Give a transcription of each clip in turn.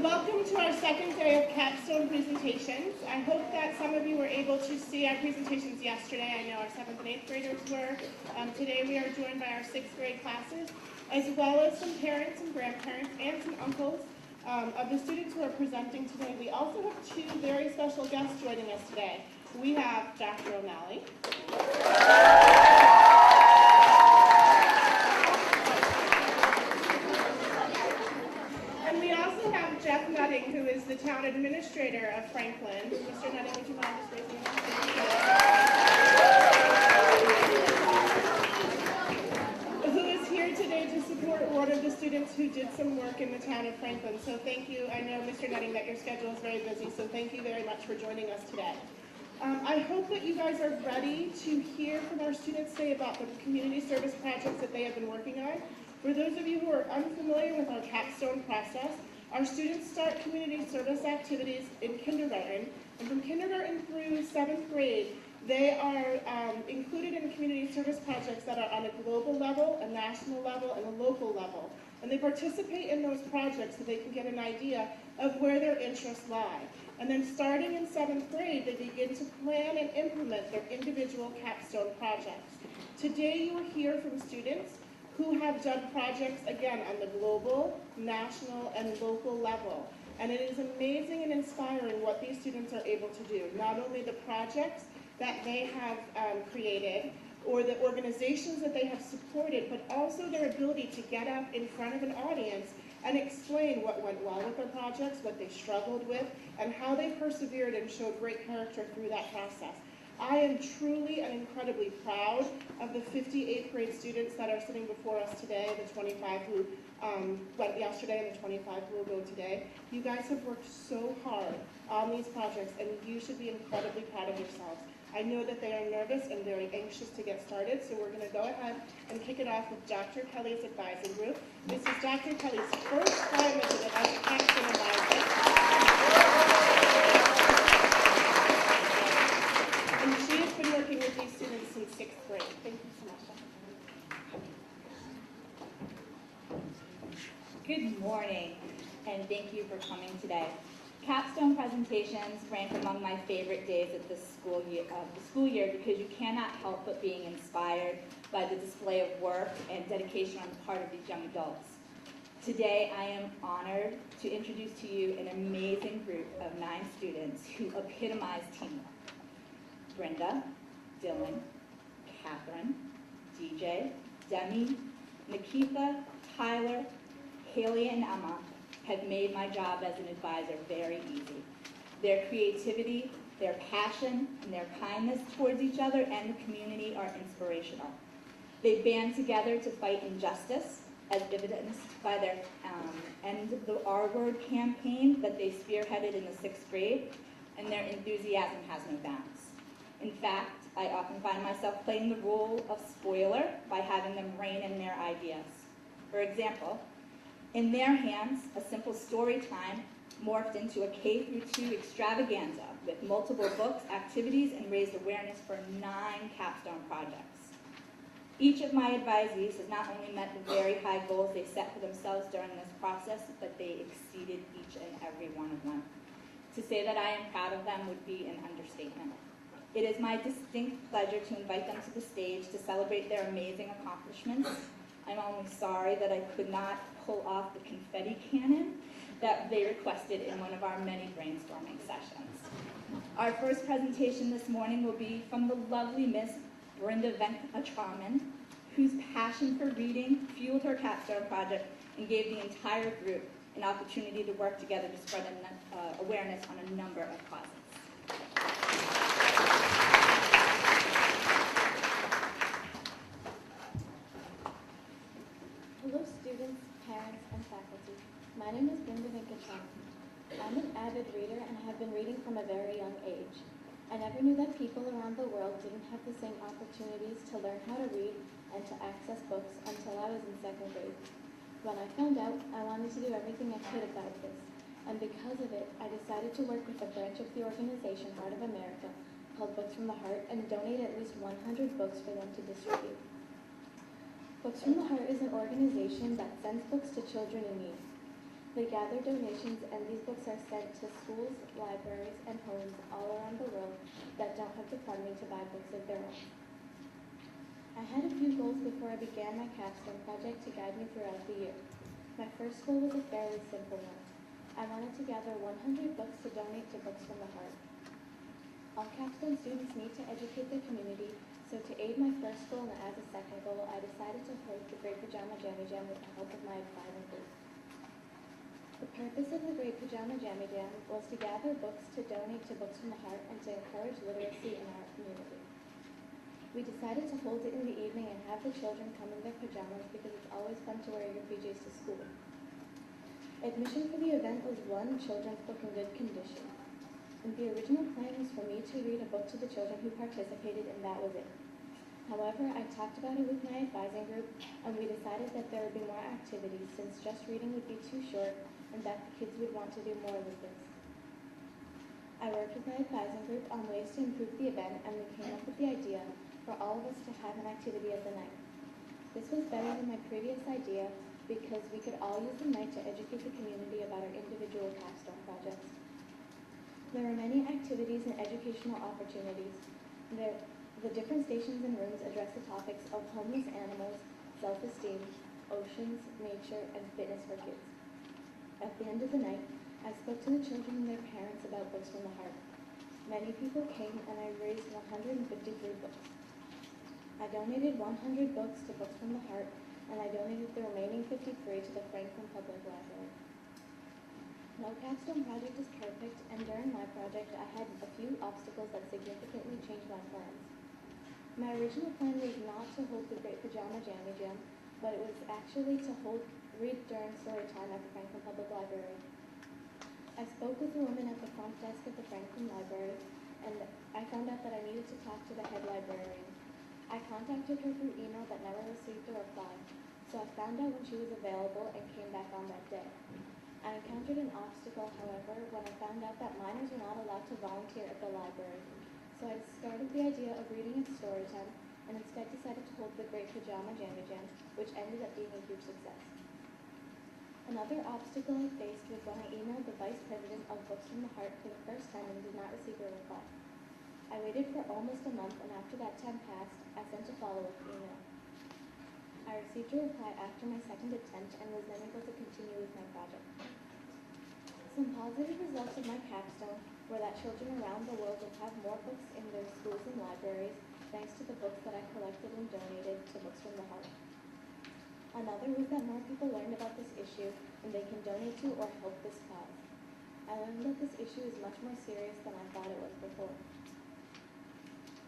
Welcome to our second day of capstone presentations. I hope that some of you were able to see our presentations yesterday. I know our 7th and 8th graders were. Today we are joined by our 6th grade classes, as well as some parents and grandparents and some uncles of the students who are presenting today. We also have two very special guests joining us today. We have Dr. O'Malley. Jeff Nutting, who is the town administrator of Franklin. Mr. Nutting, would you mind just raising your hand? Who is here today to support one of the students who did some work in the town of Franklin. So thank you. I know, Mr. Nutting, that your schedule is very busy, so thank you very much for joining us today. I hope that you guys are ready to hear from our students today about the community service projects that they have been working on. For those of you who are unfamiliar with our capstone process, our students start community service activities in kindergarten, and from kindergarten through 7th grade, they are included in community service projects that are on a global level, a national level, and a local level. And they participate in those projects so they can get an idea of where their interests lie. And then starting in 7th grade, they begin to plan and implement their individual capstone projects. Today you will hear from students who have done projects, again, on the global, national, and local level. And it is amazing and inspiring what these students are able to do. Not only the projects that they have created, or the organizations that they have supported, but also their ability to get up in front of an audience and explain what went well with their projects, what they struggled with, and how they persevered and showed great character through that process. I am truly and incredibly proud of the 58th grade students that are sitting before us today, the 25 who went yesterday and the 25 who will go today. You guys have worked so hard on these projects, and you should be incredibly proud of yourselves. I know that they are nervous and very anxious to get started, so we're going to go ahead and kick it off with Dr. Kelly's advising group. This is Dr. Kelly's first time as a capstone advisor. And she has been working with these students since 6th grade. Thank you so much, Dr. Good morning, and thank you for coming today. Capstone presentations rank among my favorite days of the school year because you cannot help but being inspired by the display of work and dedication on the part of these young adults. Today, I am honored to introduce to you an amazing group of 9 students who epitomize teamwork. Brenda, Dylan, Catherine, DJ, Demi, Nikita, Tyler, Haley, and Emma have made my job as an advisor very easy. Their creativity, their passion, and their kindness towards each other and the community are inspirational. They band together to fight injustice, as evidenced by their End the R Word campaign that they spearheaded in the 6th grade, and their enthusiasm has no bounds. In fact, I often find myself playing the role of spoiler by having them rein in their ideas. For example, in their hands, a simple story time morphed into a K-2 extravaganza with multiple books, activities, and raised awareness for 9 capstone projects. Each of my advisees has not only met the very high goals they set for themselves during this process, but they exceeded each and every one of them. To say that I am proud of them would be an understatement. It is my distinct pleasure to invite them to the stage to celebrate their amazing accomplishments. I'm only sorry that I could not pull off the confetti cannon that they requested in one of our many brainstorming sessions. Our first presentation this morning will be from the lovely Miss Brenda Venkatraman, whose passion for reading fueled her capstone project and gave the entire group an opportunity to work together to spread awareness on a number of causes. Hello students, parents, and faculty. My name is Brenda Venkatraman. I'm an avid reader and have been reading from a very young age. I never knew that people around the world didn't have the same opportunities to learn how to read and to access books until I was in 2nd grade. When I found out, I wanted to do everything I could about this, and because of it, I decided to work with a branch of the organization Heart of America called Books from the Heart and donate at least 100 books for them to distribute. Books from the Heart is an organization that sends books to children in need. They gather donations, and these books are sent to schools, libraries, and homes all around the world that don't have the funding to buy books of their own. I had a few goals before I began my capstone project to guide me throughout the year. My first goal was a fairly simple one. I wanted to gather 100 books to donate to Books from the Heart. All capstone students need to educate their community, so to aid my first goal and as a second goal, I decided to host the Great Pajama Jammy Jam with the help of my advising group. The purpose of the Great Pajama Jammy Jam was to gather books to donate to Books from the Heart and to encourage literacy in our community. We decided to hold it in the evening and have the children come in their pajamas because it's always fun to wear your PJs to school. Admission for the event was one children's book in good condition. And the original plan was for me to read a book to the children who participated, and that was it. However, I talked about it with my advising group, and we decided that there would be more activities since just reading would be too short and that the kids would want to do more with this. I worked with my advising group on ways to improve the event, and we came up with the idea for all of us to have an activity of the night. This was better than my previous idea because we could all use the night to educate the community about our individual capstone projects. There were many activities and educational opportunities. The different stations and rooms address the topics of homeless animals, self-esteem, oceans, nature, and fitness for kids. At the end of the night, I spoke to the children and their parents about Books from the Heart. Many people came, and I raised 153 books. I donated 100 books to Books from the Heart, and I donated the remaining 53 to the Franklin Public Library. No capstone project is perfect, and during my project, I had a few obstacles that significantly changed my plans. My original plan was not to hold the Great Pajama Jammy Jam, but it was actually to read during story time at the Franklin Public Library. I spoke with a woman at the front desk at the Franklin Library, and I found out that I needed to talk to the head librarian. I contacted her through email but never received a reply, so I found out when she was available and came back on that day. I encountered an obstacle, however, when I found out that minors are not allowed to volunteer at the library, so I discarded the idea of reading at story time and instead decided to hold the Great Pajama Jammy Jam, which ended up being a huge success. Another obstacle I faced was when I emailed the Vice President of Books from the Heart for the first time and did not receive a reply. I waited for almost a month, and after that time passed, I sent a follow-up email. I received a reply after my second attempt and was then able to continue with my project. Some positive results of my capstone were that children around the world will have more books in their schools and libraries thanks to the books that I collected and donated to Books from the Heart. Another was that more people learned about this issue and they can donate to or help this cause. I learned that this issue is much more serious than I thought it was before.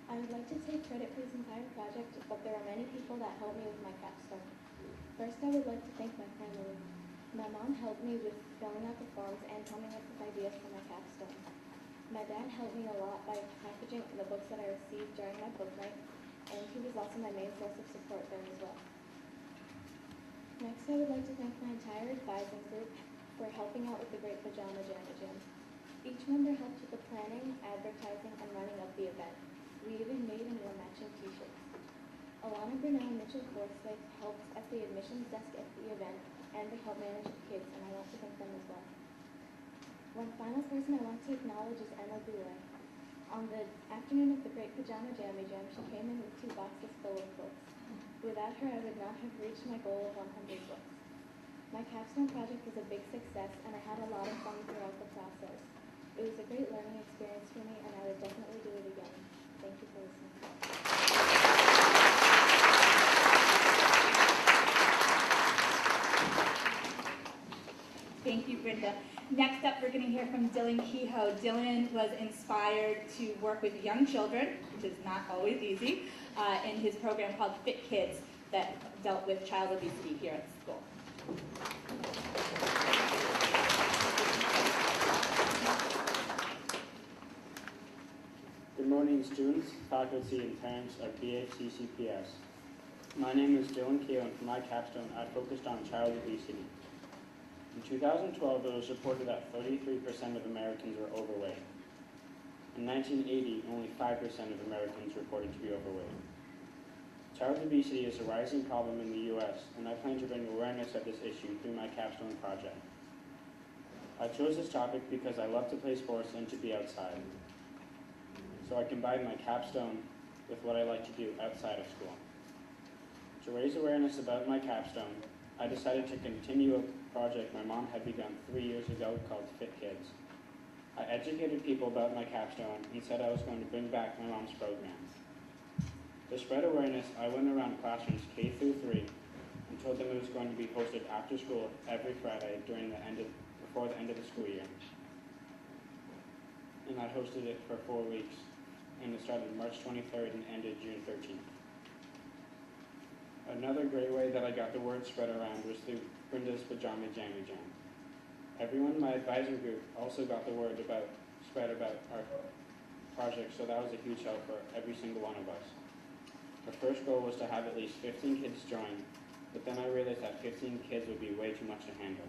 I would like to take credit for this entire project, but there are many people that helped me with my capstone. First, I would like to thank my family. My mom helped me with filling out the forms and coming up with ideas for my capstone. My dad helped me a lot by packaging the books that I received during my book night, and he was also my main source of support there as well. Next, I would like to thank my entire advising group for helping out with the Great Pajama Jammy Jam. Each member helped with the planning, advertising, and running of the event. We even made and wore matching t-shirts. Alana Brunel and Mitchell Forsyth helped at the admissions desk at the event and to help manage the kids, and I want to thank them as well. One final person I want to acknowledge is Emma Goulet. On the afternoon of the Great Pajama Jammy Jam, she came in with 2 boxes full of books. Without her, I would not have reached my goal of 100 books. My capstone project was a big success, and I had a lot of fun throughout the process. It was a great learning experience for me, and I would definitely do it again. Thank you for listening. Thank you, Brenda. Next up, we're going to hear from Dylan Kehoe. Dylan was inspired to work with young children, which is not always easy, in his program called Fit Kids that dealt with child obesity here at school. Good morning, students, faculty, and parents of BHCCPS. My name is Dylan Kehoe, and for my capstone, I focused on child obesity. In 2012, it was reported that 33% of Americans were overweight. In 1980, only 5% of Americans reported to be overweight. Child obesity is a rising problem in the U.S., and I plan to bring awareness of this issue through my capstone project. I chose this topic because I love to play sports and to be outside. So I combined my capstone with what I like to do outside of school. To raise awareness about my capstone, I decided to continue a project my mom had begun 3 years ago called Fit Kids. I educated people about my capstone and said I was going to bring back my mom's program. To spread awareness, I went around classrooms K through 3 and told them it was going to be hosted after school every Friday before the end of the school year. And I hosted it for 4 weeks, and it started March 23rd and ended June 13th. Another great way that I got the word spread around was through Brenda's Pajama Jammy Jam. Everyone in my advising group also got the word spread about our project, so that was a huge help for every single one of us. The first goal was to have at least 15 kids join, but then I realized that 15 kids would be way too much to handle.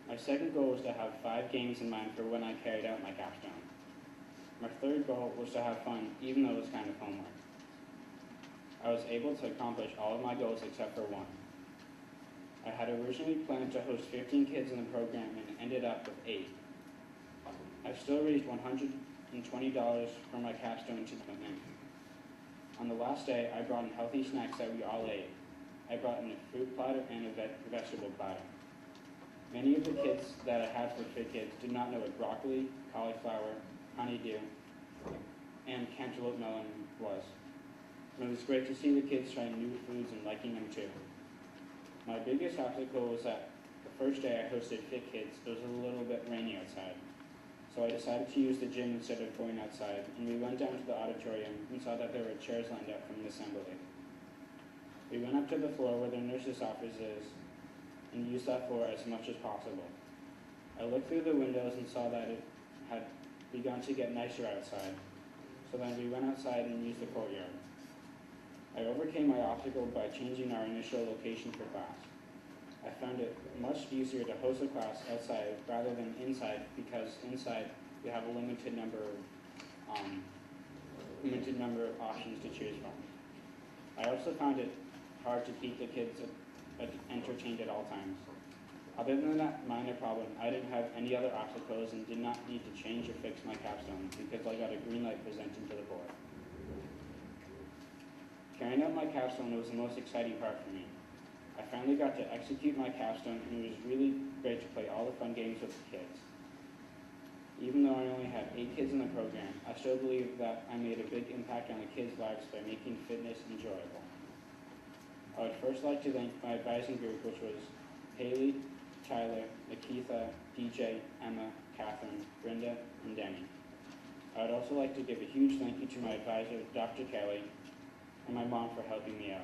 My second goal was to have 5 games in mind for when I carried out my capstone. My third goal was to have fun, even though it was kind of homework. I was able to accomplish all of my goals except for one. I had originally planned to host 15 kids in the program and ended up with 8. I still raised $120 for my capstone to the men. On the last day, I brought in healthy snacks that we all ate. I brought in a fruit platter and a vegetable platter. Many of the kids that I had for Fit Kids did not know what broccoli, cauliflower, honeydew, and cantaloupe melon was. And it was great to see the kids trying new foods and liking them too. My biggest obstacle was that the first day I hosted Fit Kids, it was a little bit rainy outside. So I decided to use the gym instead of going outside, and we went down to the auditorium and saw that there were chairs lined up from the assembly. We went up to the floor where the nurse's office is and used that floor as much as possible. I looked through the windows and saw that it had begun to get nicer outside, so then we went outside and used the courtyard. I overcame my obstacle by changing our initial location for class. I found it much easier to host a class outside rather than inside because inside we have a limited number of options to choose from. I also found it hard to keep the kids entertained at all times. Other than that minor problem, I didn't have any other obstacles and did not need to change or fix my capstone because I got a green light presented to the board. Carrying out my capstone was the most exciting part for me. I finally got to execute my capstone, and it was really great to play all the fun games with the kids. Even though I only had 8 kids in the program, I still believe that I made a big impact on the kids' lives by making fitness enjoyable. I would first like to thank my advising group, which was Haley, Tyler, Nikitha, DJ, Emma, Catherine, Brenda, and Demi. I would also like to give a huge thank you to my advisor, Dr. Kelly, and my mom for helping me out.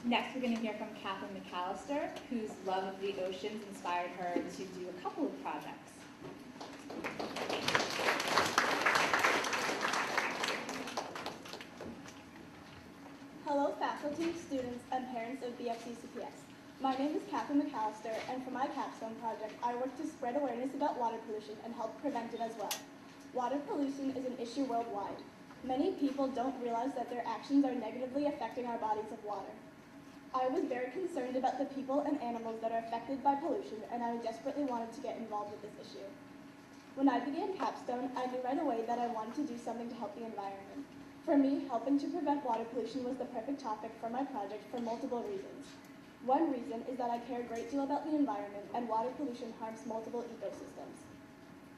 Next, we're going to hear from Catherine McAllister, whose love of the oceans inspired her to do a couple of projects. Hello faculty, students, and parents of BFCCPS. My name is Catherine McAllister, and for my capstone project, I work to spread awareness about water pollution and help prevent it as well. Water pollution is an issue worldwide. Many people don't realize that their actions are negatively affecting our bodies of water. I was very concerned about the people and animals that are affected by pollution, and I desperately wanted to get involved with this issue. When I began Capstone, I knew right away that I wanted to do something to help the environment. For me, helping to prevent water pollution was the perfect topic for my project for multiple reasons. One reason is that I care a great deal about the environment, and water pollution harms multiple ecosystems.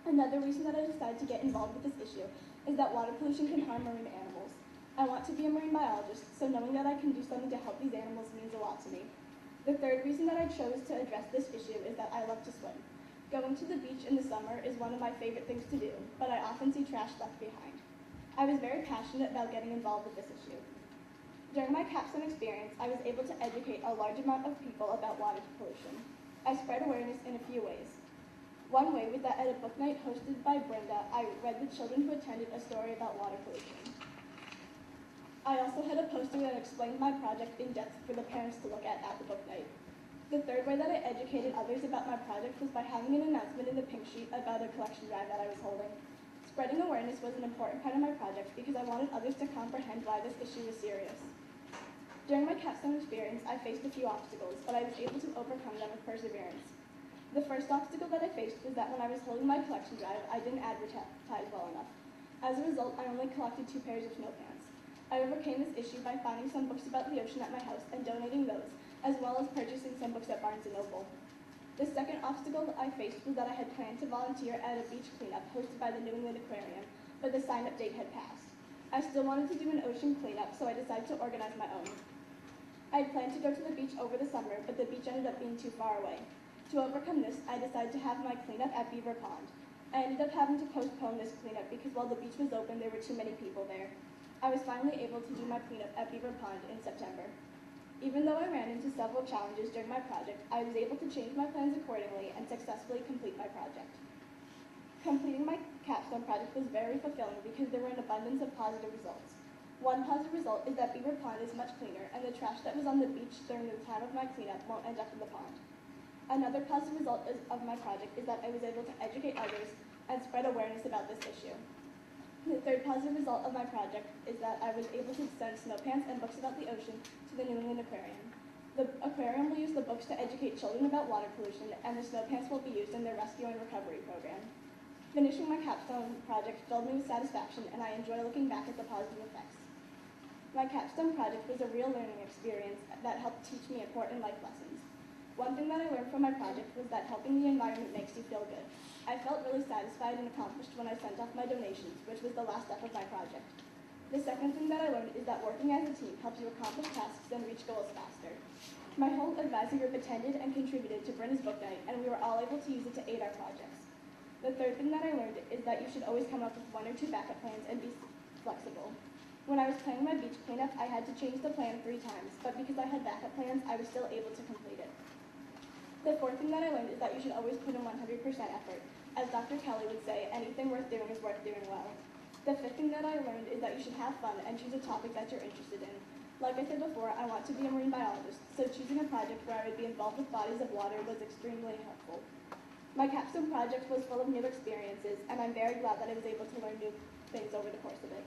Another reason that I decided to get involved with this issue is that water pollution can harm marine animals. I want to be a marine biologist, so knowing that I can do something to help these animals means a lot to me. The third reason that I chose to address this issue is that I love to swim. Going to the beach in the summer is one of my favorite things to do, but I often see trash left behind. I was very passionate about getting involved with this issue. During my capstone experience, I was able to educate a large amount of people about water pollution. I spread awareness in a few ways. One way was that at a book night hosted by Brenda, I read the children who attended a story about water pollution. I also had a poster that explained my project in depth for the parents to look at the book night. The third way that I educated others about my project was by having an announcement in the pink sheet about a collection drive that I was holding. Spreading awareness was an important part of my project because I wanted others to comprehend why this issue was serious. During my capstone experience, I faced a few obstacles, but I was able to overcome them with perseverance. The first obstacle that I faced was that when I was holding my collection drive, I didn't advertise well enough. As a result, I only collected 2 pairs of snow pants. I overcame this issue by finding some books about the ocean at my house and donating those, as well as purchasing some books at Barnes & Noble. The second obstacle that I faced was that I had planned to volunteer at a beach cleanup hosted by the New England Aquarium, but the sign-up date had passed. I still wanted to do an ocean cleanup, so I decided to organize my own. I had planned to go to the beach over the summer, but the beach ended up being too far away. To overcome this, I decided to have my cleanup at Beaver Pond. I ended up having to postpone this cleanup because while the beach was open, there were too many people there. I was finally able to do my cleanup at Beaver Pond in September. Even though I ran into several challenges during my project, I was able to change my plans accordingly and successfully complete my project. Completing my capstone project was very fulfilling because there were an abundance of positive results. One positive result is that Beaver Pond is much cleaner, and the trash that was on the beach during the time of my cleanup won't end up in the pond. Another positive result of my project is that I was able to educate others and spread awareness about this issue. The third positive result of my project is that I was able to send snow pants and books about the ocean to the New England Aquarium. The aquarium will use the books to educate children about water pollution, and the snow pants will be used in their rescue and recovery program. Finishing my capstone project filled me with satisfaction, and I enjoy looking back at the positive effects. My capstone project was a real learning experience that helped teach me important life lessons. One thing that I learned from my project was that helping the environment makes you feel good. I felt really satisfied and accomplished when I sent off my donations, which was the last step of my project. The second thing that I learned is that working as a team helps you accomplish tasks and reach goals faster. My whole advising group attended and contributed to Brenna's book night, and we were all able to use it to aid our projects. The third thing that I learned is that you should always come up with 1 or 2 backup plans and be flexible. When I was planning my beach cleanup, I had to change the plan 3 times, but because I had backup plans, I was still able to complete it. The fourth thing that I learned is that you should always put in 100% effort. As Dr. Kelly would say, anything worth doing is worth doing well. The fifth thing that I learned is that you should have fun and choose a topic that you're interested in. Like I said before, I want to be a marine biologist, so choosing a project where I would be involved with bodies of water was extremely helpful. My capstone project was full of new experiences, and I'm very glad that I was able to learn new things over the course of it.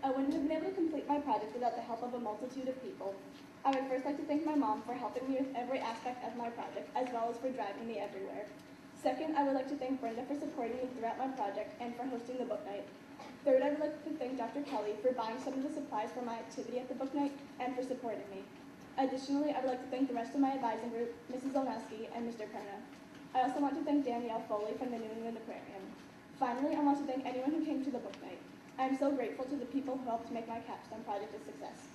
I wouldn't have been able to complete my project without the help of a multitude of people. I would first like to thank my mom for helping me with every aspect of my project, as well as for driving me everywhere. Second, I would like to thank Brenda for supporting me throughout my project and for hosting the book night. Third, I would like to thank Dr. Kelly for buying some of the supplies for my activity at the book night and for supporting me. Additionally, I would like to thank the rest of my advising group, Mrs. Olneski and Mr. Perna. I also want to thank Danielle Foley from the New England Aquarium. Finally, I want to thank anyone who came to the book night. I am so grateful to the people who helped make my capstone project a success.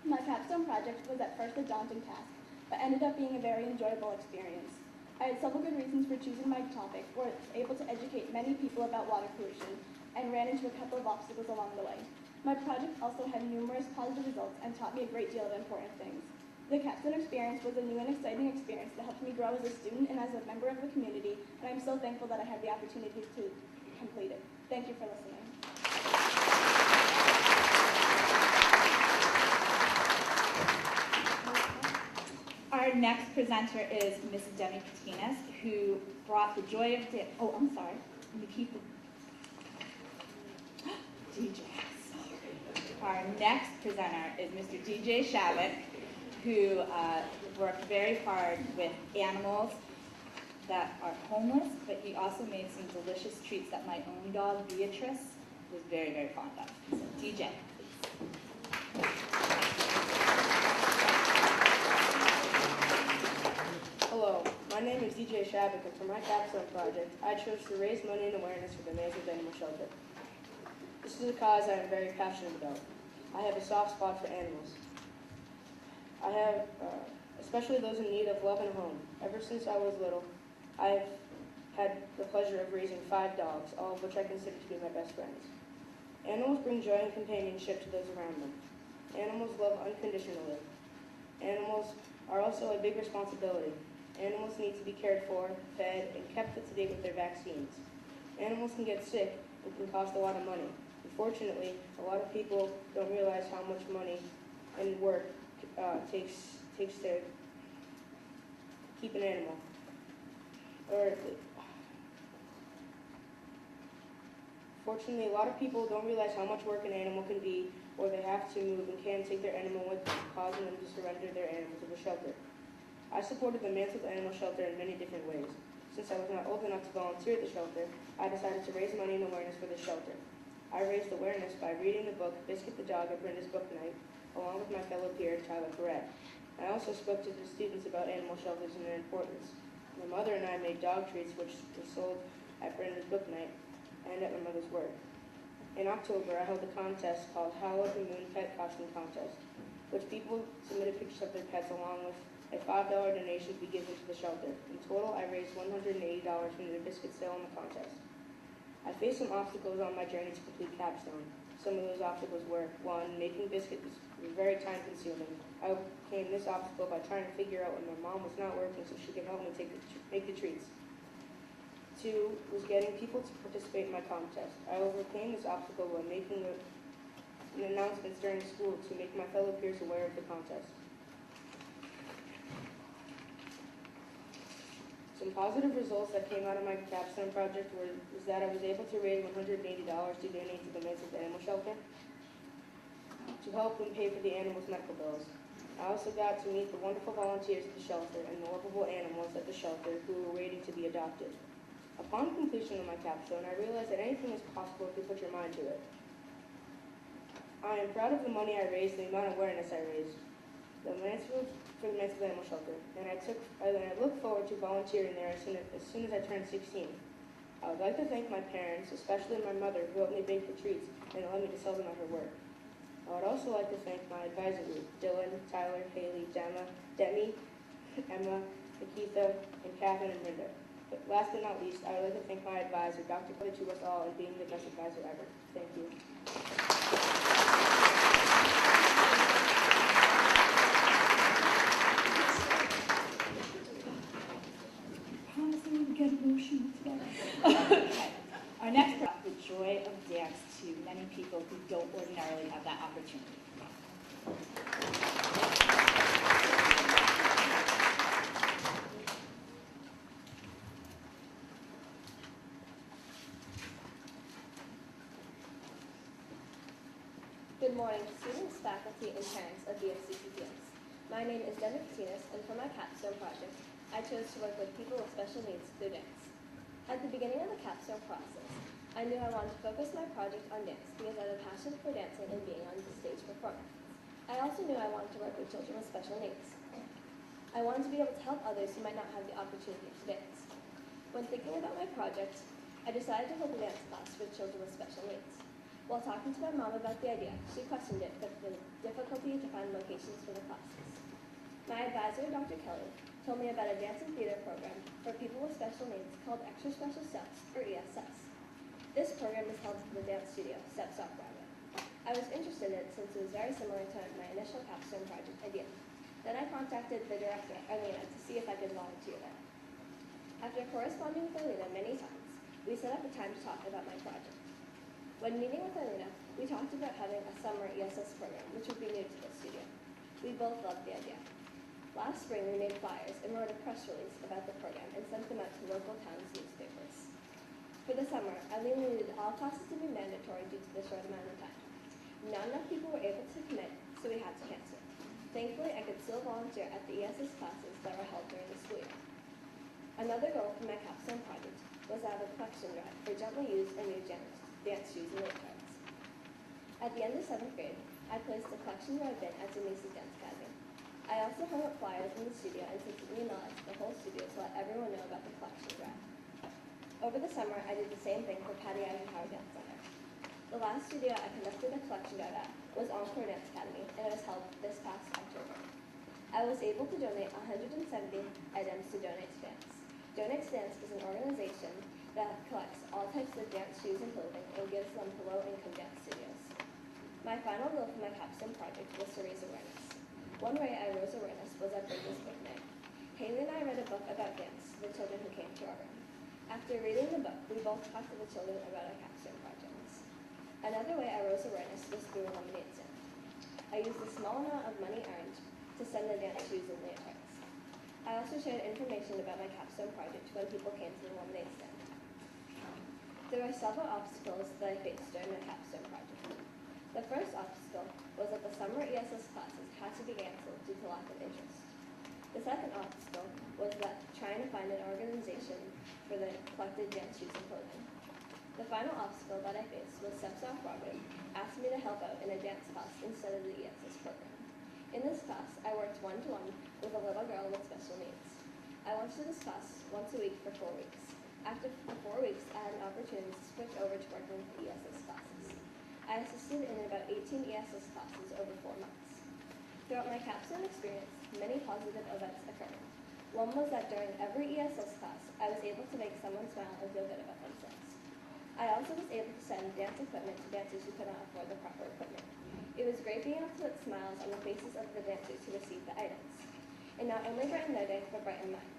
My capstone project was at first a daunting task, but ended up being a very enjoyable experience. I had several good reasons for choosing my topic, was able to educate many people about water pollution, and ran into a couple of obstacles along the way. My project also had numerous positive results and taught me a great deal of important things. The capstone experience was a new and exciting experience that helped me grow as a student and as a member of the community, and I'm so thankful that I had the opportunity to complete it. Thank you for listening. Our next presenter is Mrs. Demi Patinas, who brought the joy of oh, I'm sorry. Let me keep the DJ. Our next presenter is Mr. DJ Shavik, who worked very hard with animals that are homeless, but he also made some delicious treats that my own dog, Beatrice, was very, very fond of. So, DJ, please. Hello, my name is DJ Shavik, and for my capstone project, I chose to raise money and awareness for the Mansfield Animal Shelter. This is a cause I am very passionate about. I have a soft spot for animals. I have, especially those in need of love and a home. Ever since I was little, I've had the pleasure of raising 5 dogs, all of which I consider to be my best friends. Animals bring joy and companionship to those around them. Animals love unconditionally. Animals are also a big responsibility. Animals need to be cared for, fed, and kept up to date with their vaccines. Animals can get sick and can cost a lot of money. Unfortunately, a lot of people don't realize how much money and work takes to keep an animal. Unfortunately, a lot of people don't realize how much work an animal can be, or they have to move and can't take their animal with them, causing them to surrender their animal to the shelter. I supported the Mansfield Animal Shelter in many different ways. Since I was not old enough to volunteer at the shelter, I decided to raise money and awareness for the shelter. I raised awareness by reading the book Biscuit the Dog at Brenda's Book Night, along with my fellow peer, Tyler Perret. I also spoke to the students about animal shelters and their importance. My mother and I made dog treats which were sold at Brenda's Book Night and at my mother's work. In October, I held a contest called Howard the Moon Pet Costume Contest, which people submitted pictures of their pets along with a $5 donation to be given to the shelter. In total, I raised $180 from the biscuit sale in the contest. I faced some obstacles on my journey to complete Capstone. Some of those obstacles were, 1, making biscuits was very time-consuming. I overcame this obstacle by trying to figure out when my mom was not working so she could help me make the treats. 2 was getting people to participate in my contest. I overcame this obstacle by making announcements during school to make my fellow peers aware of the contest. Some positive results that came out of my Capstone project was that I was able to raise $180 to donate to the Mansfield Animal Shelter to help them pay for the animals' medical bills. I also got to meet the wonderful volunteers at the shelter and the lovable animals at the shelter who were waiting to be adopted. Upon completion of my capstone, I realized that anything is possible if you put your mind to it. I am proud of the money I raised and the amount of awareness I raised for the Mansfield Animal Shelter, and I look forward to volunteering there as soon as I turn 16. I would like to thank my parents, especially my mother, who helped me bake the treats and allowed me to sell them at her work. I would also like to thank my advisor group, Dylan, Tyler, Haley, Demi, Emma, Nikita, and Catherine and Linda. But last but not least, I would like to thank my advisor, Dr. Kelly, to us all, and being the best advisor ever. Thank you. Promising to get emotional today. Okay. Our next brought the joy of dance to many people who don't ordinarily have that opportunity. Good morning, students, faculty, and parents of BFCCPS. My name is Demi Patinas, and for my capstone project, I chose to work with people with special needs through dance. At the beginning of the capstone process, I knew I wanted to focus my project on dance because I have a passion for dancing and being on the stage performing. I also knew I wanted to work with children with special needs. I wanted to be able to help others who might not have the opportunity to dance. When thinking about my project, I decided to hold a dance class with children with special needs. While talking to my mom about the idea, she questioned it but the difficulty to find locations for the classes. My advisor, Dr. Kelly, told me about a dance and theater program for people with special needs called Extra Special Steps, or ESS. This program is held at the dance studio, Steps Off Broadway. I was interested in it since it was very similar to my initial capstone project idea. Then I contacted the director, Arlena, to see if I could volunteer there. After corresponding with Arlena many times, we set up a time to talk about my project. When meeting with Arlena, we talked about having a summer ESS program, which would be new to the studio. We both loved the idea. Last spring, we made flyers and wrote a press release about the program and sent them out to local towns' newspapers. For the summer, Arlena needed all classes to be mandatory due to the short amount of time. Not enough people were able to commit, so we had to cancel. Thankfully, I could still volunteer at the ESS classes that were held during the school year. Another goal for my capstone project was to have a collection drive for gently used and new dance shoes and leotards. At the end of 7th grade, I placed a collection drive bin at Denise's Dance Academy. I also hung up flyers in the studio and sent an email out to the whole studio to let everyone know about the collection drive. Over the summer, I did the same thing for Patty Eisenhower Dance Center. The last studio I conducted a collection drive at was Encore Dance Academy, and it was held this past October. I was able to donate 170 items to Donate to Dance. Donate to Dance is an organization that collects all types of dance shoes and clothing and gives them to low-income dance studios. My final goal for my capstone project was to raise awareness. One way I raised awareness was at Brenda's Book Night. Haley and I read a book about dance to the children who came to our room. After reading the book, we both talked to the children about our capstone projects. Another way I raised awareness was through a lemonade stand. I used a small amount of money earned to send the dance shoes and leotards. I also shared information about my capstone project when people came to the lemonade stand. There were several obstacles that I faced during my capstone project. The first obstacle was that the summer ESS classes had to be canceled due to lack of interest. The second obstacle was that trying to find an organization for the collected dance shoes and clothing. The final obstacle that I faced was Steps Off Broadway asked me to help out in a dance class instead of the ESS program. In this class, I worked one-to-one with a little girl with special needs. I went to this class once a week for 4 weeks. After the 4 weeks, I had an opportunity to switch over to working with the ESS classes. I assisted in about 18 ESS classes over 4 months. Throughout my capstone experience, many positive events occurred. One was that during every ESS class, I was able to make someone smile and feel good about themselves. I also was able to send dance equipment to dancers who could not afford the proper equipment. It was great being able to put smiles on the faces of the dancers who received the items. It not only brightened their day, but brightened mine.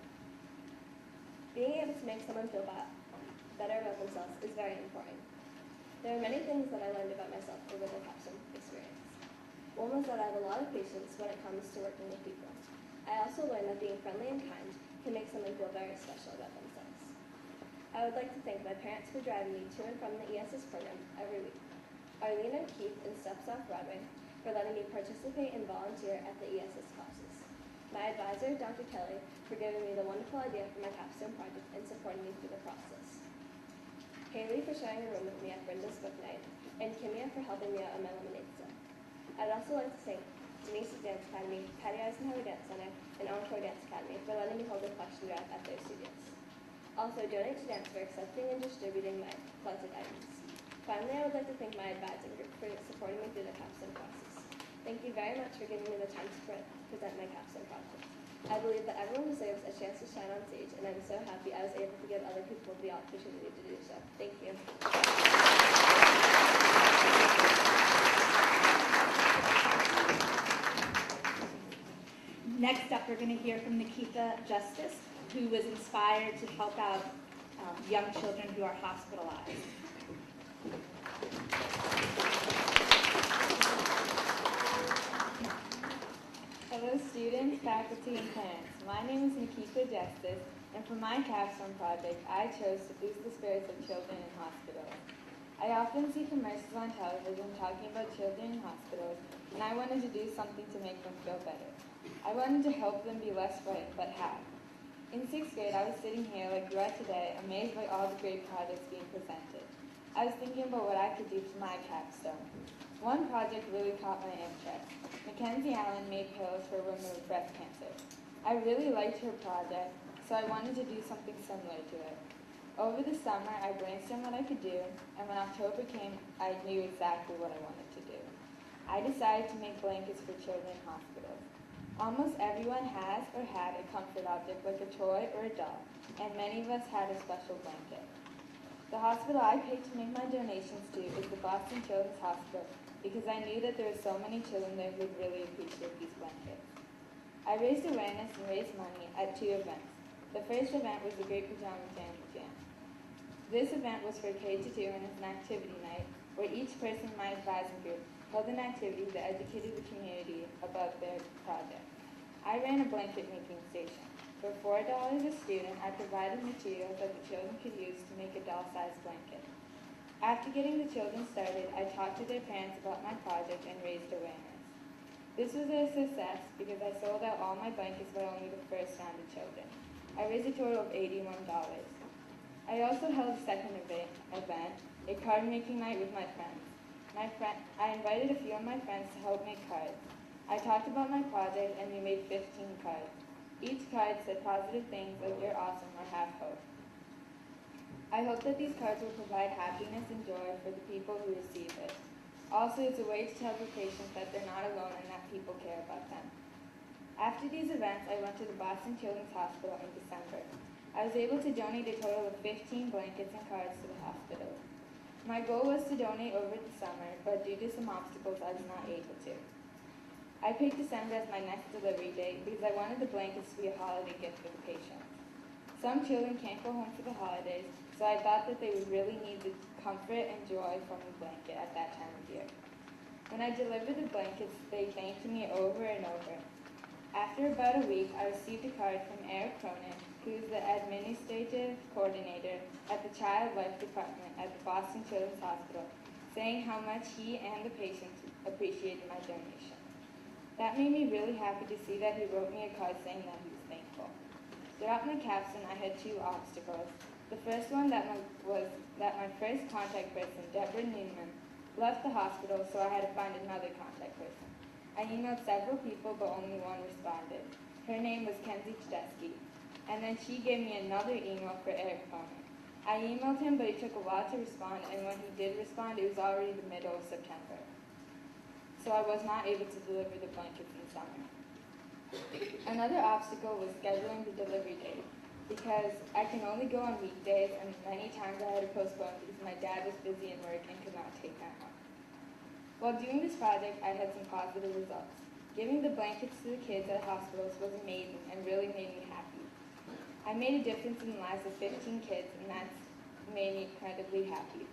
Being able to make someone feel better about themselves is very important. There are many things that I learned about myself over the capstone experience. One was that I have a lot of patience when it comes to working with people. I also learned that being friendly and kind can make someone feel very special about themselves. I would like to thank my parents for driving me to and from the ESS program every week. Arlene and Keith in Steps Off Broadway for letting me participate and volunteer at the ESS classes. My advisor, Dr. Kelly, for giving me the wonderful idea for my capstone project and supporting me through the process. Haley for sharing a room with me at Brenda's book night, and Kimia for helping me out on my lemonade sale. I'd also like to thank Denise's Dance Academy, Patty Eisenhower Dance Center, and Encore Dance Academy for letting me hold a collection drive at their studios. Also, Donate to Dance for accepting and distributing my collected items. Finally, I would like to thank my advising group for supporting me through the capstone process. Thank you very much for giving me the time to present my capstone project. I believe that everyone deserves a chance to shine on stage, and I'm so happy I was able to give other people the opportunity to do so. Thank you. Next up, we're going to hear from Nikita Justice, who was inspired to help out young children who are hospitalized. Hello students, faculty, and parents. My name is Nikita Justice, and for my capstone project, I chose to boost the spirits of children in hospitals. I often see commercials on television talking about children in hospitals, and I wanted to do something to make them feel better. I wanted to help them be less frightened, but how? In 6th grade, I was sitting here like you are today, amazed by all the great projects being presented. I was thinking about what I could do for my capstone. One project really caught my interest. Mackenzie Allen made pills for women with breast cancer. I really liked her project, so I wanted to do something similar to it. Over the summer, I brainstormed what I could do, and when October came, I knew exactly what I wanted to do. I decided to make blankets for children in hospitals. Almost everyone has or had a comfort object like a toy or a doll, and many of us had a special blanket. The hospital I picked to make my donations to is the Boston Children's Hospital because I knew that there were so many children there who would really appreciate these blankets. I raised awareness and raised money at 2 events. The first event was the Great Pajama Jam. This event was for K-2 and is an activity night where each person in my advising group held an activity that educated the community about their project. I ran a blanket making station. For $4 a student, I provided materials that the children could use to make a doll-sized blanket. After getting the children started, I talked to their parents about my project and raised awareness. This was a success because I sold out all my blankets by only the first round of children. I raised a total of $81. I also held a second event, a card-making night with my friends. I invited a few of my friends to help make cards. I talked about my project and we made 15 cards. Each card said positive things like you're awesome or have hope. I hope that these cards will provide happiness and joy for the people who receive it. Also, it's a way to tell the patients that they're not alone and that people care about them. After these events, I went to the Boston Children's Hospital in December. I was able to donate a total of 15 blankets and cards to the hospital. My goal was to donate over the summer, but due to some obstacles, I was not able to. I picked December as my next delivery date because I wanted the blankets to be a holiday gift for the patients. Some children can't go home for the holidays, so I thought that they would really need the comfort and joy from the blanket at that time of year. When I delivered the blankets, they thanked me over and over. After about a week, I received a card from Eric Cronin, who is the administrative coordinator at the Child Life Department at the Boston Children's Hospital, saying how much he and the patients appreciated my donation. That made me really happy to see that he wrote me a card saying that he was thankful. Throughout my capstone, I had two obstacles. The first one was that my first contact person, Deborah Newman, left the hospital, so I had to find another contact person. I emailed several people, but only one responded. Her name was Kenzie Tedeschi, and then she gave me another email for Eric Cronin. I emailed him, but it took a while to respond, and when he did respond, it was already the middle of September. So I was not able to deliver the blankets in summer. Another obstacle was scheduling the delivery date, because I can only go on weekdays, and many times I had to postpone because my dad was busy in work and could not take time off. While doing this project, I had some positive results. Giving the blankets to the kids at hospitals was amazing and really made me happy. I made a difference in the lives of 15 kids, and that's made me incredibly happy.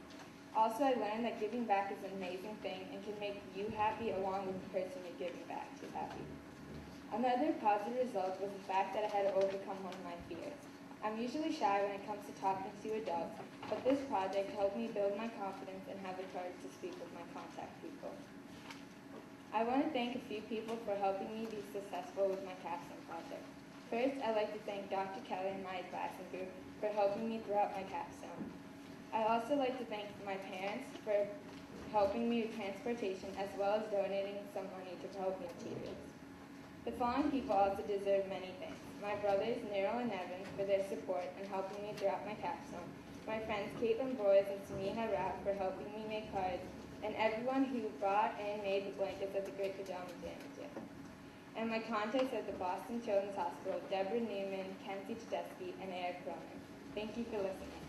Also, I learned that giving back is an amazing thing and can make you happy along with the person you're giving back to happy. Another positive result was the fact that I had to overcome one of my fears. I'm usually shy when it comes to talking to adults, but this project helped me build my confidence and have the courage to speak with my contact people. I want to thank a few people for helping me be successful with my capstone project. First, I'd like to thank Dr. Kelly and my advising group for helping me throughout my capstone. I'd also like to thank my parents for helping me with transportation as well as donating some money to help materials. The following people also deserve many thanks. My brothers, Nero and Evan, for their support and helping me throughout my capstone. My friends Caitlin Boys and Samina Rapp for helping me make cards, and everyone who bought and made the blankets at the Great Pajama Jam. And my contacts at the Boston Children's Hospital, Deborah Newman, Kenzie Tedeschi, and Eric Cronin. Thank you for listening.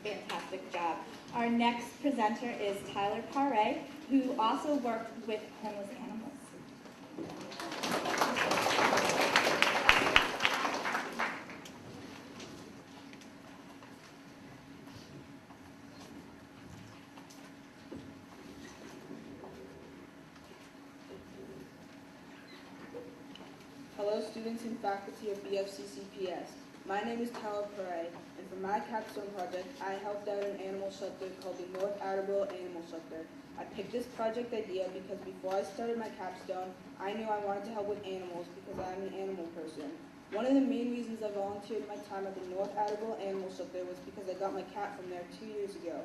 Fantastic job. Our next presenter is Tyler Paré, who also worked with homeless animals. Hello students and faculty of BFCCPS. My name is Tyler Perret, and for my capstone project, I helped out an animal shelter called the North Attleboro Animal Shelter. I picked this project idea because before I started my capstone, I knew I wanted to help with animals because I'm an animal person. One of the main reasons I volunteered my time at the North Attleboro Animal Shelter was because I got my cat from there 2 years ago.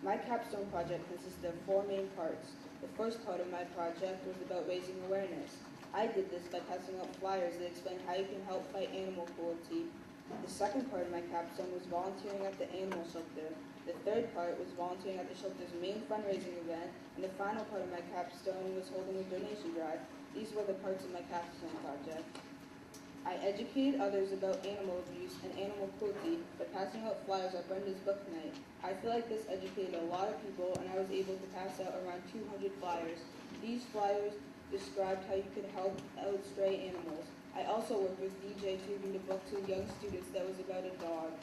My capstone project consisted of 4 main parts. The first part of my project was about raising awareness. I did this by passing out flyers that explained how you can help fight animal cruelty. The second part of my capstone was volunteering at the animal shelter. The third part was volunteering at the shelter's main fundraising event, and the final part of my capstone was holding a donation drive. These were the parts of my capstone project. I educated others about animal abuse and animal cruelty by passing out flyers at Brenda's book night. I feel like this educated a lot of people, and I was able to pass out around 200 flyers. These flyers described how you could help out stray animals. I also worked with DJ to read a book to young students that was about a dog.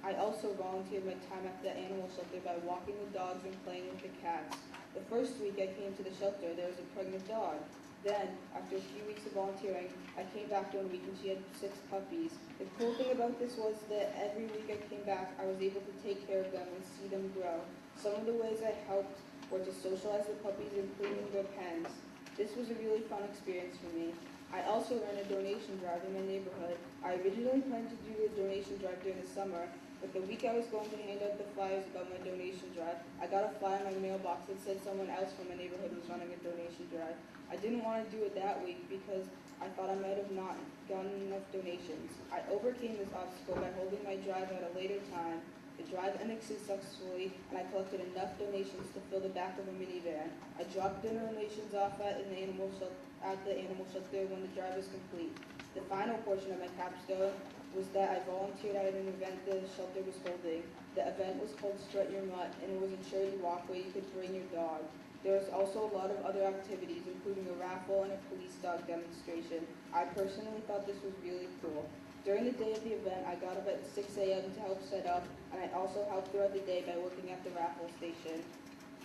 I also volunteered my time at the animal shelter by walking the dogs and playing with the cats. The first week I came to the shelter, there was a pregnant dog. Then, after a few weeks of volunteering, I came back 1 week and she had 6 puppies. The cool thing about this was that every week I came back, I was able to take care of them and see them grow. Some of the ways I helped were to socialize the puppies and cleaning their pens. This was a really fun experience for me. I also ran a donation drive in my neighborhood. I originally planned to do the donation drive during the summer, but the week I was going to hand out the flyers about my donation drive, I got a flyer in my mailbox that said someone else from my neighborhood was running a donation drive. I didn't want to do it that week because I thought I might have not gotten enough donations. I overcame this obstacle by holding my drive at a later time. The drive ended successfully, and I collected enough donations to fill the back of a minivan. I dropped the donations off at the animal shelter when the drive was complete. The final portion of my capstone was that I volunteered at an event the shelter was holding. The event was called Strut Your Mutt, and it was a charity walk where you could bring your dog. There was also a lot of other activities, including a raffle and a police dog demonstration. I personally thought this was really cool. During the day of the event, I got up at 6 a.m. to help set up, and I also helped throughout the day by working at the raffle station.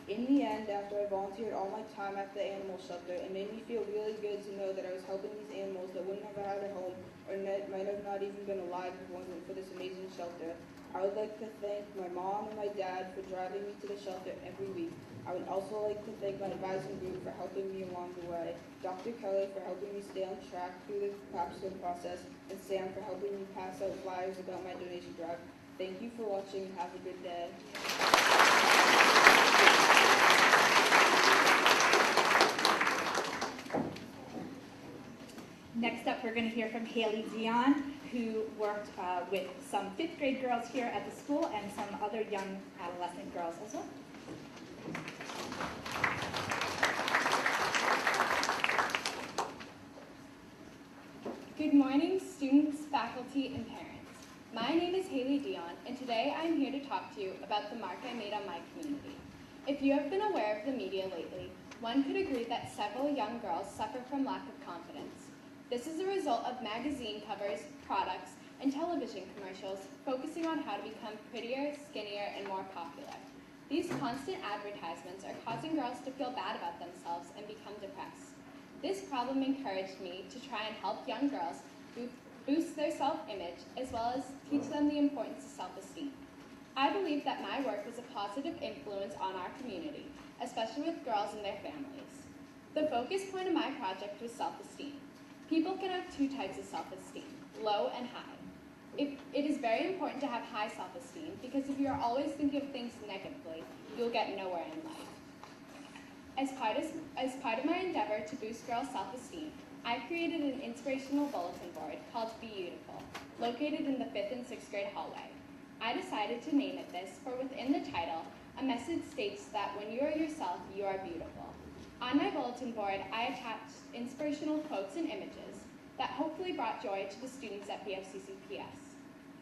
In the end, after I volunteered all my time at the animal shelter, it made me feel really good to know that I was helping these animals that wouldn't have had a home or might have not even been alive if it wasn't for this amazing shelter. I would like to thank my mom and my dad for driving me to the shelter every week. I would also like to thank my advising group for helping me along the way, Dr. Kelly for helping me stay on track through the capstone process, and Sam for helping me pass out flyers about my donation drive. Thank you for watching and have a good day. Next up, we're going to hear from Haley Dion, who worked with some 5th grade girls here at the school and some other young adolescent girls as well. Good morning, students, faculty, and parents. My name is Haley Dion, and today I am here to talk to you about the mark I made on my community. If you have been aware of the media lately, one could agree that several young girls suffer from lack of confidence. This is a result of magazine covers, products, and television commercials focusing on how to become prettier, skinnier, and more popular. These constant advertisements are causing girls to feel bad about themselves and become depressed. This problem encouraged me to try and help young girls boost their self-image as well as teach them the importance of self-esteem. I believe that my work was a positive influence on our community, especially with girls and their families. The focus point of my project was self-esteem. People can have 2 types of self-esteem, low and high. It is very important to have high self-esteem because if you're always thinking of things negatively, you'll get nowhere in life. As part of my endeavor to boost girls' self-esteem, I created an inspirational bulletin board called Be Beautiful, located in the 5th and 6th grade hallway. I decided to name it this for within the title, a message states that when you are yourself, you are beautiful. On my bulletin board, I attached inspirational quotes and images that hopefully brought joy to the students at BFCCPS.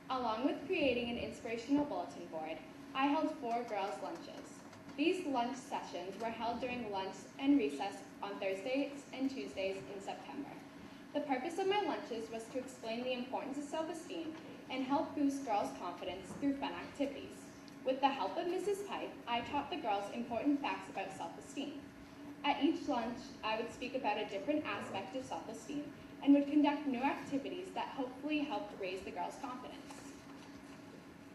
Along with creating an inspirational bulletin board, I held 4 girls' lunches. These lunch sessions were held during lunch and recess on Thursdays and Tuesdays in September. The purpose of my lunches was to explain the importance of self-esteem and help boost girls' confidence through fun activities. With the help of Mrs. Pipe, I taught the girls important facts about self-esteem. At each lunch, I would speak about a different aspect of self-esteem and would conduct new activities that hopefully helped raise the girls' confidence.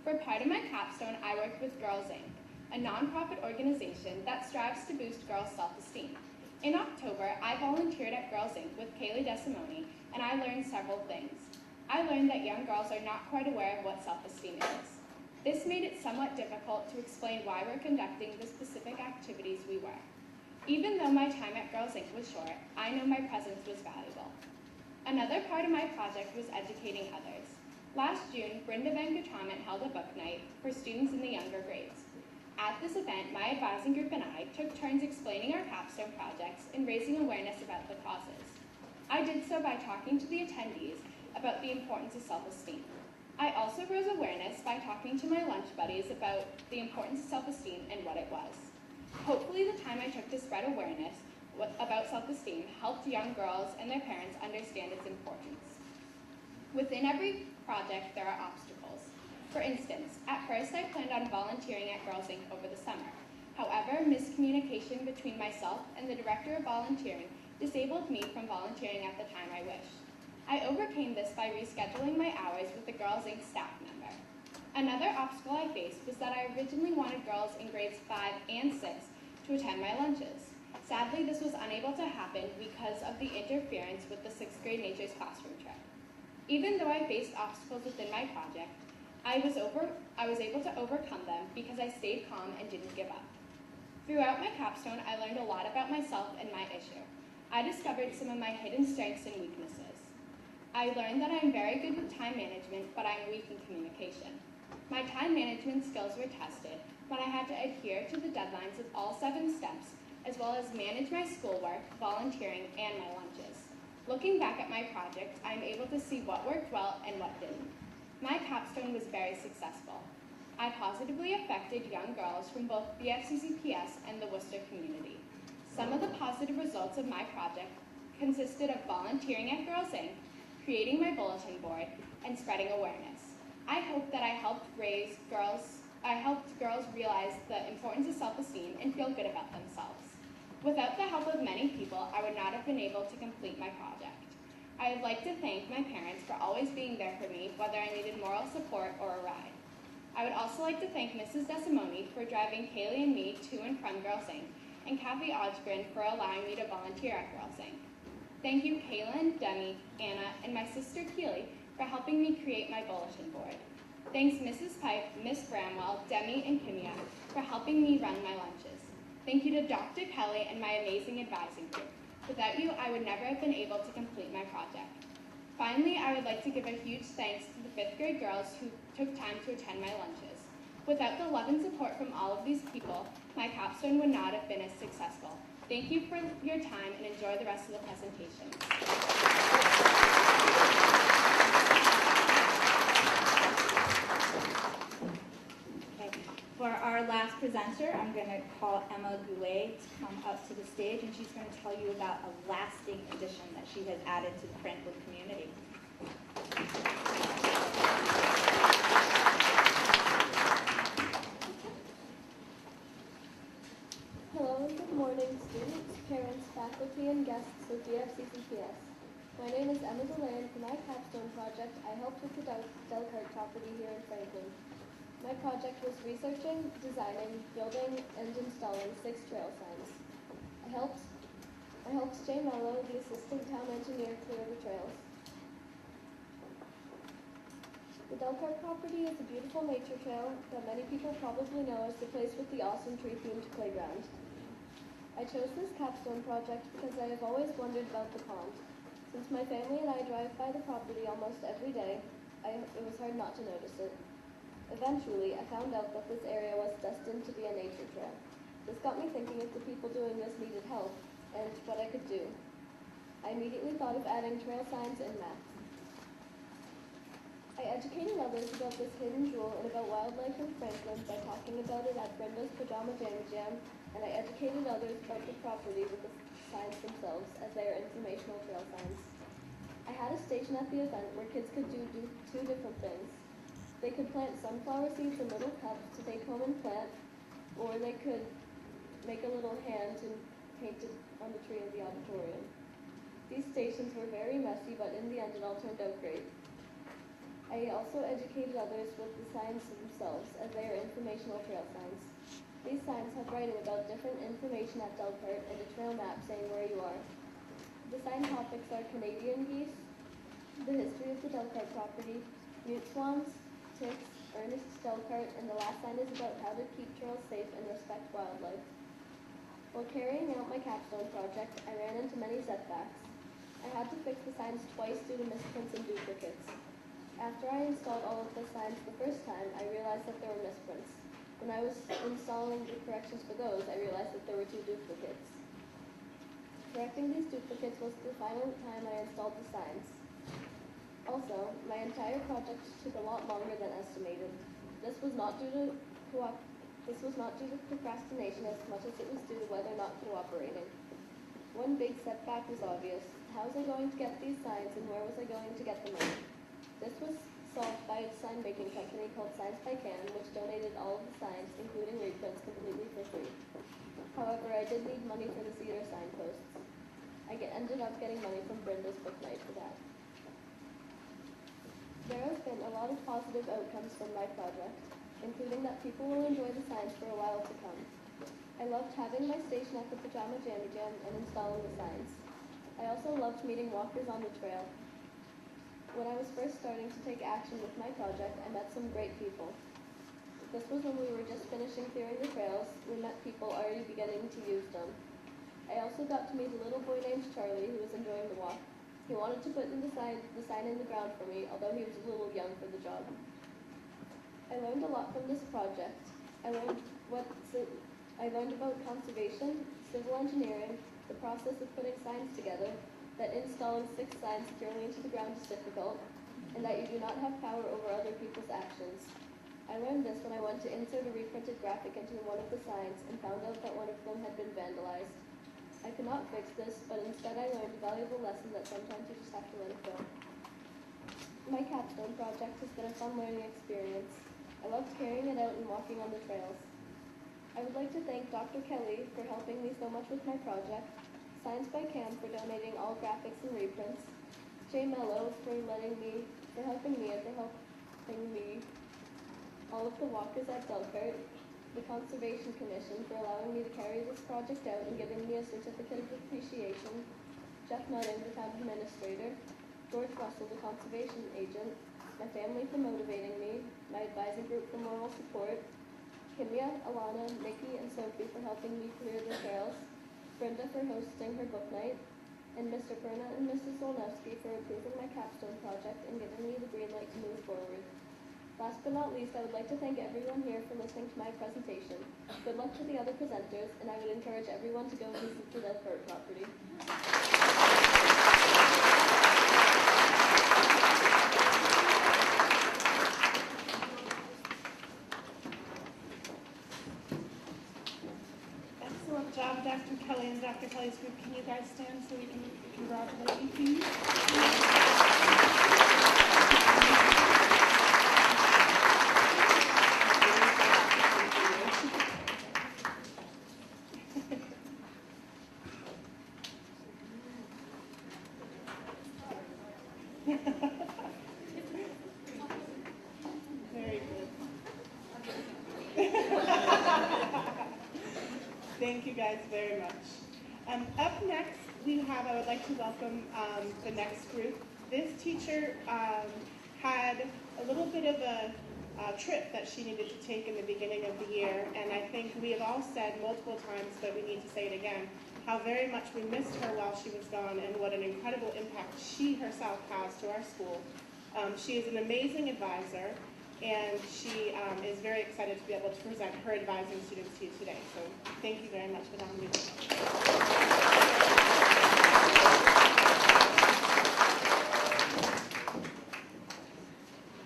For part of my capstone, I worked with Girls Inc., a nonprofit organization that strives to boost girls' self-esteem. In October, I volunteered at Girls Inc. with Kaylee DeSimone, and I learned several things. I learned that young girls are not quite aware of what self-esteem is. This made it somewhat difficult to explain why we're conducting the specific activities we were. Even though my time at Girls Inc. was short, I know my presence was valuable. Another part of my project was educating others. Last June, Brenda Van Gutraman held a book night for students in the younger grades. At this event, my advising group and I took turns explaining our capstone projects and raising awareness about the causes. I did so by talking to the attendees about the importance of self-esteem. I also rose awareness by talking to my lunch buddies about the importance of self-esteem and what it was. Hopefully the time I took to spread awareness about self-esteem helped young girls and their parents understand its importance. Within every project, there are obstacles. For instance, at first I planned on volunteering at Girls Inc. over the summer. However, miscommunication between myself and the director of volunteering disabled me from volunteering at the time I wished. I overcame this by rescheduling my hours with a Girls Inc. staff member. Another obstacle I faced was that I originally wanted girls in grades 5 and 6 to attend my lunches. Sadly, this was unable to happen because of the interference with the 6th grade Nature's Classroom trip. Even though I faced obstacles within my project, I was able to overcome them because I stayed calm and didn't give up. Throughout my capstone, I learned a lot about myself and my issue. I discovered some of my hidden strengths and weaknesses. I learned that I am very good with time management, but I am weak in communication. My time management skills were tested when I had to adhere to the deadlines of all 7 steps, as well as manage my schoolwork, volunteering, and my lunches. Looking back at my project, I am able to see what worked well and what didn't. My capstone was very successful. I positively affected young girls from both BFCCPS and the Worcester community. Some of the positive results of my project consisted of volunteering at Girls Inc., creating my bulletin board, and spreading awareness. I hope that I helped girls realize the importance of self-esteem and feel good about themselves. Without the help of many people, I would not have been able to complete my project. I would like to thank my parents for always being there for me, whether I needed moral support or a ride. I would also like to thank Mrs. Desimoni for driving Kaylee and me to and from Girls Inc., and Kathy Osgren for allowing me to volunteer at Girls Inc. Thank you Kaylin, Demi, Anna, and my sister Keely for helping me create my bulletin board. Thanks Mrs. Pipe, Miss Bramwell, Demi, and Kimia for helping me run my lunches. Thank you to Dr. Kelly and my amazing advising group. Without you, I would never have been able to complete my project. Finally, I would like to give a huge thanks to the 5th grade girls who took time to attend my lunches. Without the love and support from all of these people, my capstone would not have been as successful. Thank you for your time and enjoy the rest of the presentation. For our last presenter, I'm going to call Emma Goulet to come up to the stage, and she's going to tell you about a lasting addition that she has added to the Franklin community. Hello and good morning, students, parents, faculty, and guests of BFCCPS. My name is Emma Goulet, and for my capstone project, I helped with the Delcart property here in Franklin. My project was researching, designing, building, and installing 6 trail signs. I helped Jay Mello, the assistant town engineer, clear the trails. The Delcart property is a beautiful nature trail that many people probably know as the place with the awesome tree-themed playground. I chose this capstone project because I have always wondered about the pond. Since my family and I drive by the property almost every day, it was hard not to notice it. Eventually, I found out that this area was destined to be a nature trail. This got me thinking if the people doing this needed help, and what I could do. I immediately thought of adding trail signs and maps. I educated others about this hidden jewel and about wildlife in Franklin by talking about it at Brenda's Pajama Jam, and I educated others about the property with the signs themselves, as they are informational trail signs. I had a station at the event where kids could do 2 different things. They could plant sunflower seeds in little cups to take home and plant, or they could make a little hand and paint it on the tree of the auditorium. These stations were very messy, but in the end it all turned out great. I also educated others with the signs themselves, as they are informational trail signs. These signs have writing about different information at Delcart and a trail map saying where you are. The sign topics are Canadian geese, the history of the Delcart property, mute swans, ticks, Ernest Delcart, and the last sign is about how to keep trails safe and respect wildlife. While carrying out my capstone project, I ran into many setbacks. I had to fix the signs twice due to misprints and duplicates. After I installed all of the signs the first time, I realized that there were misprints. When I was installing the corrections for those, I realized that there were 2 duplicates. Correcting these duplicates was the final time I installed the signs. Also, my entire project took a lot longer than estimated. This was not due to procrastination as much as it was due to weather not cooperating. One big setback was obvious. How was I going to get these signs, and where was I going to get the money? This was solved by a sign making company called Signs by Can, which donated all of the signs, including reprints, completely for free. However, I did need money for the cedar signposts. I ended up getting money from Brenda's book night for that. There have been a lot of positive outcomes from my project, including that people will enjoy the signs for a while to come. I loved having my station at the Pajama Jam and installing the signs. I also loved meeting walkers on the trail. When I was first starting to take action with my project, I met some great people. This was when we were just finishing clearing the trails. We met people already beginning to use them. I also got to meet a little boy named Charlie who was enjoying the walk. He wanted to put in the sign in the ground for me, although he was a little young for the job. I learned a lot from this project. I learned about conservation, civil engineering, the process of putting signs together, that installing 6 signs securely into the ground is difficult, and that you do not have power over other people's actions. I learned this when I went to insert a reprinted graphic into one of the signs and found out that one of them had been vandalized. I could not fix this, but instead I learned a valuable lesson that sometimes you just have to let it go. My capstone project has been a fun learning experience. I loved carrying it out and walking on the trails. I would like to thank Dr. Kelly for helping me so much with my project, Science by Cam for donating all graphics and reprints, Jay Mello for helping me and for helping me, all of the walkers at Belkart, the Conservation Commission for allowing me to carry this project out and giving me a certificate of appreciation, Jeff Nutting, the town administrator, George Russell, the conservation agent, my family for motivating me, my advising group for moral support, Kimya, Alana, Nikki, and Sophie for helping me clear the trails, Brenda for hosting her book night, and Mr. Perna and Mrs. Zolnowski for approving my capstone project and giving me the green light to move forward. Last but not least, I would like to thank everyone here for listening to my presentation. Good luck to the other presenters, and I would encourage everyone to go visit the Belkart property. Excellent job, Dr. Kelly and Dr. Kelly's group. Can you guys stand so we can congratulate you, please? Very good. Thank you guys very much. Up next, I would like to welcome the next group. This teacher had a little bit of a trip that she needed to take in the beginning of the year, and I think we have all said multiple times, but we need to say it again, how very much we missed her while she was gone and what an incredible impact she herself has to our school. She is an amazing advisor, and she is very excited to be able to present her advising students to you today. So thank you very much, Madame Louise.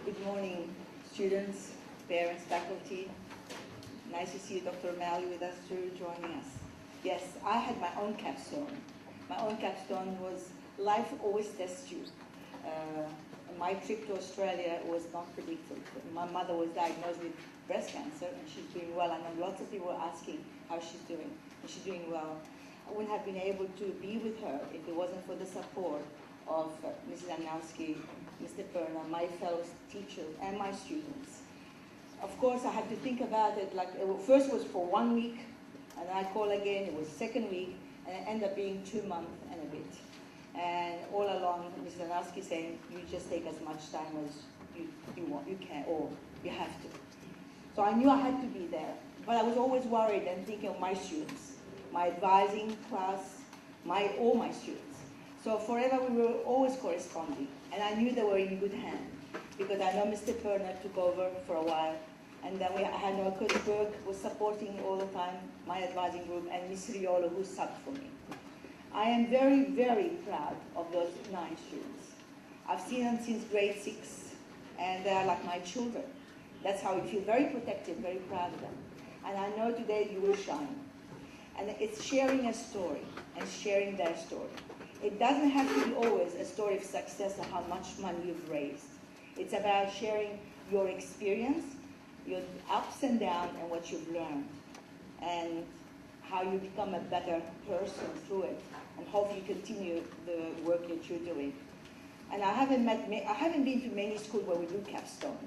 Good morning, students, parents, faculty. Nice to see Dr. O'Malley with us too, joining us. Yes, I had my own capstone. My own capstone was life always tests you. My trip to Australia was not predicted. My mother was diagnosed with breast cancer and she's doing well. I know lots of people are asking how she's doing, and she's doing well. I wouldn't have been able to be with her if it wasn't for the support of Mrs. Anowski, Mr. Perna, my fellow teachers, and my students. Of course, I had to think about it, like, first was for 1 week, and then I call again, it was second week, and it ended up being 2 months and a bit. And all along, Mrs. Anowski saying, you just take as much time as you want, you can, or you have to. So I knew I had to be there, but I was always worried and thinking of my students, my advising class, all my students. So forever we were always corresponding, and I knew they were in good hands because I know Mr. Perna took over for a while, and then I had no Coach Burke was supporting all the time, my advising group, and Miss Riolo who subbed for me. I am very, very proud of those 9 students. I've seen them since grade 6, and they are like my children. That's how I feel, very protected, very proud of them. And I know today you will shine. And it's sharing a story and sharing their story. It doesn't have to be always a story of success or how much money you've raised. It's about sharing your experience, your ups and downs, and what you've learned, and how you become a better person through it, and hopefully continue the work that you're doing. And I haven't been to many schools where we do capstone,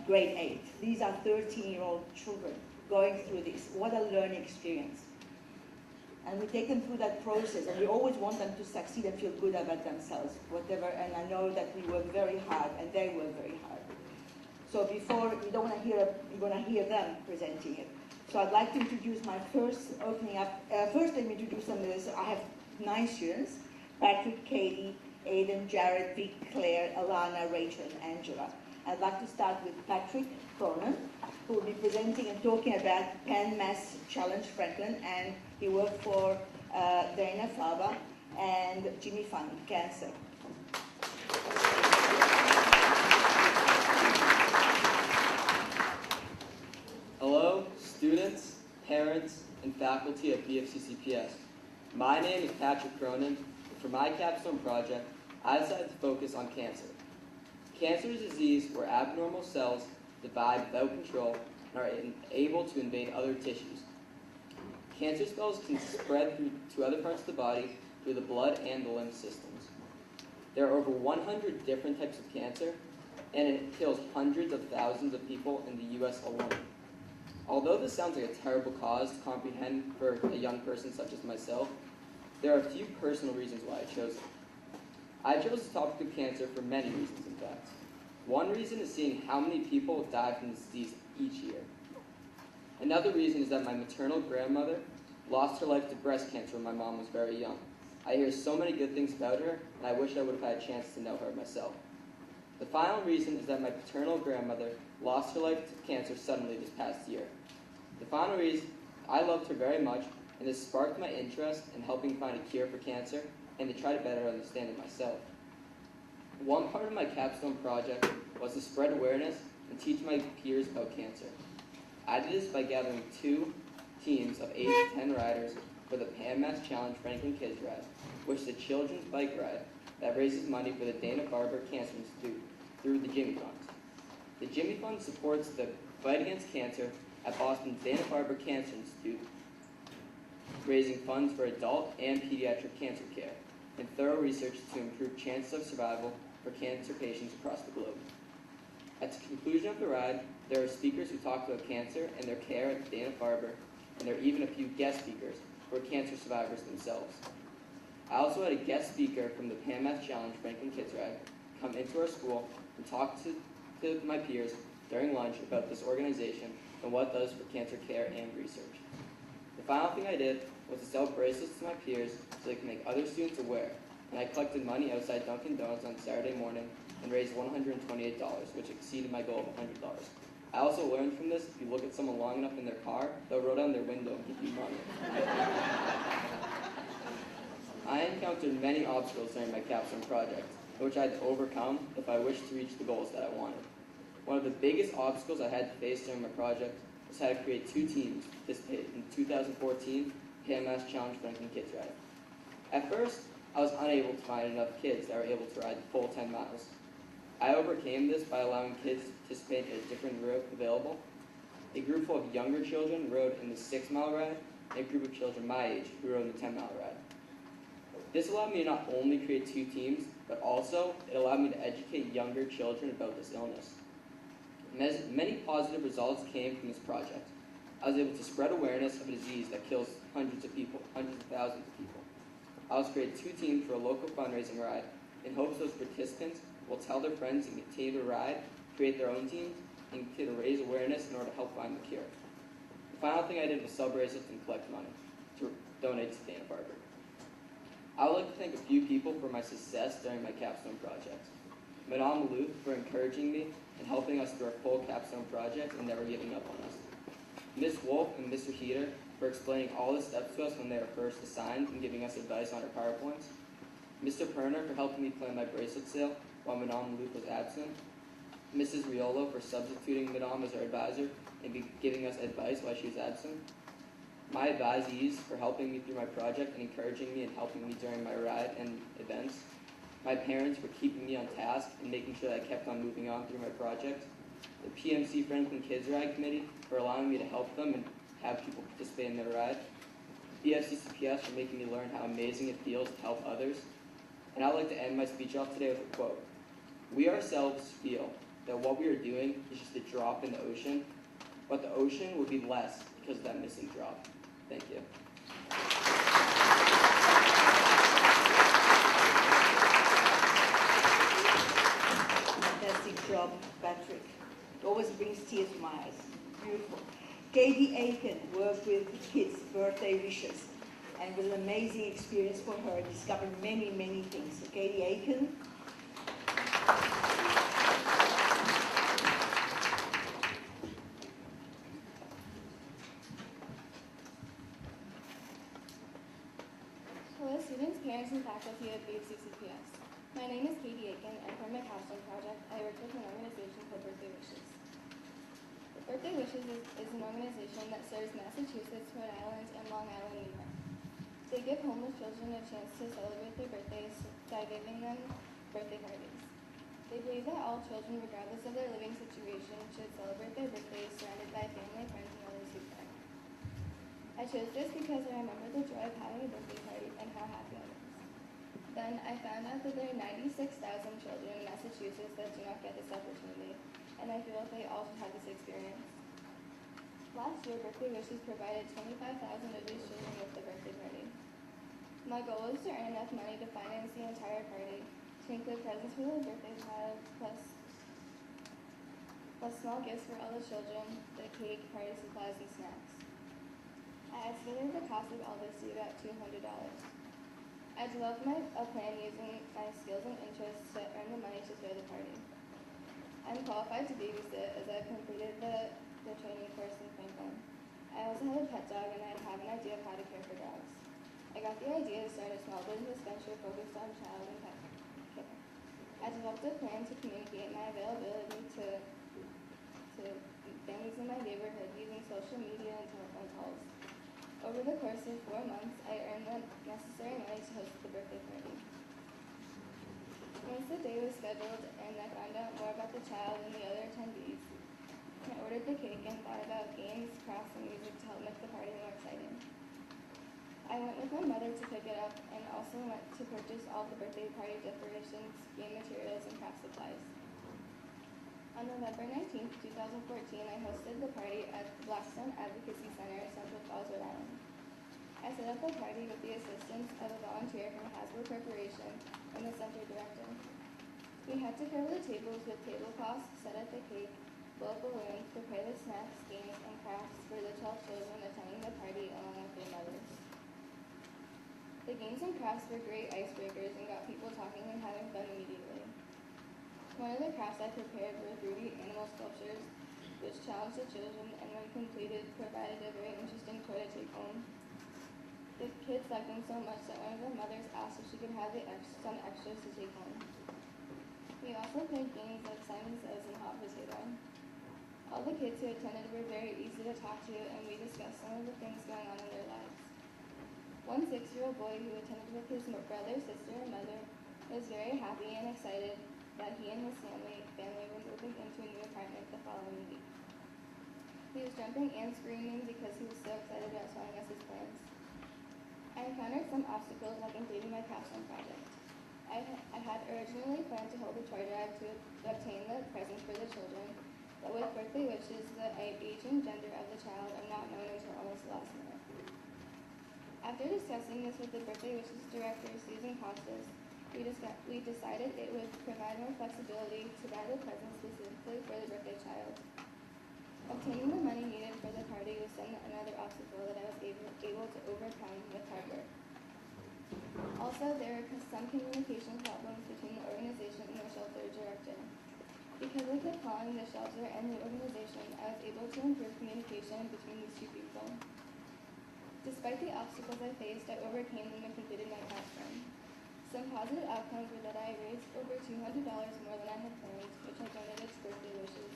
grade 8. These are 13-year-old children going through this. What a learning experience. And we take them through that process, and we always want them to succeed and feel good about themselves, whatever, and I know that we work very hard, and they work very hard. So before, you don't want to hear, you're going to hear them presenting it. So I'd like to introduce my first opening up. First, let me introduce them. I have 9 students: Patrick, Katie, Aiden, Jared, Vic, Claire, Alana, Rachel, and Angela. I'd like to start with Patrick Cronin, who will be presenting and talking about Penn Mass Challenge Franklin, and he worked for Dana Fava and Jimmy Fund, Cancer. Hello, students, parents, and faculty at BFCCPS. My name is Patrick Cronin, and for my capstone project, I decided to focus on cancer. Cancer is a disease where abnormal cells divide without control, and are able to invade other tissues. Cancer cells can spread to other parts of the body through the blood and the lymph systems. There are over 100 different types of cancer, and it kills hundreds of thousands of people in the US alone. Although this sounds like a terrible cause to comprehend for a young person such as myself, there are a few personal reasons why I chose it. I chose the topic of cancer for many reasons, in fact. One reason is seeing how many people die from this disease each year. Another reason is that my maternal grandmother lost her life to breast cancer when my mom was very young. I hear so many good things about her, and I wish I would have had a chance to know her myself. The final reason is that my paternal grandmother lost her life to cancer suddenly this past year. The final reason, I loved her very much, and this sparked my interest in helping find a cure for cancer and to try to better understand it myself. One part of my capstone project was to spread awareness and teach my peers about cancer. I did this by gathering 2 teams of 8 to 10 riders for the PAMS Challenge Franklin Kids Ride, which is a children's bike ride that raises money for the Dana-Farber Cancer Institute through the Jimmy Fund. The Jimmy Fund supports the fight against cancer at Boston's Dana-Farber Cancer Institute, raising funds for adult and pediatric cancer care and thorough research to improve chances of survival for cancer patients across the globe. At the conclusion of the ride, there are speakers who talk about cancer and their care at Dana-Farber, and there are even a few guest speakers who are cancer survivors themselves. I also had a guest speaker from the PAMS Challenge Franklin Kids Ride come into our school and talk to my peers during lunch about this organization and what it does for cancer care and research. The final thing I did was to sell bracelets to my peers so they could make other students aware, and I collected money outside Dunkin' Donuts on Saturday morning and raised $128, which exceeded my goal of $100. I also learned from this, if you look at someone long enough in their car, they'll roll down their window and give you money. I encountered many obstacles during my capstone project, which I had to overcome if I wished to reach the goals that I wanted. One of the biggest obstacles I had to face during my project was how to create 2 teams to participate in the 2014 PAMS Challenge Franklin Kids Ride. At first, I was unable to find enough kids that were able to ride the full 10 miles. I overcame this by allowing kids to participate in a different route available. A group full of younger children rode in the 6-mile ride, and a group of children my age who rode in the 10-mile ride. This allowed me to not only create 2 teams, but also it allowed me to educate younger children about this illness. Many positive results came from this project. I was able to spread awareness of a disease that kills hundreds of people, hundreds of thousands of people. I also created 2 teams for a local fundraising ride in hopes those participants will tell their friends and continue to ride, create their own teams, and continue to raise awareness in order to help find the cure. The final thing I did was sell bracelets and collect money to donate to Dana-Farber. I would like to thank a few people for my success during my capstone project. Madame Malou for encouraging me and helping us through our full capstone project and never giving up on us. Ms. Wolf and Mr. Heater for explaining all the steps to us when they were first assigned and giving us advice on our PowerPoints. Mr. Perner for helping me plan my bracelet sale while Madame Malou was absent. Mrs. Riolo for substituting Madame as our advisor and giving us advice while she was absent. My advisees for helping me through my project and encouraging me and helping me during my ride and events. My parents for keeping me on task and making sure that I kept on moving on through my project. The PMC Franklin Kids Ride Committee for allowing me to help them and have people participate in their ride. BFCCPS for making me learn how amazing it feels to help others. And I'd like to end my speech off today with a quote. We ourselves feel that what we are doing is just a drop in the ocean, but the ocean would be less because of that missing drop. Thank you. Fantastic job, Patrick. It always brings tears to my eyes. Beautiful. Katie Aiken worked with kids' birthday wishes, and it was an amazing experience for her, discovered many, many things. So Katie Aiken. Hello students, parents, and faculty of BFCCPS. My name is Katie Aiken, and for my capstone project, I work with an organization called Birthday Wishes. Birthday Wishes is an organization that serves Massachusetts, Rhode Island, and Long Island, New York. They give homeless children a chance to celebrate their birthdays by giving them birthday parties. They believe that all children, regardless of their living situation, should celebrate their birthdays surrounded by family, friends, and others who care. I chose this because I remember the joy of having a birthday party and how happy I was. Then I found out that there are 96,000 children in Massachusetts that do not get this opportunity, and I feel that they all should have this experience. Last year, Birthday Wishes provided 25,000 of these children with the birthday party. My goal is to earn enough money to finance the entire party, to include presents for the birthday child, plus small gifts for all the children, the cake, party supplies, and snacks. I estimated the cost of all this to be about $200. I developed a plan using my skills and interests to earn the money to throw the party. I'm qualified to babysit as I've completed the training course in Franklin. I also have a pet dog and I have an idea of how to care for dogs. I got the idea to start a small business venture focused on child and pet care. I developed a plan to communicate my availability to families in my neighborhood using social media and telephone calls. Over the course of 4 months, I earned the necessary money to host the birthday party. Once the day was scheduled and I found out more about the child and the other attendees, I ordered the cake and thought about games, crafts, and music to help make the party more exciting. I went with my mother to pick it up and also went to purchase all the birthday party decorations, game materials, and craft supplies. On November 19, 2014, I hosted the party at the Blackstone Advocacy Center in Central Falls, Rhode Island. I set up the party with the assistance of a volunteer from Hasbro Corporation and the center director. We had to cover the tables with tablecloths, set up the cake, blow up balloons, prepare the snacks, games, and crafts for the 12 children attending the party along with their mothers. The games and crafts were great icebreakers and got people talking and having fun immediately. One of the crafts I prepared were 3D animal sculptures, which challenged the children and when completed provided a very interesting toy to take home. The kids liked them so much that one of the mothers asked if she could have some extras to take home. We also played games like Simon Says and Hot Potato. All the kids who attended were very easy to talk to and we discussed some of the things going on in their lives. One 6-year-old boy who attended with his brother, sister, and mother was very happy and excited that he and his family were moving into a new apartment the following week. He was jumping and screaming because he was so excited about telling us his plans. I encountered some obstacles while completing my capstone project. I had originally planned to hold a toy drive to obtain the presents for the children, but with birthday wishes, the age and gender of the child are not known until almost the last minute. After discussing this with the birthday wishes director, Susan Costas, we decided it would provide more flexibility to buy the presents specifically for the birthday child. Obtaining the money needed for the party was another obstacle that I was able to overcome with hard work. Also, there were some communication problems between the organization and the shelter director. Because I kept calling the shelter and the organization, I was able to improve communication between these two people. Despite the obstacles I faced, I overcame them and completed my capstone. Some positive outcomes were that I raised over $200 more than I had planned, which I donated to birthday wishes.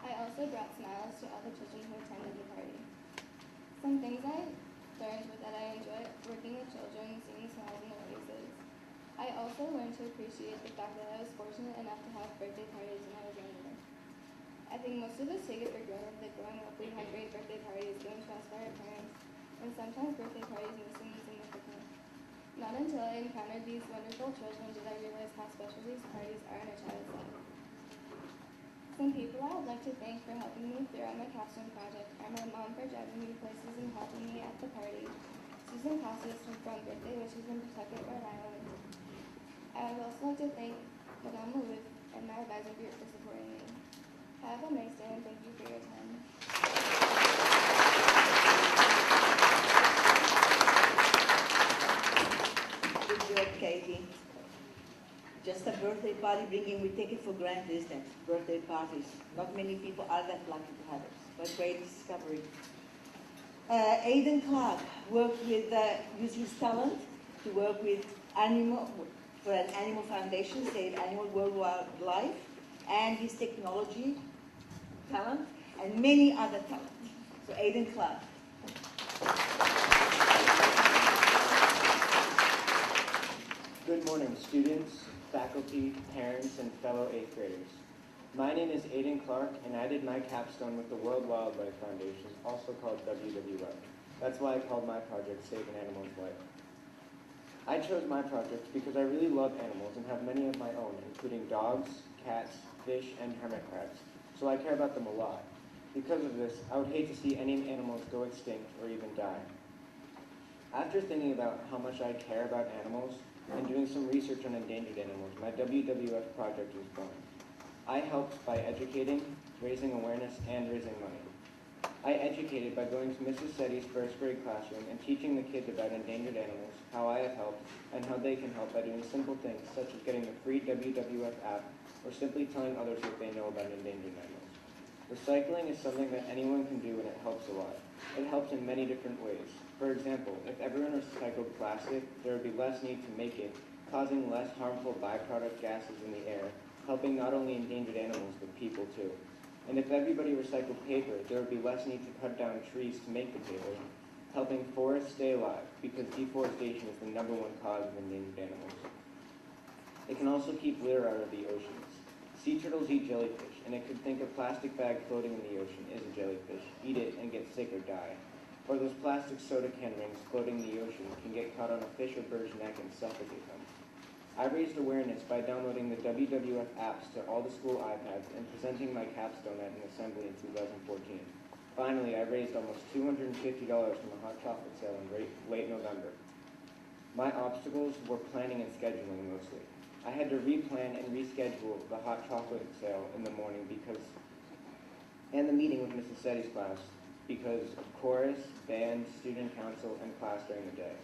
I also brought smiles to all the children who attended the party. Some things I learned were that I enjoy working with children and seeing the smiles on their faces. I also learned to appreciate the fact that I was fortunate enough to have birthday parties when I was younger. I think most of us take it for granted that growing up we had great birthday parties given to us by our parents, and sometimes birthday parties may seem insignificant. Not until I encountered these wonderful children did I realize how special these parties are in a child's life. Some people I would like to thank for helping me throughout my capstone project are my mom for driving me places and helping me at the party, Susan Costas from Birthday Wishes in Pawtucket, Rhode Island. I would also like to thank Madame Maloof and my advisory group for supporting me. Have a nice day and thank you for your time. Good job, Katie. Just a birthday party bringing, we take it for granted, isn't it? Birthday parties. Not many people are that lucky to have it. What a great discovery. Aidan Clark worked with, used his talent to work with for an animal foundation, Save Animal Wildlife, and his technology talent, and many other talents. So Aidan Clark. Good morning, students, faculty, parents, and fellow 8th graders. My name is Aiden Clark, and I did my capstone with the World Wildlife Foundation, also called WWF. That's why I called my project Save an Animal's Life. I chose my project because I really love animals and have many of my own, including dogs, cats, fish, and hermit crabs, so I care about them a lot. Because of this, I would hate to see any animals go extinct or even die. After thinking about how much I care about animals and doing some research on endangered animals, my WWF project was born. I helped by educating, raising awareness, and raising money. I educated by going to Mrs. Setti's first grade classroom and teaching the kids about endangered animals, how I have helped, and how they can help by doing simple things such as getting the free WWF app or simply telling others what they know about endangered animals. Recycling is something that anyone can do and it helps a lot. It helps in many different ways. For example, if everyone recycled plastic, there would be less need to make it, causing less harmful byproduct gases in the air, helping not only endangered animals but people too. And if everybody recycled paper, there would be less need to cut down trees to make the paper, helping forests stay alive because deforestation is the #1 cause of endangered animals. It can also keep litter out of the oceans. Sea turtles eat jellyfish, and it could think a plastic bag floating in the ocean is a jellyfish, eat it, and get sick or die. Or those plastic soda can rings floating in the ocean can get caught on a fish or bird's neck and suffocate them. I raised awareness by downloading the WWF apps to all the school iPads and presenting my capstone at an assembly in 2014. Finally, I raised almost $250 from a hot chocolate sale in late November. My obstacles were planning and scheduling mostly. I had to replan and reschedule the hot chocolate sale in the morning and the meeting with Mrs. Setti's class because of chorus, band, student council, and class during the day.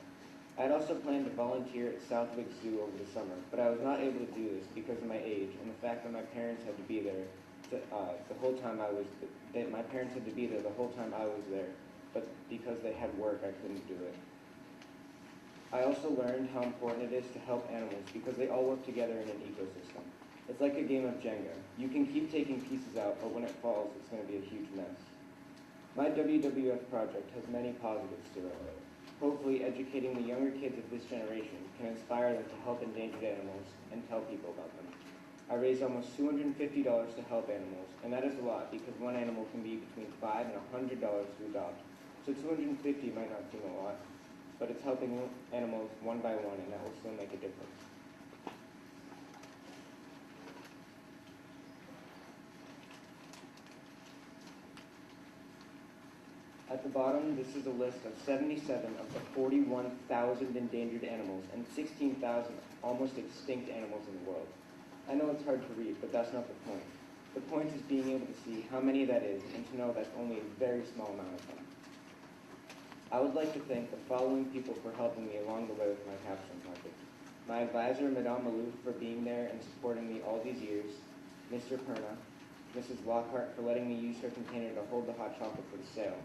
I had also planned to volunteer at Southwick Zoo over the summer, but I was not able to do this because of my age and the fact that my parents had to be there the whole time I was there, but because they had work, I couldn't do it. I also learned how important it is to help animals because they all work together in an ecosystem. It's like a game of Jenga. You can keep taking pieces out, but when it falls, it's going to be a huge mess. My WWF project has many positives to it. Hopefully, educating the younger kids of this generation can inspire them to help endangered animals and tell people about them. I raised almost $250 to help animals, and that is a lot because one animal can be between $5 and $100 to adopt. So $250 might not seem a lot, but it's helping animals one by one, and that will still make a difference. At the bottom, this is a list of 77 of the 41,000 endangered animals and 16,000 almost extinct animals in the world. I know it's hard to read, but that's not the point. The point is being able to see how many that is and to know that's only a very small amount of them. I would like to thank the following people for helping me along the way with my capstone project. My advisor, Madame Malouf, for being there and supporting me all these years, Mr. Perna, Mrs. Lockhart for letting me use her container to hold the hot chocolate for the sale,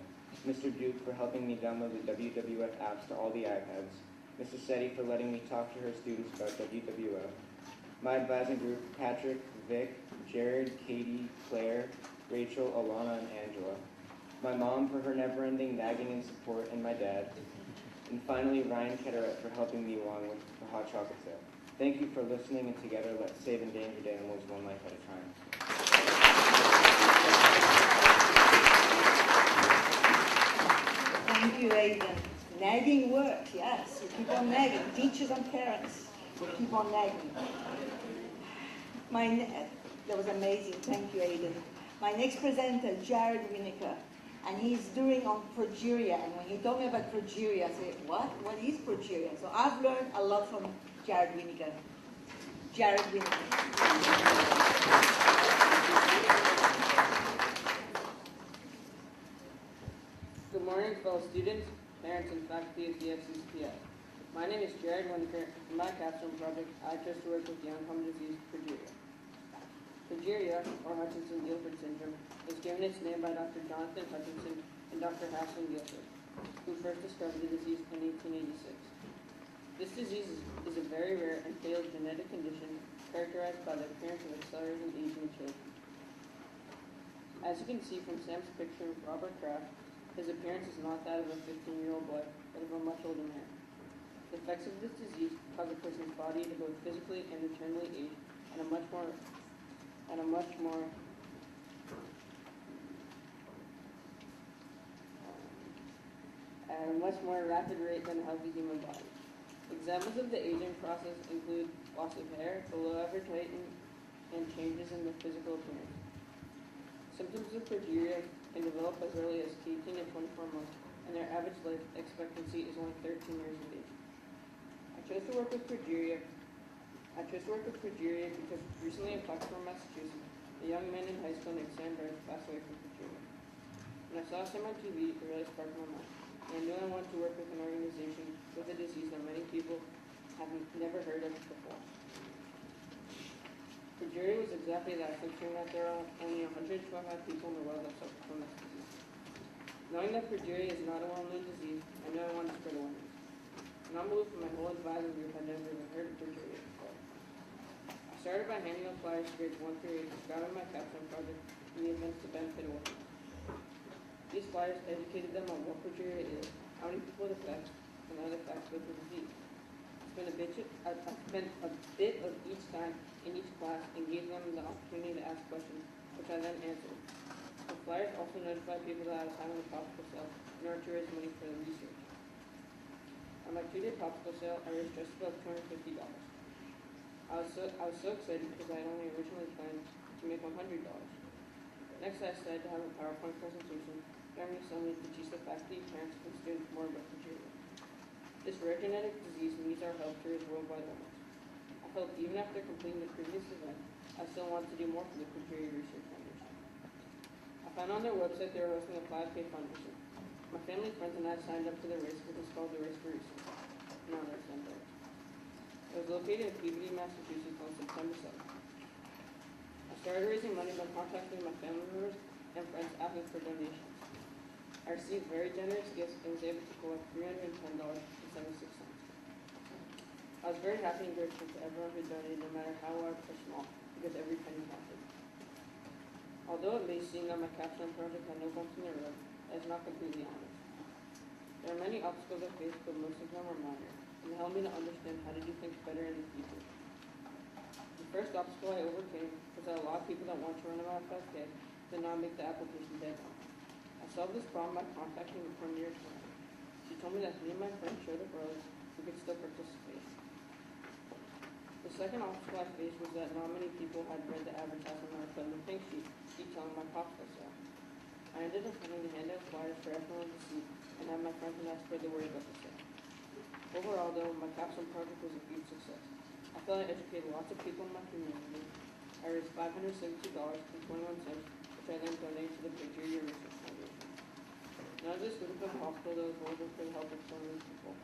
Mr. Duke for helping me download the WWF apps to all the iPads, Mrs. Setti for letting me talk to her students about WWF, my advising group, Patrick, Vic, Jared, Katie, Claire, Rachel, Alana, and Angela, my mom for her never-ending nagging and support, and my dad, and finally Ryan Ketteret for helping me along with the hot chocolate sale. Thank you for listening, and together let's save endangered animals one life at a time. Thank you, Aiden. Nagging works, yes. You keep on nagging. Teachers and parents will keep on nagging. That was amazing. Thank you, Aiden. My next presenter, Jared Winokur, and he's doing on progeria. And when he told me about progeria, I said, what? What is progeria? So I've learned a lot from Jared Winokur. Jared Winokur. Good morning, fellow students, parents, and faculty of the FCCPS. My name is Jared Winokur, and for my capstone project, I chose to work with the uncommon disease progeria. Progeria, or Hutchinson-Gilford syndrome, was given its name by Dr. Jonathan Hutchinson and Dr. Haslin Gilford, who first discovered the disease in 1886. This disease is a very rare and fatal genetic condition characterized by the appearance of accelerating aging in children. As you can see from Sam's picture of Robert Kraft, his appearance is not that of a 15-year-old boy, but of a much older man. The effects of this disease cause a person's body to both physically and internally age at a much more rapid rate than a healthy human body. Examples of the aging process include loss of hair, below average height, and changes in the physical appearance. Symptoms of progeria can develop as early as 18 to 24 months, and their average life expectancy is only 13 years of age. I chose to work with progeria because recently in Foxborough, Massachusetts, a young man in high school named Sam Bird passed away from progeria. When I saw Sam on TV, it really sparked my mind, and I knew I wanted to work with an organization with a disease that many people have never heard of before. Progeria was exactly that, considering that there are only 125 people in the world that suffer from this disease. Knowing that progeria is not a well-known disease, I knew I wanted to spread awareness. When I moved from my whole advisor group, I never even heard of progeria before. I started by handing out flyers to grades 1 through 8 describing my capstone project and the events to benefit awareness. These flyers educated them on what progeria is, how many people it affects, and other facts about the disease. I spent a bit of each time in each class and gave them the opportunity to ask questions, which I then answered. The flyers also notified people that I was having a popsicle sale in order to raise money for the research. On my 2-day popsicle sale, I raised just about $250. I was so excited because I had only originally planned to make $100. Next, I decided to have a PowerPoint presentation during the assembly to teach the faculty, parents, and students more about progeria. This rare genetic disease needs our help to raise worldwide awareness. I felt even after completing the previous event, I still wanted to do more for the Progeria Research Foundation. I found on their website they were hosting a 5K fundraiser. My family, friends, and I signed up for the race, which is called the Race for Research. Now that's Sunday. It was located in Peabody, Massachusetts on September 7th. I started raising money by contacting my family members and friends asking for donations. I received very generous gifts and was able to collect $310.76. I was very happy and grateful to everyone who donated, no matter how large or small, because every penny counted. Although it may seem that my capstone project had no bumps in the road, that is not completely honest. There are many obstacles I faced, but most of them are minor, and they helped me to understand how to do things better in the future. The first obstacle I overcame was that a lot of people that want to run about 5K did not make the application deadline. I solved this problem by contacting the Premier Times. She told me that if me and my friend showed up early, we could still participate. The second obstacle I faced was that not many people had read the advertisement I put in the pink sheet detailing my popsicle sale. I ended up having to hand out flyers for everyone to see and have my friends and I spread the word about the sale. Overall, though, my capstone project was a huge success. I felt I educated lots of people in my community. I raised $572.21, which I then donated to the Progeria Research Foundation. None of this would have been possible though if it wasn't for the help of so many people.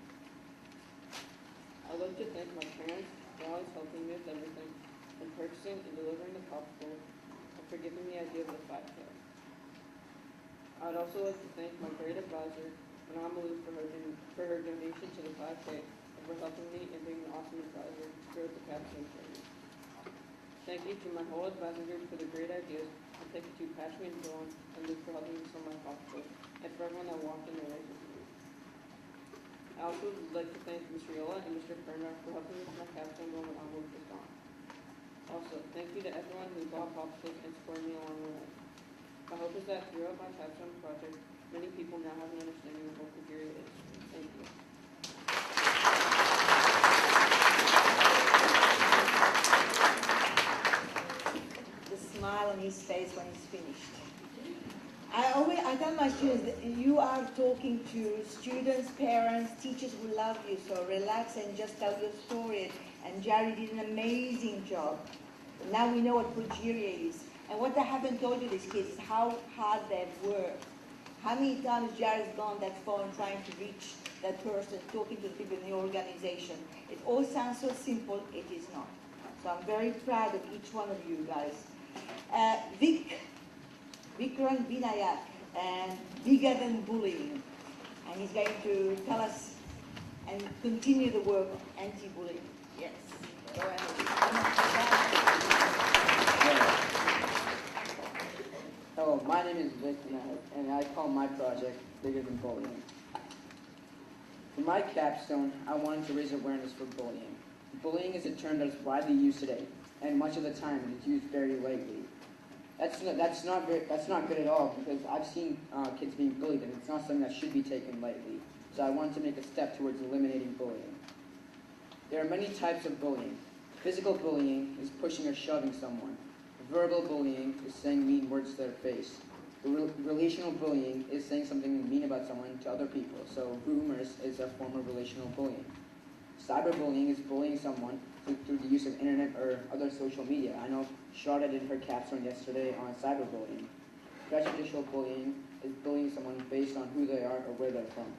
I'd like to thank my parents for always helping me with everything, and purchasing and delivering the popsicles, and for giving me the idea of the 5K. I'd also like to thank my great advisor, Manamalou, for her donation to the 5K, and for helping me and being an awesome advisor throughout the capstone journey. Thank you to my whole advisor group for the great ideas, and thank you to Patrick and Dylan and Luke for helping me sell my popsicles, and for everyone that walked in the race with me. I also would like to thank Ms. Riola and Mr. Perner for helping me with my capstone goal when envelope was gone. Also, thank you to everyone who bought popsicles and supported me along the way. My hope is that throughout my capstone project, many people now have an understanding of what progeria is. Thank you. The smile on his face when he's finished. I tell my students that you are talking to students, parents, teachers who love you, so relax and just tell your story. And Jerry did an amazing job. Now we know what progeria is. And what I haven't told you, these kids, is how hard they've worked. How many times Jerry's gone that far and trying to reach that person, talking to the people in the organization. It all sounds so simple, it is not. So I'm very proud of each one of you guys. Vikram Vinayak, and Bigger Than Bullying. And he's going to tell us and continue the work of anti-bullying. Yes, go ahead. Hello, my name is Vic, and I call my project Bigger Than Bullying. For my capstone, I wanted to raise awareness for bullying. Bullying is a term that is widely used today, and much of the time it is used very lightly. That's not good at all, because I've seen kids being bullied, and it's not something that should be taken lightly. So I wanted to make a step towards eliminating bullying. There are many types of bullying. Physical bullying is pushing or shoving someone. Verbal bullying is saying mean words to their face. Relational bullying is saying something mean about someone to other people, so rumors is a form of relational bullying. Cyberbullying is bullying someone through the use of internet or other social media. I know Charlotte did her capstone yesterday on cyberbullying. Prejudicial bullying is bullying someone based on who they are or where they're from.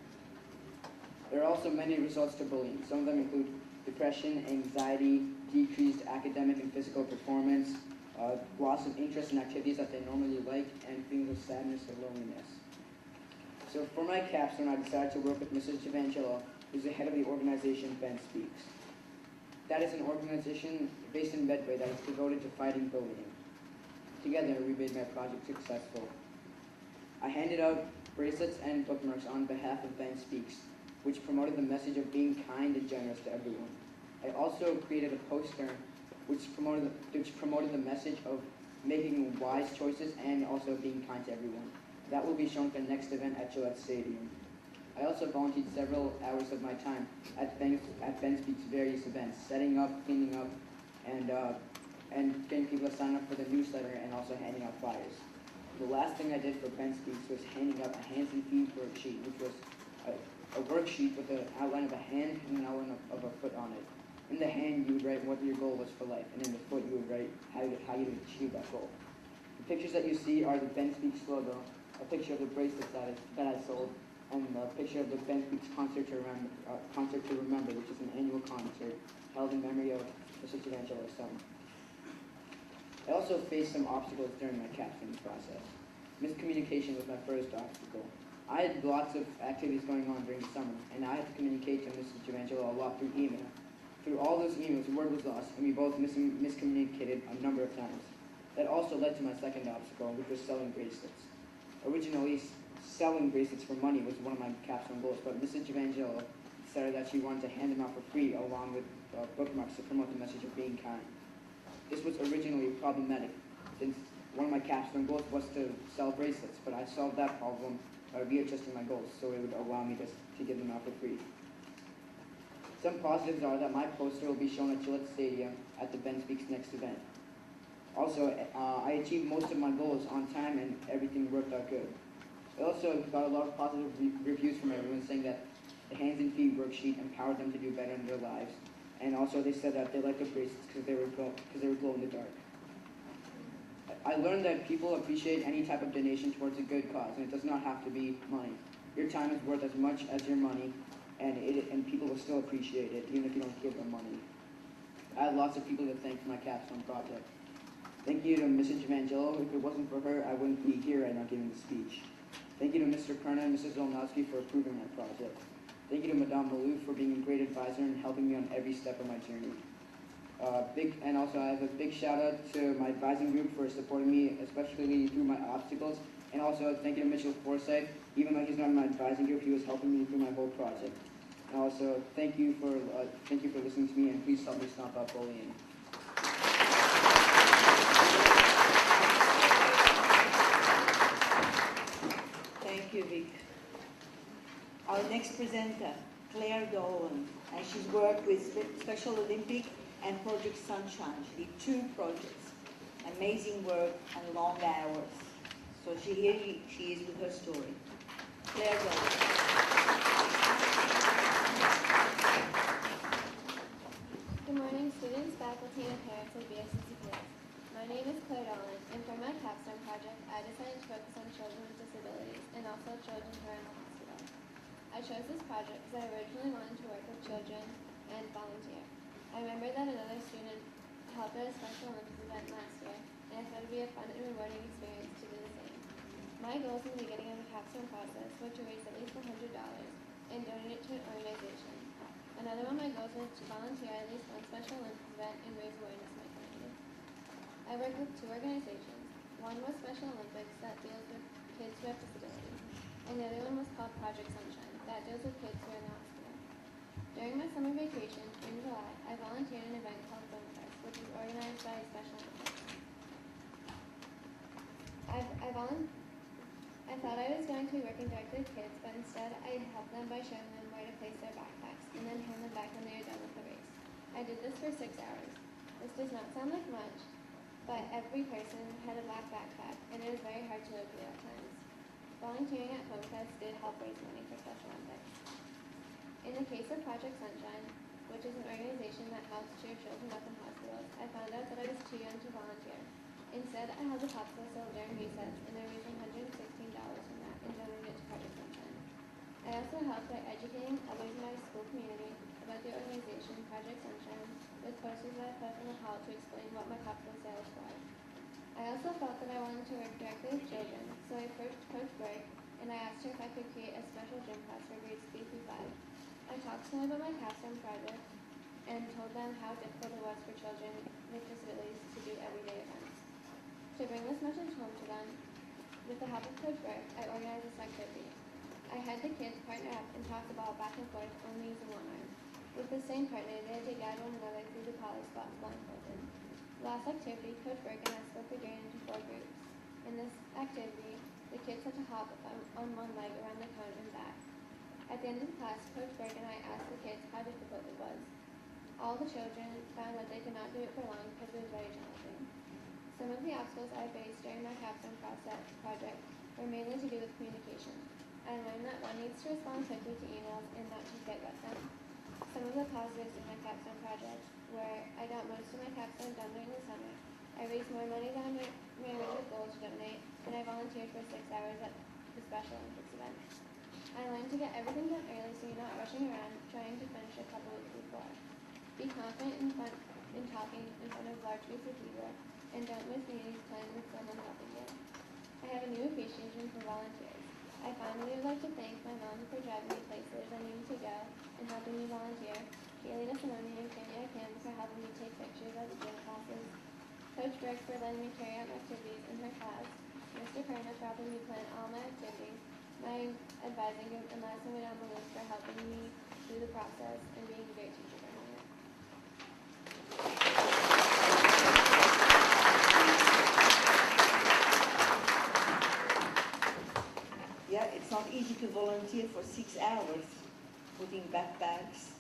There are also many results to bullying. Some of them include depression, anxiety, decreased academic and physical performance, loss of interest in activities that they normally like, and feelings of sadness or loneliness. So for my capstone, I decided to work with Mrs. Evangelo, who's the head of the organization Ben Speaks. That is an organization based in Medway that is devoted to fighting bullying. Together, we made my project successful. I handed out bracelets and bookmarks on behalf of Ben Speaks, which promoted the message of being kind and generous to everyone. I also created a poster which promoted the message of making wise choices and also being kind to everyone. That will be shown at the next event at Gillette Stadium. I also volunteered several hours of my time at Ben Speaks' various events, setting up, cleaning up, and getting people to sign up for the newsletter and also handing out flyers. The last thing I did for Ben Speaks was handing out a hands and feet worksheet, which was a worksheet with an outline of a hand and an outline of a foot on it. In the hand, you would write what your goal was for life, and in the foot, you would write how you would achieve that goal. The pictures that you see are the Ben Speaks logo, a picture of the bracelets that I sold, and a picture of the Ben Speaks Concert to Remember, which is an annual concert held in memory of Mrs. Evangelo's son. I also faced some obstacles during my capstone process. Miscommunication was my first obstacle. I had lots of activities going on during the summer, and I had to communicate to Mrs. Evangelo a lot through email. Through all those emails, word was lost, and we both miscommunicated a number of times. That also led to my second obstacle, which was selling bracelets. Originally, selling bracelets for money was one of my capstone goals, but Mrs. Evangelo decided that she wanted to hand them out for free along with bookmarks to promote the message of being kind. This was originally problematic, since one of my capstone goals was to sell bracelets, but I solved that problem by readjusting my goals so it would allow me to give them out for free. Some positives are that my poster will be shown at Gillette Stadium at the Ben Speaks next event. Also, I achieved most of my goals on time and everything worked out good. I also got a lot of positive reviews from everyone saying that the hands and feet worksheet empowered them to do better in their lives. And also they said that they liked the bracelets because they were glow in the dark. I learned that people appreciate any type of donation towards a good cause, and it does not have to be money. Your time is worth as much as your money, and people will still appreciate it, even if you don't give them money. I have lots of people to thank for my capstone project. Thank you to Mrs. Evangelo. If it wasn't for her, I wouldn't be here right now giving the speech. Thank you to Mr. Kerna and Mrs. Zolnowski for approving my project. Thank you to Madame Malou for being a great advisor and helping me on every step of my journey. And also I have a big shout out to my advising group for supporting me, especially through my obstacles. And also thank you to Mitchell Forsyth. Even though he's not in my advising group, he was helping me through my whole project. And also thank you for listening to me, and please help me stop out bullying. Thank you, Vic. Our next presenter, Claire Dolan, and she's worked with Special Olympic and Project Sunshine. She did 2 projects, amazing work and long hours. So here she is with her story. Claire Dolan. Good morning, students, faculty, and parents of BFCCPS. My name is Claire Dolan, and for my capstone project, I decided to focus on children with disabilities and also children who are in the hospital. I chose this project because I originally wanted to work with children and volunteer. I remember that another student helped at a Special Olympics event last year, and I thought it would be a fun and rewarding experience to do the same. My goals in the beginning of the capstone process were to raise at least $100 and donate it to an organization. Another one of my goals was to volunteer at least one Special Olympics event and raise awareness in my community. I worked with 2 organizations. One was Special Olympics that deals with kids who have disabilities, and the other one was called Project Sunshine that deals with kids who are in the hospital. During my summer vacation in July, I volunteered in an event called Film Fest, which is organized by Special Olympics. I thought I was going to be working directly with kids, but instead I helped them by showing them where to place their backpacks and then hand them back when they were done with the race. I did this for 6 hours. This does not sound like much, but every person had a black backpack, and it was very hard to locate at times. Volunteering at Film Fest did help raise money for Special Olympics. In the case of Project Sunshine, which is an organization that helps cheer children up in hospitals, I found out that I was too young to volunteer. Instead, I held a popsicle sale during recess, and I raised $116 from that and donated it to Project Sunshine. I also helped by educating others in my school community about the organization Project Sunshine with posters that I put in the hall to explain what my popsicle sale was for. I also felt that I wanted to work directly with children, so I approached Coach Berg and I asked her if I could create a special gym class for grades 3 through 5. I talked to them about my capstone project and told them how difficult it was for children with disabilities to do everyday events. To bring this message home to them, with the help of Coach Berg, I organized this activity. I had the kids partner up and toss the ball back and forth only using one arm. With the same partner, they had to guide one another through the poly spots blindfolded. Last activity, Coach Berg and I split the grade into 4 groups. In this activity, the kids had to hop on one leg around the cone and back. At the end of the class, Coach Berg and I asked the kids how difficult it was. All the children found that they could not do it for long because it was very challenging. Some of the obstacles I faced during my capstone project were mainly to do with communication. I learned that one needs to respond quickly to emails and not just get what sent. Some of the positives in my capstone project were I got most of my capstone done during the summer. I raised more money than my original goal to donate, and I volunteered for 6 hours at the Special Olympics event. I learned to get everything done early so you're not rushing around trying to finish a couple weeks before. Be confident in talking in front of large groups of people, and don't miss meetings planned with someone helping you. I have a new appreciation for volunteers. I finally would like to thank my mom for driving me places I needed to go and helping me volunteer, Kaylee Simone and Kenya Kim for helping me take pictures at the gym classes, Coach Berg for letting me carry out my activities in her class, Mr. Perna for helping me plan all my activities, my advising group, and last name down the list for helping me through the process and being a great teacher during it. Yeah, it's not easy to volunteer for 6 hours, putting backpacks,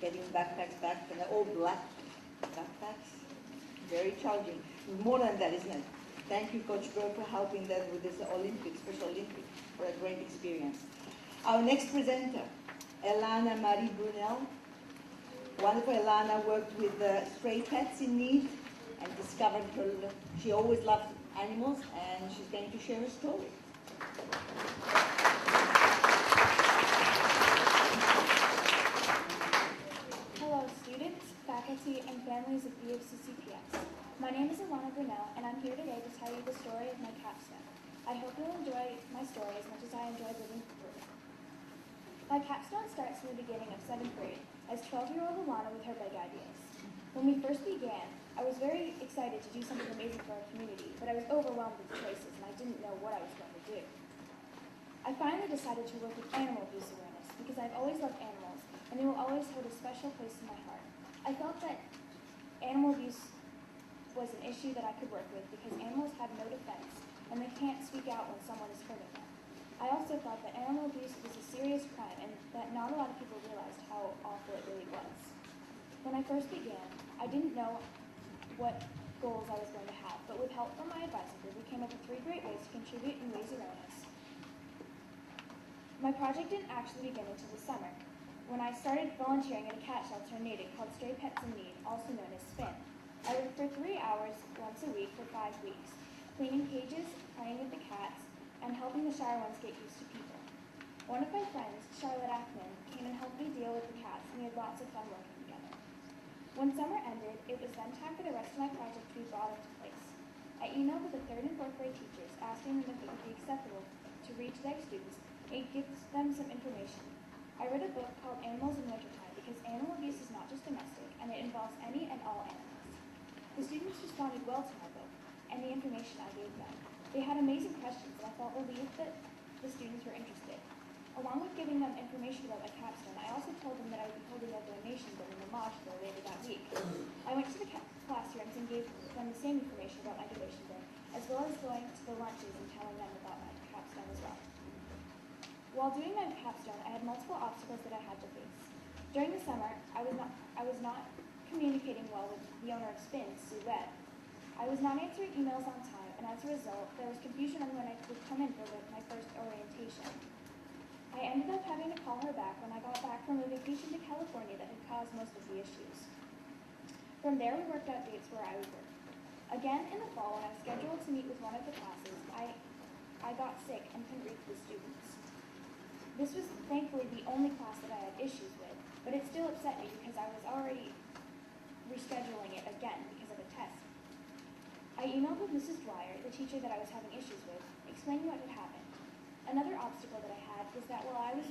getting backpacks back, and they're all black backpacks. Very challenging. More than that, isn't it? Thank you, Coach Berg, for helping them with this Olympics, Special Olympics, for a great experience. Our next presenter, Elana Marie Brunel. Wonderful Elana worked with stray pets in need and discovered she always loved animals, and she's going to share her story. Hello, students, faculty, and families of BFCCPS. My name is Alana Brunel, and I'm here today to tell you the story of my capstone. I hope you'll enjoy my story as much as I enjoyed living through it. My capstone starts in the beginning of 7th grade, as 12-year-old Alana with her big ideas. When we first began, I was very excited to do something amazing for our community, but I was overwhelmed with choices, and I didn't know what I was going to do. I finally decided to work with animal abuse awareness because I've always loved animals, and they will always hold a special place in my heart. I felt that animal abuse was an issue that I could work with because animals have no defense, and they can't speak out when someone is hurting them. I also felt that animal abuse was a serious crime and that not a lot of people realized how awful it really was. When I first began, I didn't know what goals I was going to have, but with help from my advisor group, we came up with 3 great ways to contribute and raise awareness. My project didn't actually begin until the summer, when I started volunteering at a cat shelter in Natick called Stray Pets in Need, also known as SPIN. I worked for 3 hours once a week for 5 weeks, cleaning cages, playing with the cats, and helping the shy ones get used to people. One of my friends, Charlotte Ackman, came and helped me deal with the cats, and we had lots of fun working together. When summer ended, it was then time for the rest of my project to be brought into place. I emailed with the 3rd and 4th grade teachers, asking them if it would be acceptable to read to their students and give them some information. I read a book called Animals in Wintertime because animal abuse is not just domestic, and it involves any and all animals. The students responded well to my book and the information I gave them. They had amazing questions, and I felt relieved that the students were interested. Along with giving them information about my capstone, I also told them that I would be holding a donation bin in the modular later that week. I went to the classrooms and gave them the same information about my donation bin, as well as going to the lunches and telling them about my capstone as well. While doing my capstone, I had multiple obstacles that I had to face. During the summer, I was not communicating well with the owner of Spin, Sue Webb. I was not answering emails on time, and as a result, there was confusion on when I would come in for my first orientation. I ended up having to call her back when I got back from a vacation to California that had caused most of the issues. From there, we worked out dates where I would work. Again, in the fall, when I was scheduled to meet with one of the classes, I got sick and couldn't reach the students. This was thankfully the only class that I had issues with, but it still upset me because I was already rescheduling it again because of a test. I emailed with Mrs. Dwyer, the teacher that I was having issues with, explaining what had happened. Another obstacle that I had was that while I was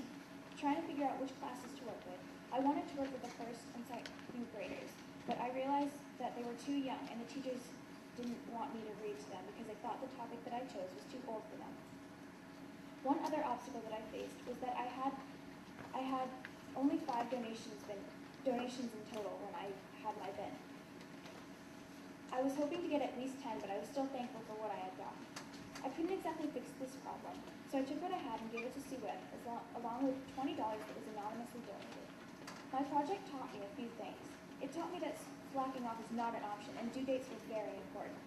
trying to figure out which classes to work with, I wanted to work with the first and second graders, but I realized that they were too young and the teachers didn't want me to read to them because they thought the topic that I chose was too old for them. One other obstacle that I faced was that I had only 5 donations in total when I had my bin. I was hoping to get at least 10, but I was still thankful for what I had gotten. I couldn't exactly fix this problem, so I took what I had and gave it to Sue Webb, along with $20 that was anonymously donated. My project taught me a few things. It taught me that slacking off is not an option, and due dates were very important.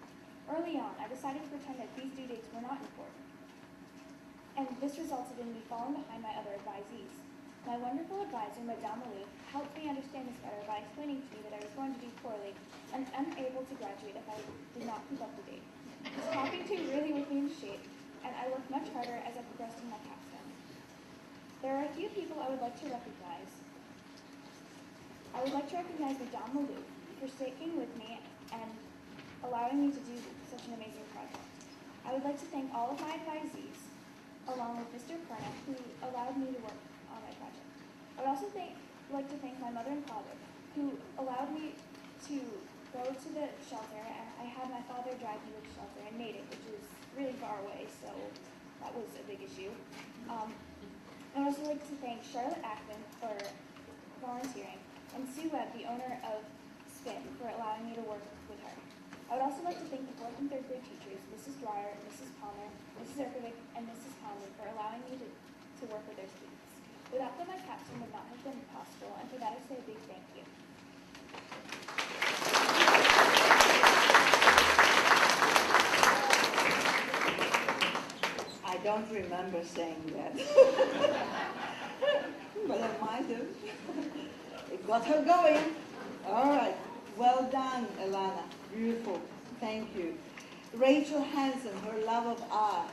Early on, I decided to pretend that these due dates were not important, and this resulted in me falling behind my other advisees. My wonderful advisor, Madame Malou, helped me understand this better by explaining to me that I was going to do poorly and unable to graduate if I did not keep up to date. This talking to really whipped me into shape, and I worked much harder as I progressed in my capstone. There are a few people I would like to recognize. I would like to recognize Madame Malou for sticking with me and allowing me to do such an amazing project. I would like to thank all of my advisees, along with Mr. Perna, who allowed me to work on my project. I would also like to thank my mother and father, who allowed me to go to the shelter, and I had my father drive me to the shelter and made it, which is really far away, so that was a big issue. I would also like to thank Charlotte Ackman for volunteering, and Sue Webb, the owner of Spin, for allowing me to work with her. I would also like to thank the 4th and 3rd grade teachers, Mrs. Dwyer, Mrs. Palmer, Mrs. Erkovic, and Mrs. Conley, for allowing me to work with their students. Without them, my capstone would not have been possible, and for that I say a big thank you. I don't remember saying that. But I might have. It got her going. All right. Well done, Elana. Beautiful. Thank you. Rachel Hansen, her love of art.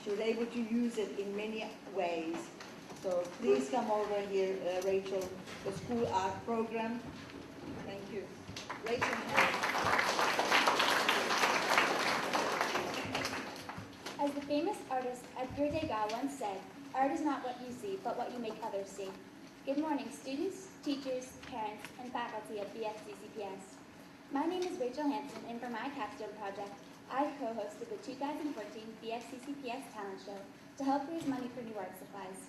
She was able to use it in many ways. So please come over here, Rachel, the school art program. Thank you. Rachel Hansen. As the famous artist Edgar Degas once said, art is not what you see, but what you make others see. Good morning, students, teachers, parents, and faculty of BFCCPS. My name is Rachel Hansen, and for my capstone project, I co-hosted the 2014 BFCCPS Talent Show to help raise money for new art supplies.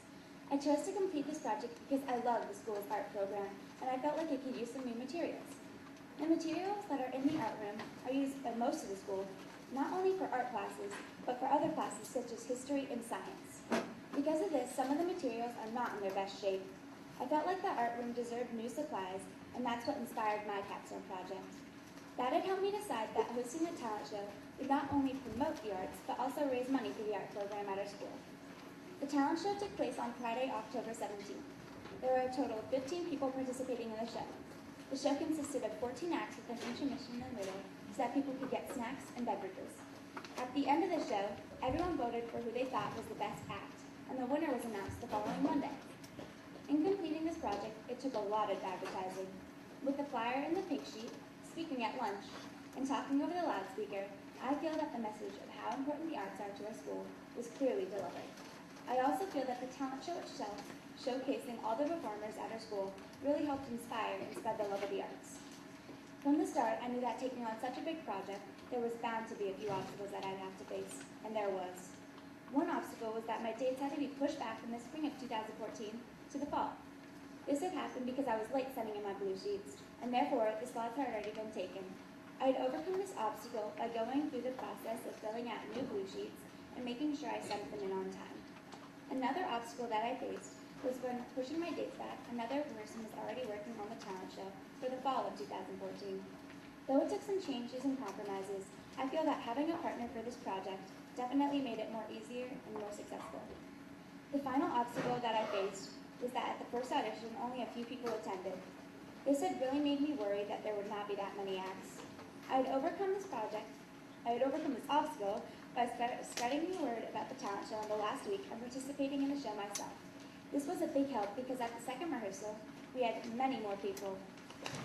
I chose to complete this project because I love the school's art program, and I felt like I could use some new materials. The materials that are in the art room are used by most of the school, not only for art classes, but for other classes such as history and science. Because of this, some of the materials are not in their best shape. I felt like the art room deserved new supplies, and that's what inspired my capstone project. That had helped me decide that hosting the talent show would not only promote the arts, but also raise money for the art program at our school. The talent show took place on Friday, October 17th. There were a total of 15 people participating in the show. The show consisted of 14 acts with an intermission in the middle, so that people could get snacks and beverages. At the end of the show, everyone voted for who they thought was the best act, and the winner was announced the following Monday. In completing this project, it took a lot of advertising. With the flyer and the pink sheet, speaking at lunch, and talking over the loudspeaker, I feel that the message of how important the arts are to our school was clearly delivered. I also feel that the talent show itself, showcasing all the performers at our school, really helped inspire and spread the love of the arts. From the start, I knew that taking on such a big project, there was bound to be a few obstacles that I'd have to face, and there was. One obstacle was that my dates had to be pushed back from the spring of 2014 to the fall. This had happened because I was late sending in my blue sheets, and therefore the slots had already been taken. I had overcome this obstacle by going through the process of filling out new blue sheets and making sure I sent them in on time. Another obstacle that I faced was when pushing my dates back, another person was already working on the talent show for the fall of 2014. Though it took some changes and compromises, I feel that having a partner for this project definitely made it more easier and more successful. The final obstacle that I faced was that at the first audition, only a few people attended. This had really made me worried that there would not be that many acts. I had overcome this obstacle by spreading the word about the talent show in the last week and participating in the show myself. This was a big help because at the second rehearsal, we had many more people.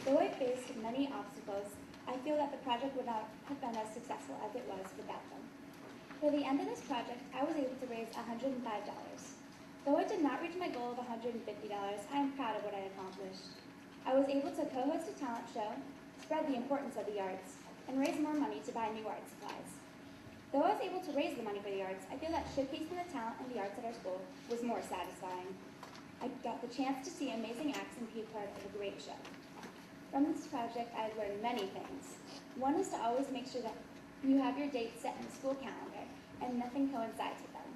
Though I faced many obstacles, I feel that the project would not have been as successful as it was without them. For the end of this project, I was able to raise $105. Though I did not reach my goal of $150, I am proud of what I accomplished. I was able to co-host a talent show, spread the importance of the arts, and raise more money to buy new art supplies. Though I was able to raise the money for the arts, I feel that showcasing the talent and the arts at our school was more satisfying. I got the chance to see amazing acts and be a part of a great show. From this project, I have learned many things. One is to always make sure that you have your dates set in the school calendar and nothing coincides with them.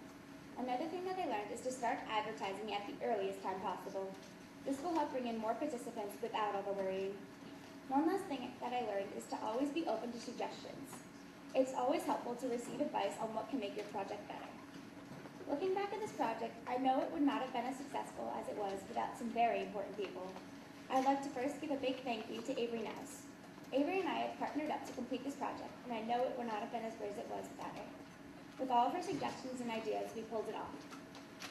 Another thing that I learned is to start advertising at the earliest time possible. This will help bring in more participants without all the worrying. One last thing that I learned is to always be open to suggestions. It's always helpful to receive advice on what can make your project better. Looking back at this project, I know it would not have been as successful as it was without some very important people. I'd like to first give a big thank you to Avery Ness. Avery and I have partnered up to complete this project, and I know it would not have been as great as it was without her. With all of her suggestions and ideas, we pulled it off.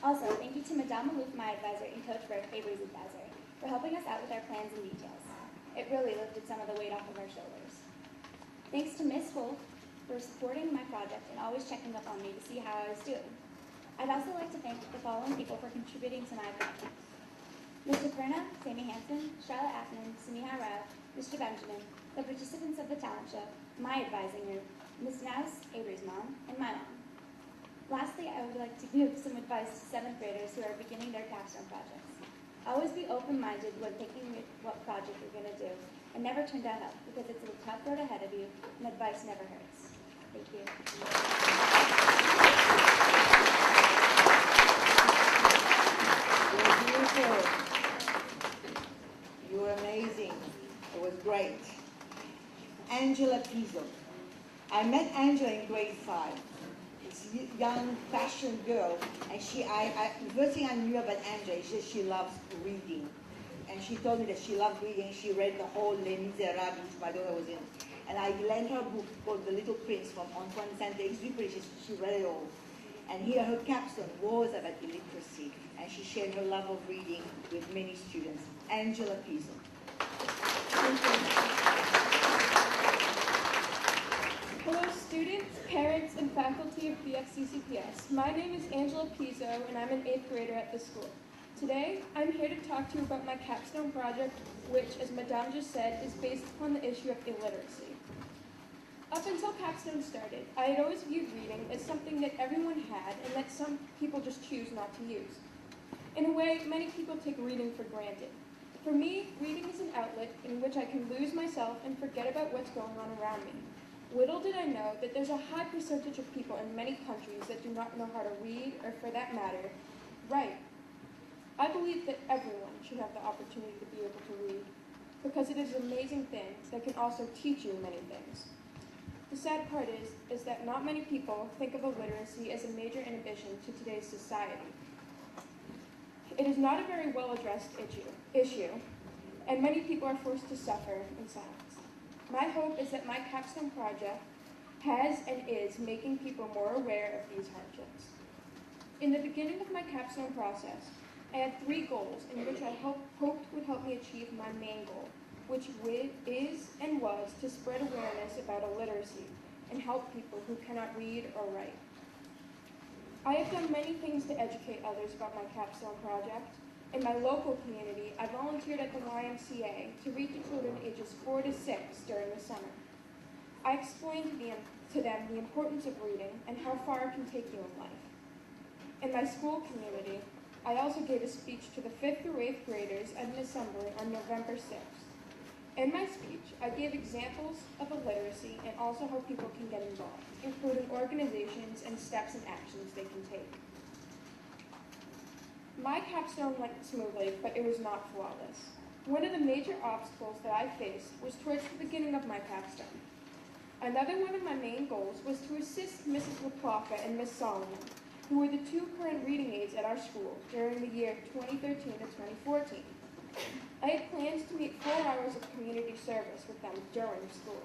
Also, thank you to Madame Maloof, my advisor, and Coach Burke, Avery's advisor, for helping us out with our plans and details. It really lifted some of the weight off of our shoulders. Thanks to Ms. Wolf for supporting my project and always checking up on me to see how I was doing. I'd also like to thank the following people for contributing to my project: Mr. Perna, Sammy Hansen, Charlotte Ackman, Samiha Rao, Mr. Benjamin, the participants of the talent show, my advising group, Ms. Naus, Avery's mom, and my mom. Lastly, I would like to give some advice to 7th graders who are beginning their capstone projects. Always be open-minded when thinking what project you're going to do, and never turn down help, because it's a tough road ahead of you, and advice never hurts. Thank you. You're beautiful. You were amazing. It was great. Angela Pizzo. I met Angela in grade 5. It's a young fashion girl, and the first thing I knew about Angela is that she loves reading. And she told me that she loved reading. She read the whole Les Miserables, which my daughter was in. And I lent her a book called The Little Prince from Antoine Saint-Exupéry. She read it all. And here her capstone was about illiteracy, and she shared her love of reading with many students. Angela Pizzo. Hello students, parents, and faculty of BFCCPS. My name is Angela Pizzo, and I'm an 8th grader at the school. Today, I'm here to talk to you about my capstone project, which, as Madame just said, is based upon the issue of illiteracy. Up until capstone started, I had always viewed reading as something that everyone had and that some people just choose not to use. In a way, many people take reading for granted. For me, reading is an outlet in which I can lose myself and forget about what's going on around me. Little did I know that there's a high percentage of people in many countries that do not know how to read, or for that matter, write. I believe that everyone should have the opportunity to be able to read, because it is an amazing thing that can also teach you many things. The sad part is that not many people think of illiteracy as a major inhibition to today's society. It is not a very well-addressed issue, and many people are forced to suffer in silence. My hope is that my capstone project has and is making people more aware of these hardships. In the beginning of my capstone process, I had 3 goals in which I hoped would help me achieve my main goal, which is and was to spread awareness about illiteracy and help people who cannot read or write. I have done many things to educate others about my capstone project. In my local community, I volunteered at the YMCA to read to children ages 4 to 6 during the summer. I explained to them the importance of reading and how far it can take you in life. In my school community, I also gave a speech to the 5th through 8th graders at an assembly on November 6th. In my speech, I gave examples of illiteracy and also how people can get involved, including organizations and steps and actions they can take. My capstone went smoothly, but it was not flawless. One of the major obstacles that I faced was towards the beginning of my capstone. Another one of my main goals was to assist Mrs. LaPlaca and Miss Solomon, who were the two current reading aides at our school during the year 2013 to 2014. I had plans to meet 4 hours of community service with them during school.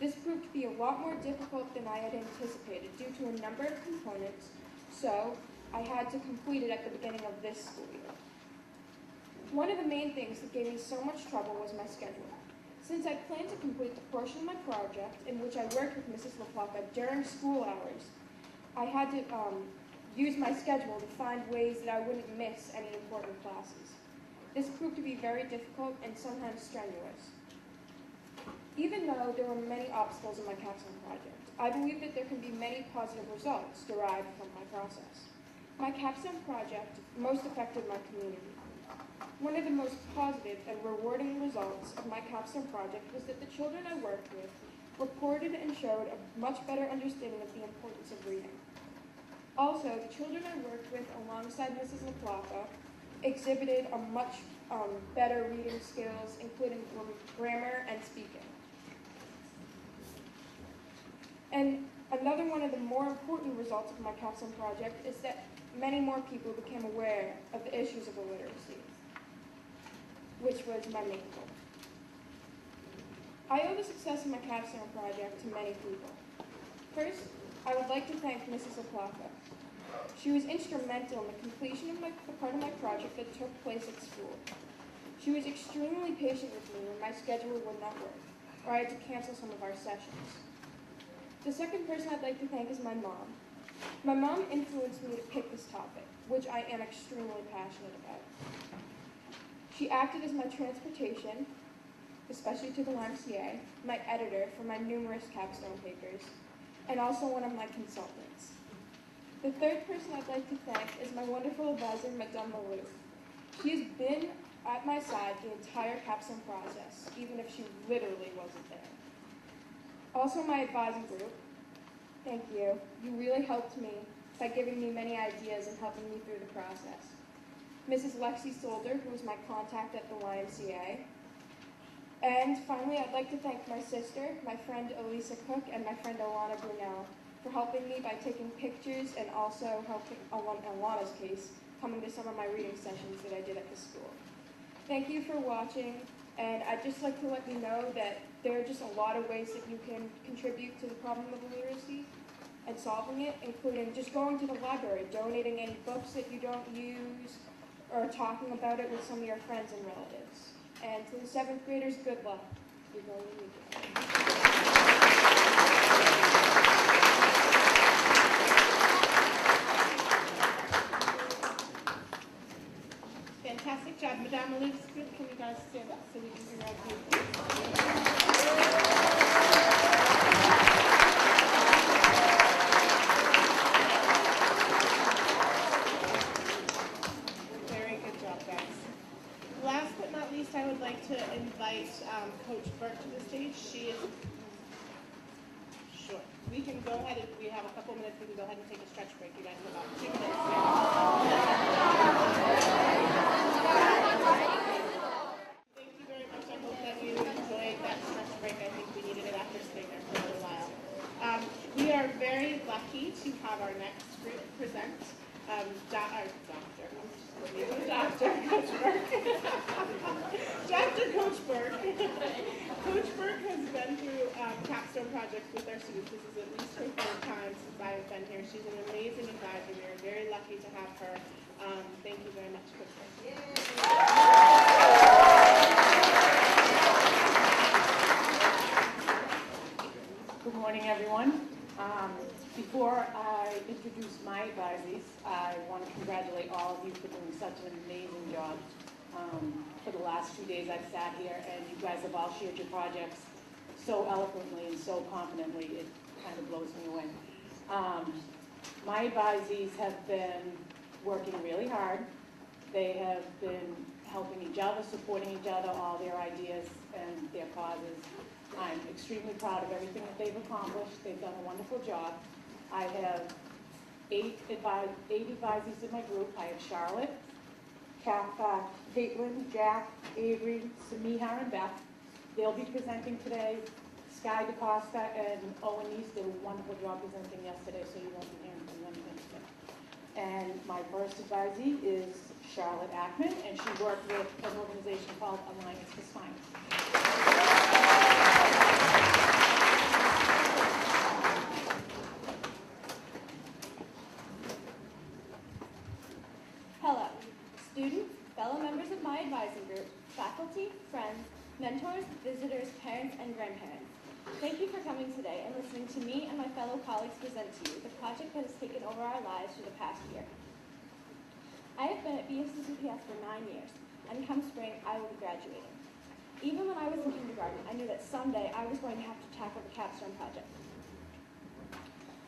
This proved to be a lot more difficult than I had anticipated due to a number of components, so I had to complete it at the beginning of this school year. One of the main things that gave me so much trouble was my schedule. Since I planned to complete the portion of my project in which I worked with Mrs. LaPlaca during school hours, I had to use my schedule to find ways that I wouldn't miss any important classes. This proved to be very difficult and sometimes strenuous. Even though there were many obstacles in my capstone project, I believe that there can be many positive results derived from my process. My capstone project most affected my community. One of the most positive and rewarding results of my capstone project was that the children I worked with reported and showed a much better understanding of the importance of reading. Also, the children I worked with alongside Mrs. LaPlaca exhibited a much better reading skills, including grammar and speaking. And another one of the more important results of my capstone project is that many more people became aware of the issues of illiteracy, which was my main goal. I owe the success of my capstone project to many people. First, I would like to thank Mrs. LaPlaca. She was instrumental in the completion of the part of my project that took place at school. She was extremely patient with me when my schedule would not work, or I had to cancel some of our sessions. The second person I'd like to thank is my mom. My mom influenced me to pick this topic, which I am extremely passionate about. She acted as my transportation, especially to the YMCA, my editor for my numerous capstone papers, and also one of my consultants. The third person I'd like to thank is my wonderful advisor, Madame Malou. She has been at my side the entire capstone process, even if she literally wasn't there. Also my advising group, thank you. You really helped me by giving me many ideas and helping me through the process. Mrs. Lexi Solder, who was my contact at the YMCA. And finally, I'd like to thank my sister, my friend Elisa Cook, and my friend Alana Brunel for helping me by taking pictures and also helping, Alana's case, coming to some of my reading sessions that I did at the school. Thank you for watching, and I'd just like to let you know that there are just a lot of ways that you can contribute to the problem of illiteracy and solving it, including just going to the library, donating any books that you don't use, or talking about it with some of your friends and relatives. And to the 7th graders, good luck. You're going to need it. Fantastic job, Madame Malou's group. Can you guys stand up so we can hear you? Very good job, guys. Last but not least, I would like to invite Coach Burke to the stage. She is sure. We can go ahead if we have a couple minutes. We can go ahead and take a stretch break. You guys have about 2 minutes. Thank you very much. I hope that you enjoyed that stretch break. I think we needed it after staying there for a little while. We are very lucky to have our next group present. Dr. Coach Burke. Dr. Coach Burke. Coach Burke has been through capstone projects with our students. This is at least her 3rd time since I have been here. She's an amazing advisor. We are very lucky to have her. Thank you very much, Coach Burke. Good morning, everyone. Before I introduce my advisees, I want to congratulate all of you for doing such an amazing job. For the last 2 days I've sat here, and you guys have all shared your projects so eloquently and so confidently, it kind of blows me away. My advisees have been working really hard. They have been helping each other, supporting each other, all their ideas and their causes. I'm extremely proud of everything that they've accomplished. They've done a wonderful job. I have eight advisees in my group. I have Charlotte, Caitlin, Jack, Avery, Samiha, and Beth. They'll be presenting today. Sky DaCosta and Owen East did a wonderful job presenting yesterday, so you won't be hearing from them today. And my first advisee is Charlotte Ackman, and she worked with an organization called Alliance for Smiles. Hello, students, fellow members of my advising group, faculty, friends, mentors, visitors, parents, and grandparents. Thank you for coming today and listening to me and my fellow colleagues present to you the project that has taken over our lives for the past year. I have been at BFCCPS for 9 years, and come spring, I will be graduating. Even when I was in kindergarten, I knew that someday I was going to have to tackle the Capstone project.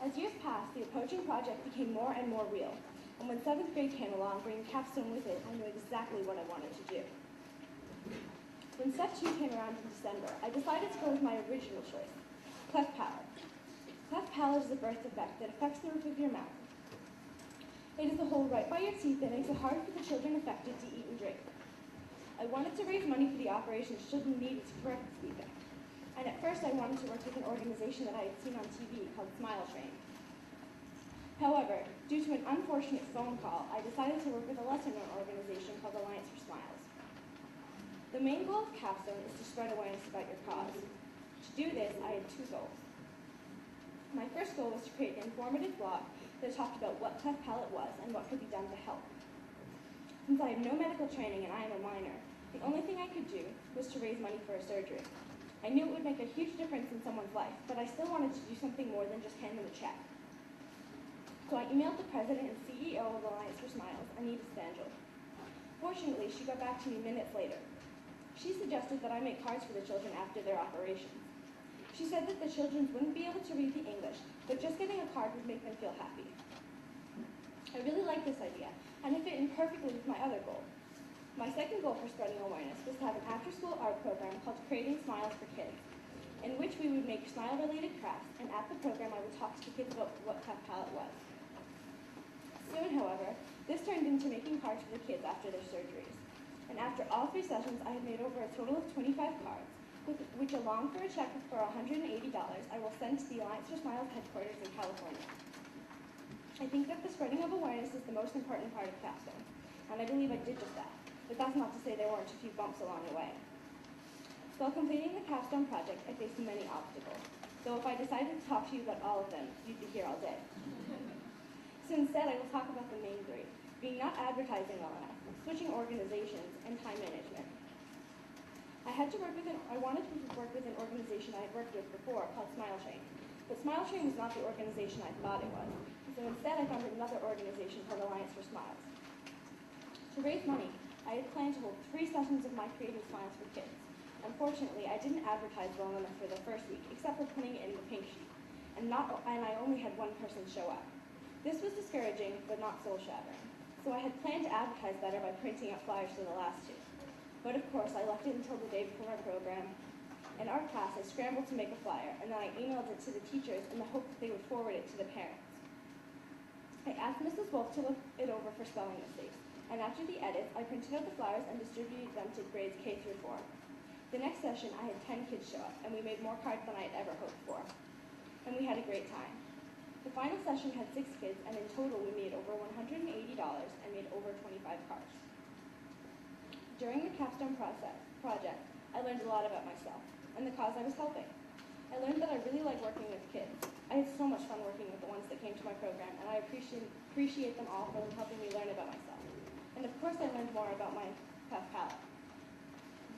As years passed, the approaching project became more and more real, and when 7th grade came along, bringing Capstone with it, I knew exactly what I wanted to do. When Step 2 came around in December, I decided to go with my original choice, cleft palate. Cleft palate is a birth defect that affects the roof of your mouth. It is the hole right by your teeth that makes it hard for the children affected to eat and drink. I wanted to raise money for the operations children needed to correct this defect. And at first I wanted to work with an organization that I had seen on TV called Smile Train. However, due to an unfortunate phone call, I decided to work with a lesser-known organization called Alliance for Smiles. The main goal of Capstone is to spread awareness about your cause. To do this, I had 2 goals. My first goal was to create an informative blog that talked about what cleft palate was and what could be done to help. Since I have no medical training and I am a minor, the only thing I could do was to raise money for a surgery. I knew it would make a huge difference in someone's life, but I still wanted to do something more than just hand them a check. So I emailed the president and CEO of Alliance for Smiles, Anita Stangel. Fortunately, she got back to me minutes later. She suggested that I make cards for the children after their operations. She said that the children wouldn't be able to read the English, but just getting a card would make them feel happy. I really liked this idea, and it fit in perfectly with my other goal. My second goal for spreading awareness was to have an after-school art program called Creating Smiles for Kids, in which we would make smile-related crafts, and at the program I would talk to the kids about what cleft palate was. Soon, however, this turned into making cards for the kids after their surgeries. And after all 3 sessions, I had made over a total of 25 cards, which along for a check for $180, I will send to the Alliance for Smiles headquarters in California. I think that the spreading of awareness is the most important part of Capstone, and I believe I did just that, but that's not to say there weren't a few bumps along the way. While completing the Capstone project, I faced many obstacles, so if I decided to talk to you about all of them, you'd be here all day. So instead, I will talk about the main 3, being not advertising well enough, switching organizations, and time management. I wanted to work with an organization I had worked with before called Smile Train, but Smile Train was not the organization I thought it was, so instead I found another organization called Alliance for Smiles. To raise money, I had planned to hold 3 sessions of my Creating Smiles for Kids. Unfortunately, I didn't advertise well enough for the first week, except for putting it in the pink sheet, and I only had 1 person show up. This was discouraging, but not soul-shattering. So I had planned to advertise better by printing out flyers for the last 2. But of course, I left it until the day before our program. In our class, I scrambled to make a flyer, and then I emailed it to the teachers in the hope that they would forward it to the parents. I asked Mrs. Wolf to look it over for spelling mistakes, and after the edits, I printed out the flyers and distributed them to grades K through 4. The next session, I had 10 kids show up, and we made more cards than I had ever hoped for. And we had a great time. The final session had 6 kids, and in total we made over $180 and made over 25 cards. During the Capstone project, I learned a lot about myself and the cause I was helping. I learned that I really like working with kids. I had so much fun working with the ones that came to my program, and I appreciate them all for helping me learn about myself. And of course I learned more about my cleft palate.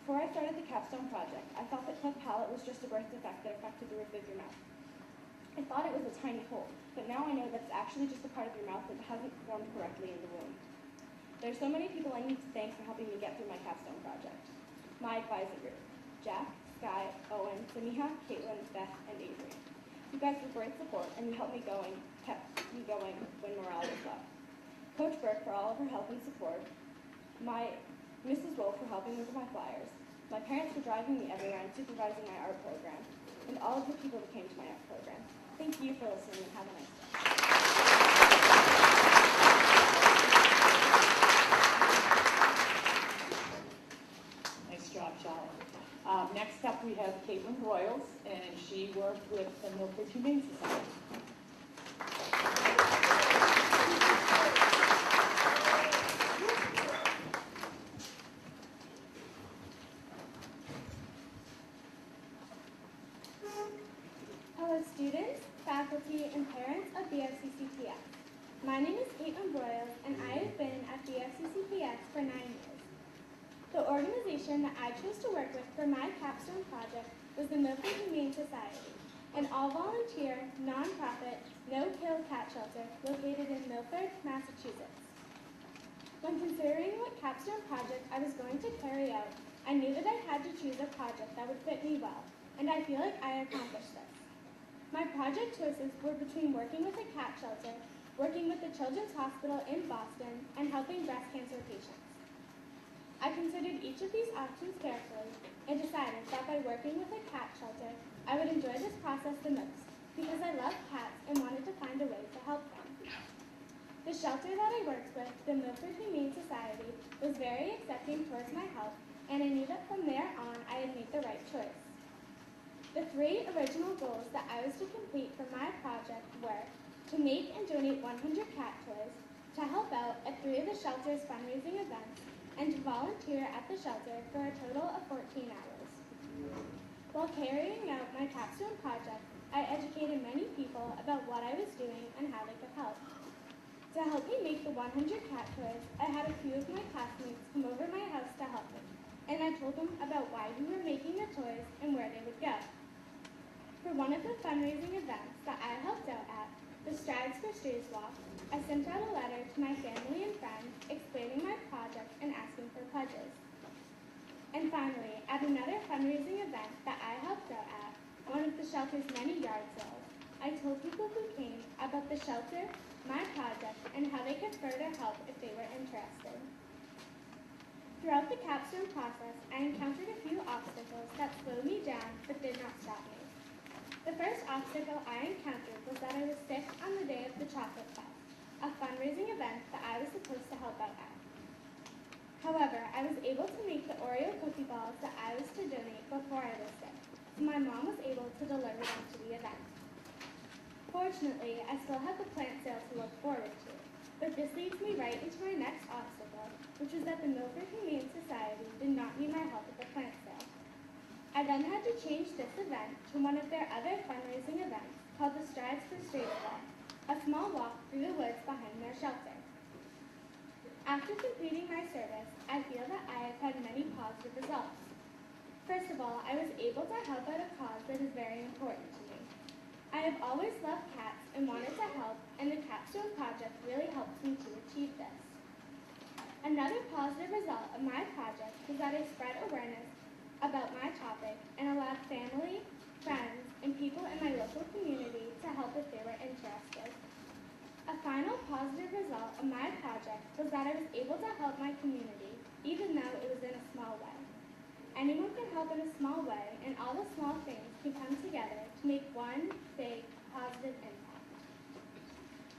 Before I started the Capstone project, I thought that cleft palate was just a birth defect that affected the roof of your mouth. I thought it was a tiny hole, but now I know that it's actually just a part of your mouth that hasn't formed correctly in the womb. There are so many people I need to thank for helping me get through my Capstone project. My advisor group, Jack, Sky, Owen, Samiha, Caitlin, Beth, and Avery. You guys were great support, and you helped me going kept me going when morale was low. Coach Burke for all of her help and support, my Mrs. Wolf for helping with my flyers, my parents for driving me everywhere and supervising my art program, and all of the people that came to my art program. Thank you for listening and have a nice day. Nice job, Charlotte. Next up, we have Caitlin Royals, and she worked with the Milford Humane Society. Hello students, faculty, and parents of BFCCPS. My name is Caitlin Broyles, and I have been at BFCCPS for 9 years. The organization that I chose to work with for my capstone project was the Milford Humane Society, an all-volunteer, non-profit, no-kill cat shelter located in Milford, Massachusetts. When considering what capstone project I was going to carry out, I knew that I had to choose a project that would fit me well, and I feel like I accomplished this. My project choices were between working with a cat shelter, working with the Children's Hospital in Boston, and helping breast cancer patients. I considered each of these options carefully and decided that by working with a cat shelter, I would enjoy this process the most because I love cats and wanted to find a way to help them. The shelter that I worked with, the Milford Humane Society, was very accepting towards my help, and I knew that from there on I had made the right choice. The 3 original goals that I was to complete for my project were to make and donate 100 cat toys, to help out at 3 of the shelter's fundraising events, and to volunteer at the shelter for a total of 14 hours. While carrying out my capstone project, I educated many people about what I was doing and how they could help. To help me make the 100 cat toys, I had a few of my classmates come over my house to help me, and I told them about why we were making the toys and where they would go. For one of the fundraising events that I helped out at, the Strides for Strays Walk, I sent out a letter to my family and friends explaining my project and asking for pledges. And finally, at another fundraising event that I helped out at, one of the shelter's many yard sales, I told people who came about the shelter, my project, and how they could further help if they were interested. Throughout the capstone process, I encountered a few obstacles that slowed me down but did not stop me. The first obstacle I encountered was that I was sick on the day of the Chocolate Fest, a fundraising event that I was supposed to help out at. However, I was able to make the Oreo cookie balls that I was to donate before I was sick, so my mom was able to deliver them to the event. Fortunately, I still had the plant sale to look forward to, but this leads me right into my next obstacle, which was that the Milford Humane Society did not need my help at the plant sale. I then had to change this event to one of their other fundraising events called the Strides for Strays Walk, a small walk through the woods behind their shelter. After completing my service, I feel that I have had many positive results. First of all, I was able to help out a cause that is very important to me. I have always loved cats and wanted to help, and the Capstone Project really helped me to achieve this. Another positive result of my project was that I spread awareness about my topic and allowed family, friends, and people in my local community to help if they were interested. A final positive result of my project was that I was able to help my community, even though it was in a small way. Anyone can help in a small way, and all the small things can come together to make one big positive impact.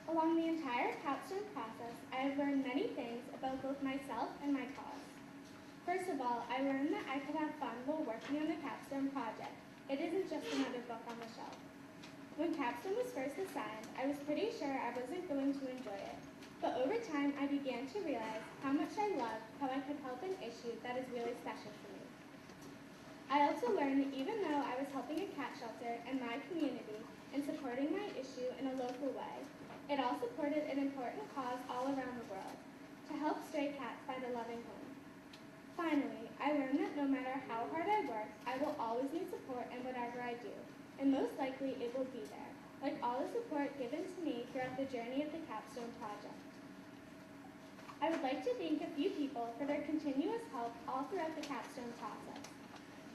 Along the entire capstone process, I have learned many things about both myself and my cause. First of all, I learned that I could have fun while working on the capstone project. It isn't just another book on the shelf. When capstone was first assigned, I was pretty sure I wasn't going to enjoy it. But over time, I began to realize how much I loved how I could help an issue that is really special to me. I also learned that even though I was helping a cat shelter and my community and supporting my issue in a local way, it all supported an important cause all around the world, to help stray cats find a loving home. Finally, I learned that no matter how hard I work, I will always need support in whatever I do, and most likely it will be there, like all the support given to me throughout the journey of the Capstone Project. I would like to thank a few people for their continuous help all throughout the capstone process.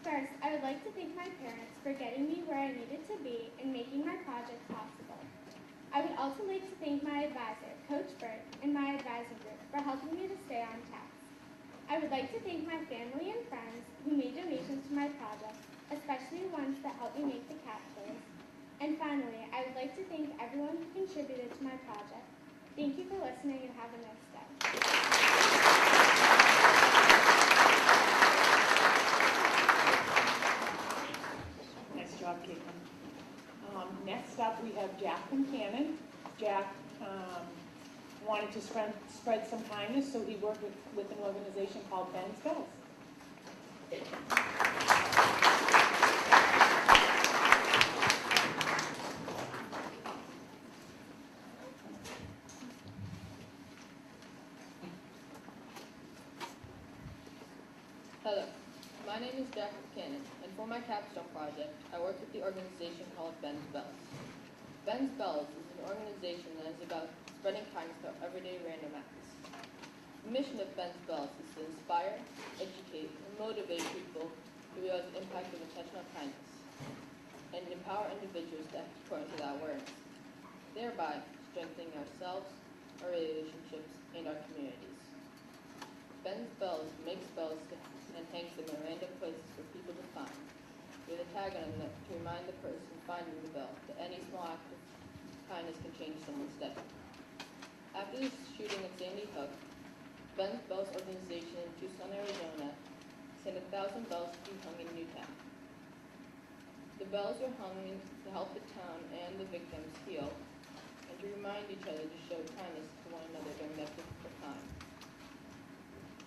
First, I would like to thank my parents for getting me where I needed to be and making my project possible. I would also like to thank my advisor, Coach Burt, and my advising group for helping me to stay on task. I would like to thank my family and friends who made donations to my project, especially ones that helped me make the capsules. And finally, I would like to thank everyone who contributed to my project. Thank you for listening and have a nice day. Nice job, Caitlin. Next up, we have Jack Cannon. Jack wanted to spread some kindness, so he worked with an organization called Ben's Bells. Hello, my name is Jack Cannon, and for my capstone project, I work with the organization called Ben's Bells. Ben's Bells is an organization that is about spreading kindness through everyday random acts. The mission of Ben's Bells is to inspire, educate, and motivate people to realize the impact of intentional kindness, and empower individuals to act according to that awareness, thereby strengthening ourselves, our relationships, and our communities. Ben's Bells makes bells and hangs them in random places for people to find, with a tag on them to remind the person finding the bell that any small act of kindness can change someone's day. After the shooting at Sandy Hook, Ben's Bells organization in Tucson, Arizona, sent 1,000 bells to be hung in Newtown. The bells were hung to help the town and the victims heal, and to remind each other to show kindness to one another during that difficult time.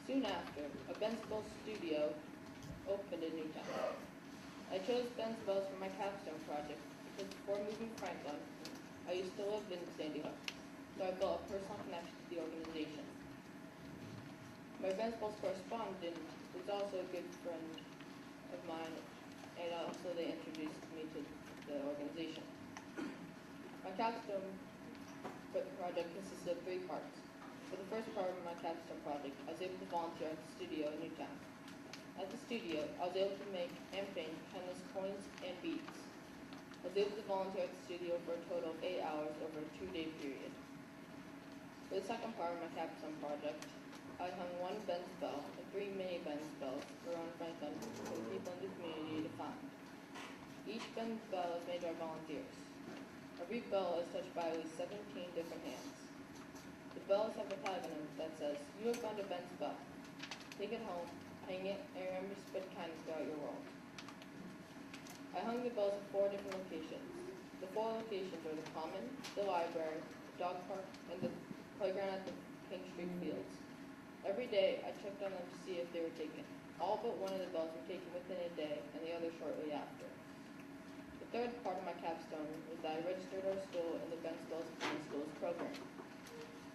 Soon after, a Ben's Bells studio opened in Newtown. I chose Ben's Bells for my capstone project because before moving to Franklin, I used to live in Sandy Hook, so I built a personal connection to the organization. My Ben's Bells correspondent was also a good friend of mine, and also they introduced me to the organization. My capstone project consists of 3 parts. For the first part of my capstone project, I was able to volunteer at the studio in Newtown. At the studio, I was able to make and paint kindness coins and beads. I was able to volunteer at the studio for a total of 8 hours over a 2-day period. For the second part of my capstone project, I hung 1 Ben's Bell and 3 mini Ben's Bells around Franklin for the people in the community to find. Each Ben's Bell is made by volunteers. Every bell is touched by at least 17 different hands. The bells have a tag on them that says, "You have found a Ben's Bell. Take it home, hang it, and remember to spread kindness throughout your world." I hung the bells at 4 different locations. The 4 locations are the Common, the library, the dog park, and the playground at the King Street Fields. Every day, I checked on them to see if they were taken. All but one of the bells were taken within a day, and the other shortly after. The third part of my capstone was that I registered our school in the Ben's Bells Kind Schools program.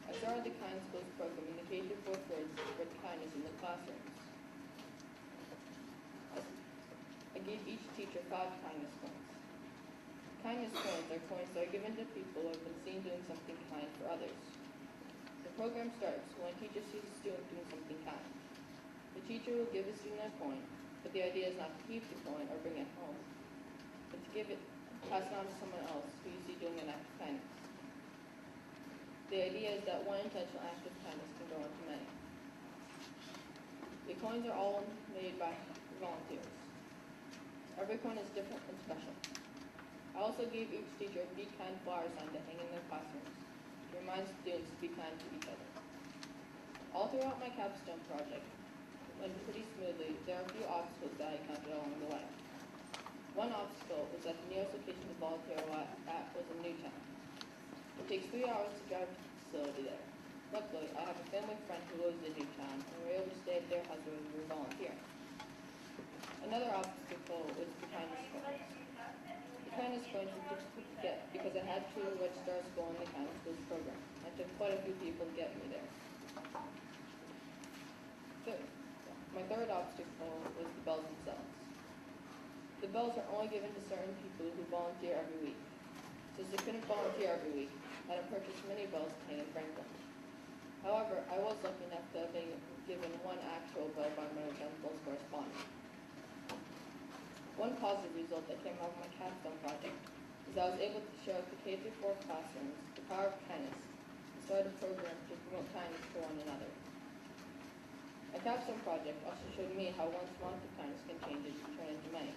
I started the Kind Schools program in the K-4 grades to spread kindness in the classrooms. I gave each teacher 5 kindness coins. Kindness coins are coins that are given to people who have been seen doing something kind for others. The program starts when a teacher sees a student doing something kind. The teacher will give the student a coin, but the idea is not to keep the coin or bring it home, but to pass it on to someone else who you see doing an act of kindness. The idea is that one intentional act of kindness can go on to many. The coins are all made by volunteers. Every coin is different and special. I also gave each teacher a Be Kind flower sign to hang in their classrooms to remind students to be kind to each other. All throughout my capstone project went pretty smoothly. There are a few obstacles that I encountered along the way. One obstacle was that the nearest location to volunteer at was in Newtown. It takes 3 hours to drive to the facility there. Luckily, I have a family friend who lives in Newtown, and we were able to stay at their house where we were volunteering. Another obstacle was the kindness coins. The kindness coins were difficult to get because I had to register our school in the kindness schools program. It took quite a few people to get me there. My third obstacle was the bells themselves. The bells are only given to certain people who volunteer every week. Since they couldn't volunteer every week, I had to purchase many bells to hang in Franklin. However, I was lucky enough to have been given 1 actual bell by my Ben's Bells correspondent. One positive result that came out of my capstone project as I was able to show the K-4 classrooms the power of kindness and started a program to promote kindness to one another. My capstone project also showed me how one small act of kindness can change it and turn into many.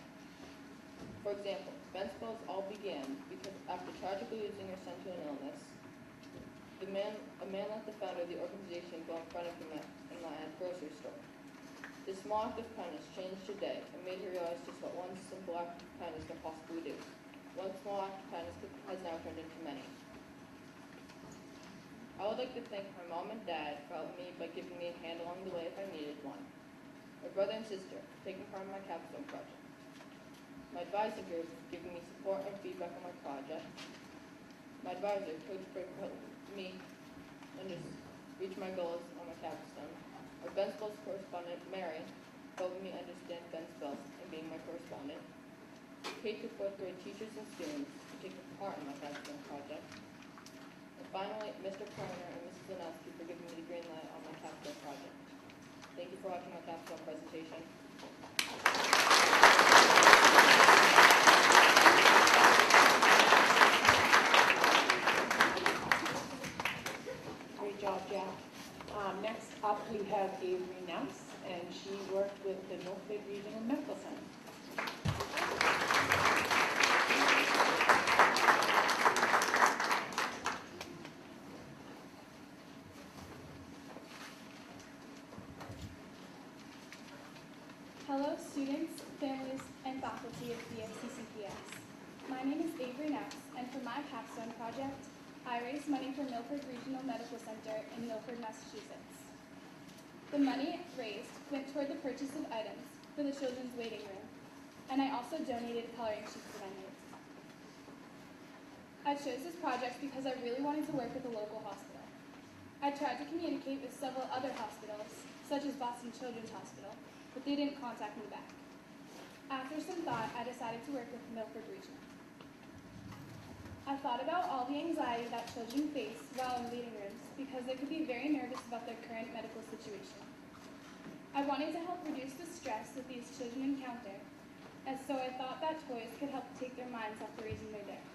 For example, Ben's spells all began because after tragically losing her son to an illness, a man let the founder of the organization go in front of him in the grocery store. This small act of kindness changed her day and made her realize just what one simple act of kindness can possibly do. One small act of kindness has now turned into many. I would like to thank my mom and dad for helping me by giving me a hand along the way if I needed one. My brother and sister for taking part in my capstone project. My advising group for giving me support and feedback on my project. My advisor, Coach Brick, helped me reach my goals on my capstone. Our Ben Spells correspondent, Mary, helping me understand Ben Spells and being my correspondent. K to 4th grade teachers and students for taking part in my capstone project. And finally, Mr. Kroner and Mrs. Zanowski for giving me the green light on my capstone project. Thank you for watching my capstone presentation. Great job, Jack. Next up, we have Avery Ness, and she worked with the Milford Regional Medical Center. Hello, students, families, and faculty of BFCCPS. My name is Avery Ness, and for my capstone project, I raised money for Milford Regional Medical Center in Milford, Massachusetts. The money raised went toward the purchase of items for the children's waiting room, and I also donated coloring sheets for my mates. I chose this project because I really wanted to work with a local hospital. I tried to communicate with several other hospitals, such as Boston Children's Hospital, but they didn't contact me back. After some thought, I decided to work with Milford Regional. I thought about all the anxiety that children face while in waiting rooms because they could be very nervous about their current medical situation. I wanted to help reduce the stress that these children encounter, and so I thought that toys could help take their minds off the reason they're there.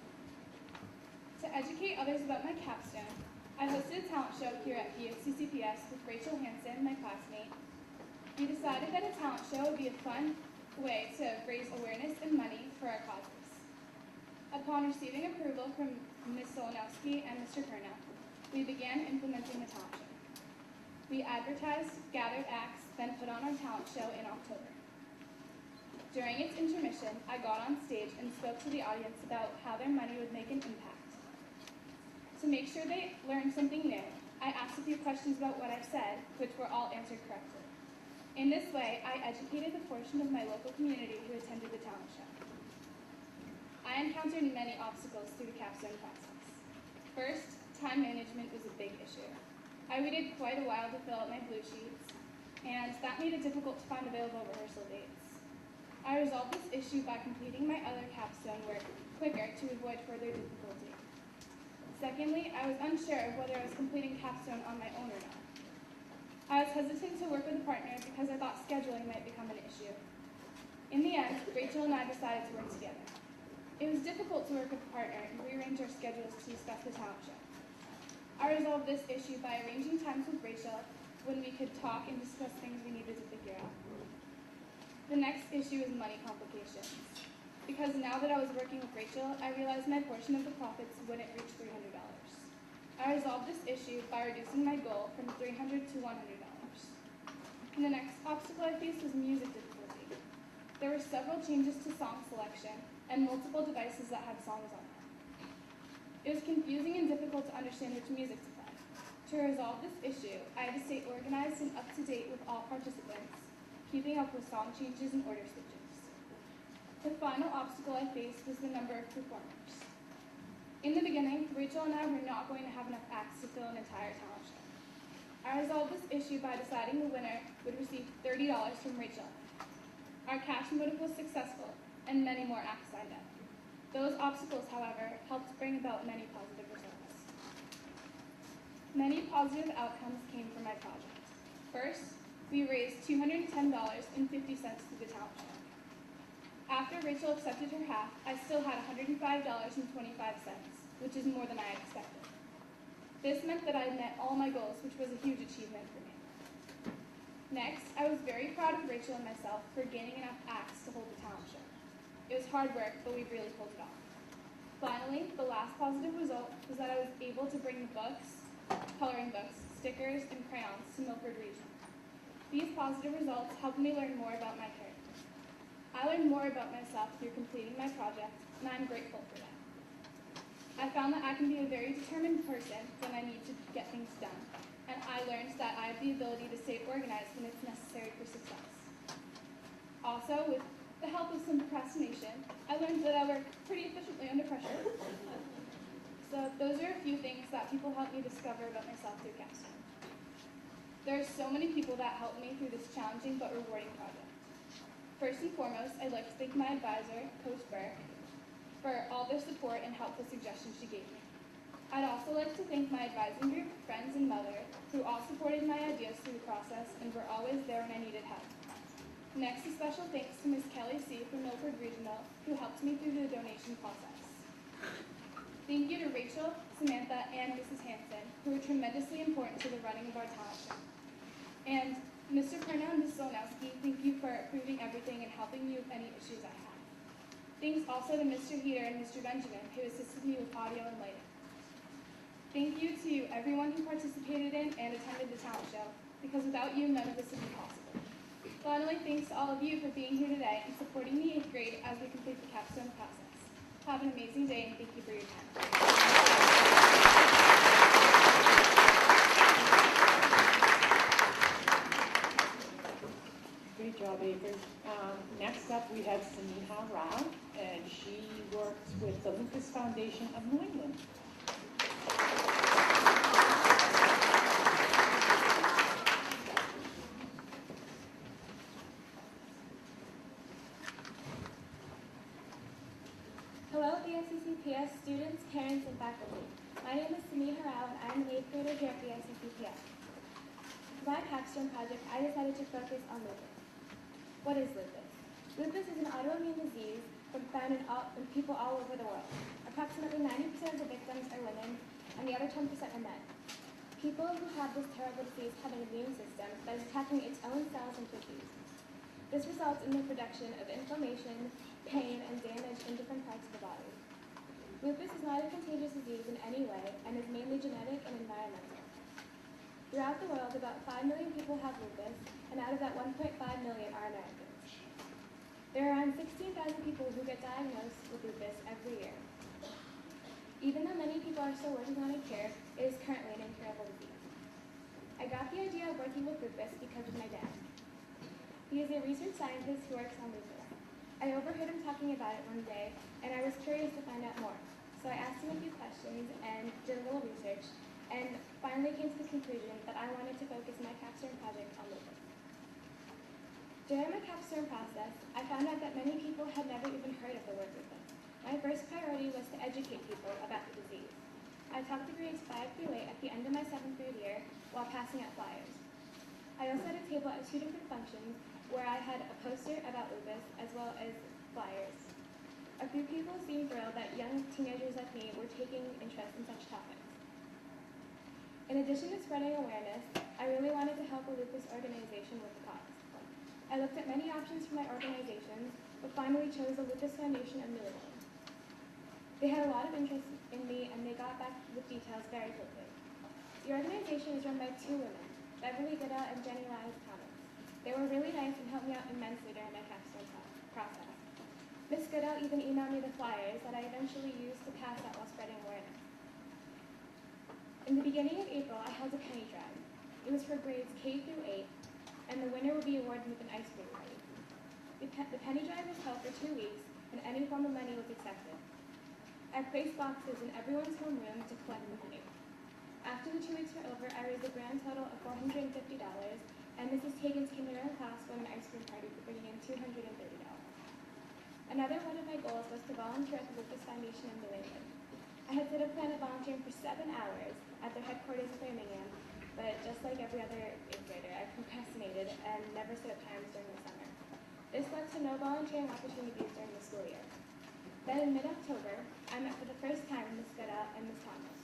To educate others about my capstone, I hosted a talent show here at BFCCPS with Rachel Hansen, my classmate. We decided that a talent show would be a fun way to raise awareness and money for our causes. Upon receiving approval from Ms. Solanowski and Mr. Kernow, we began implementing the talent show. We advertised, gathered acts, then put on our talent show in October. During its intermission, I got on stage and spoke to the audience about how their money would make an impact. To make sure they learned something new, I asked a few questions about what I said, which were all answered correctly. In this way, I educated the portion of my local community who attended the talent show. I encountered many obstacles through the capstone process. First, time management was a big issue. I waited quite a while to fill out my blue sheets, and that made it difficult to find available rehearsal dates. I resolved this issue by completing my other capstone work quicker to avoid further difficulty. Secondly, I was unsure of whether I was completing capstone on my own or not. I was hesitant to work with a partner because I thought scheduling might become an issue. In the end, Rachel and I decided to work together. It was difficult to work with a partner and rearrange our schedules to discuss the talent show. I resolved this issue by arranging times with Rachel when we could talk and discuss things we needed to figure out. The next issue is money complications. Because now that I was working with Rachel, I realized my portion of the profits wouldn't reach $300. I resolved this issue by reducing my goal from $300 to $100. And the next obstacle I faced was music difficulty. There were several changes to song selection and multiple devices that had songs on them. It was confusing and difficult to understand which music to play. To resolve this issue, I had to stay organized and up to date with all participants, keeping up with song changes and order switches. The final obstacle I faced was the number of performers. In the beginning, Rachel and I were not going to have enough acts to fill an entire talent show. I resolved this issue by deciding the winner would receive $30 from Rachel. Our cash motive was successful, and many more acts signed up. Those obstacles, however, helped bring about many positive results. Many positive outcomes came from my project. First, we raised $210.50 through the talent show. After Rachel accepted her half, I still had $105.25, which is more than I expected. This meant that I had met all my goals, which was a huge achievement for me. Next, I was very proud of Rachel and myself for gaining enough acts to hold the talent show. It was hard work, but we really pulled it off. Finally, the last positive result was that I was able to bring the books, coloring books, stickers, and crayons to Milford Region. These positive results helped me learn more about my character. I learned more about myself through completing my project, and I'm grateful for that. I found that I can be a very determined person when I need to get things done, and I learned that I have the ability to stay organized when it's necessary for success. Also, with the help of some procrastination, I learned that I work pretty efficiently under pressure. So those are a few things that people helped me discover about myself through Capstone. There are so many people that helped me through this challenging but rewarding project. First and foremost, I'd like to thank my advisor, Coach Burke, for all their support and helpful suggestions she gave me. I'd also like to thank my advising group, friends, and mother, who all supported my ideas through the process and were always there when I needed help. Next, a special thanks to Ms. Kelly C. from Milford Regional, who helped me through the donation process. Thank you to Rachel, Samantha, and Mrs. Hanson, who were tremendously important to the running of our talent show. And Mr. Perno and Ms. Solnowski, thank you for approving everything and helping me with any issues I had. Thanks also to Mr. Heater and Mr. Benjamin, who assisted me with audio and lighting. Thank you to everyone who participated in and attended the talent show, because without you, none of this would be possible. Finally, thanks to all of you for being here today and supporting the 8th grade as we complete the capstone process. Have an amazing day, and thank you for your time. Great job, Akers. Next up, we have Sneha Rao, and she works with the Lucas Foundation of New England. Hello, BICCPS students, parents, and faculty. My name is Sneha Rao, and I'm an 8th grader here at BICCPS. For my capstone project, I decided to focus on lupus. What is lupus? Lupus is an autoimmune disease found in people all over the world. Approximately 90% of the victims are women, and the other 10% are men. People who have this terrible disease have an immune system that is attacking its own cells and tissues. This results in the production of inflammation, pain, and damage in different parts of the body. Lupus is not a contagious disease in any way and is mainly genetic and environmental. Throughout the world, about 5 million people have lupus, and out of that 1.5 million are Americans. There are around 16,000 people who get diagnosed with lupus every year. Even though many people are still working on a cure, it is currently an incurable disease. I got the idea of working with lupus because of my dad. He is a research scientist who works on lupus. I overheard him talking about it one day, and I was curious to find out more. So I asked him a few questions and did a little research, and finally came to the conclusion that I wanted to focus my capstone project on lupus. During my capstone process, I found out that many people had never even heard of the word lupus. My first priority was to educate people about the disease. I talked to grades 5 through 8 at the end of my 7th grade year while passing out flyers. I also had a table at 2 different functions where I had a poster about lupus as well as flyers. A few people seemed thrilled that young teenagers like me were taking interest in such topics. In addition to spreading awareness, I really wanted to help a lupus organization with the cause. I looked at many options for my organizations, but finally chose the Lupus Foundation of New England. They had a lot of interest in me, and they got back with details very quickly. The organization is run by 2 women, Beverly Goodell and Jenny Lyons Thomas. They were really nice and helped me out immensely during my capstone process. Ms. Goodell even emailed me the flyers that I eventually used to pass out while spreading awareness. In the beginning of April, I held a penny drive. It was for grades K through 8, and the winner would be awarded with an ice cream party. The penny drive was held for 2 weeks, and any form of money was accepted. I placed boxes in everyone's homeroom to collect the money. After the 2 weeks were over, I raised a grand total of $450, and Mrs. Higgins came to our class for an ice cream party for bringing in $230. Another one of my goals was to volunteer at the Lucas Foundation in New England. I had set a plan of volunteering for 7 hours at their headquarters in Framingham, but just like every other 8th grader, I procrastinated and never set up times during the summer. This led to no volunteering opportunities during the school year. Then in mid-October, I met for the first time Ms. Goodell and Ms. Thomas.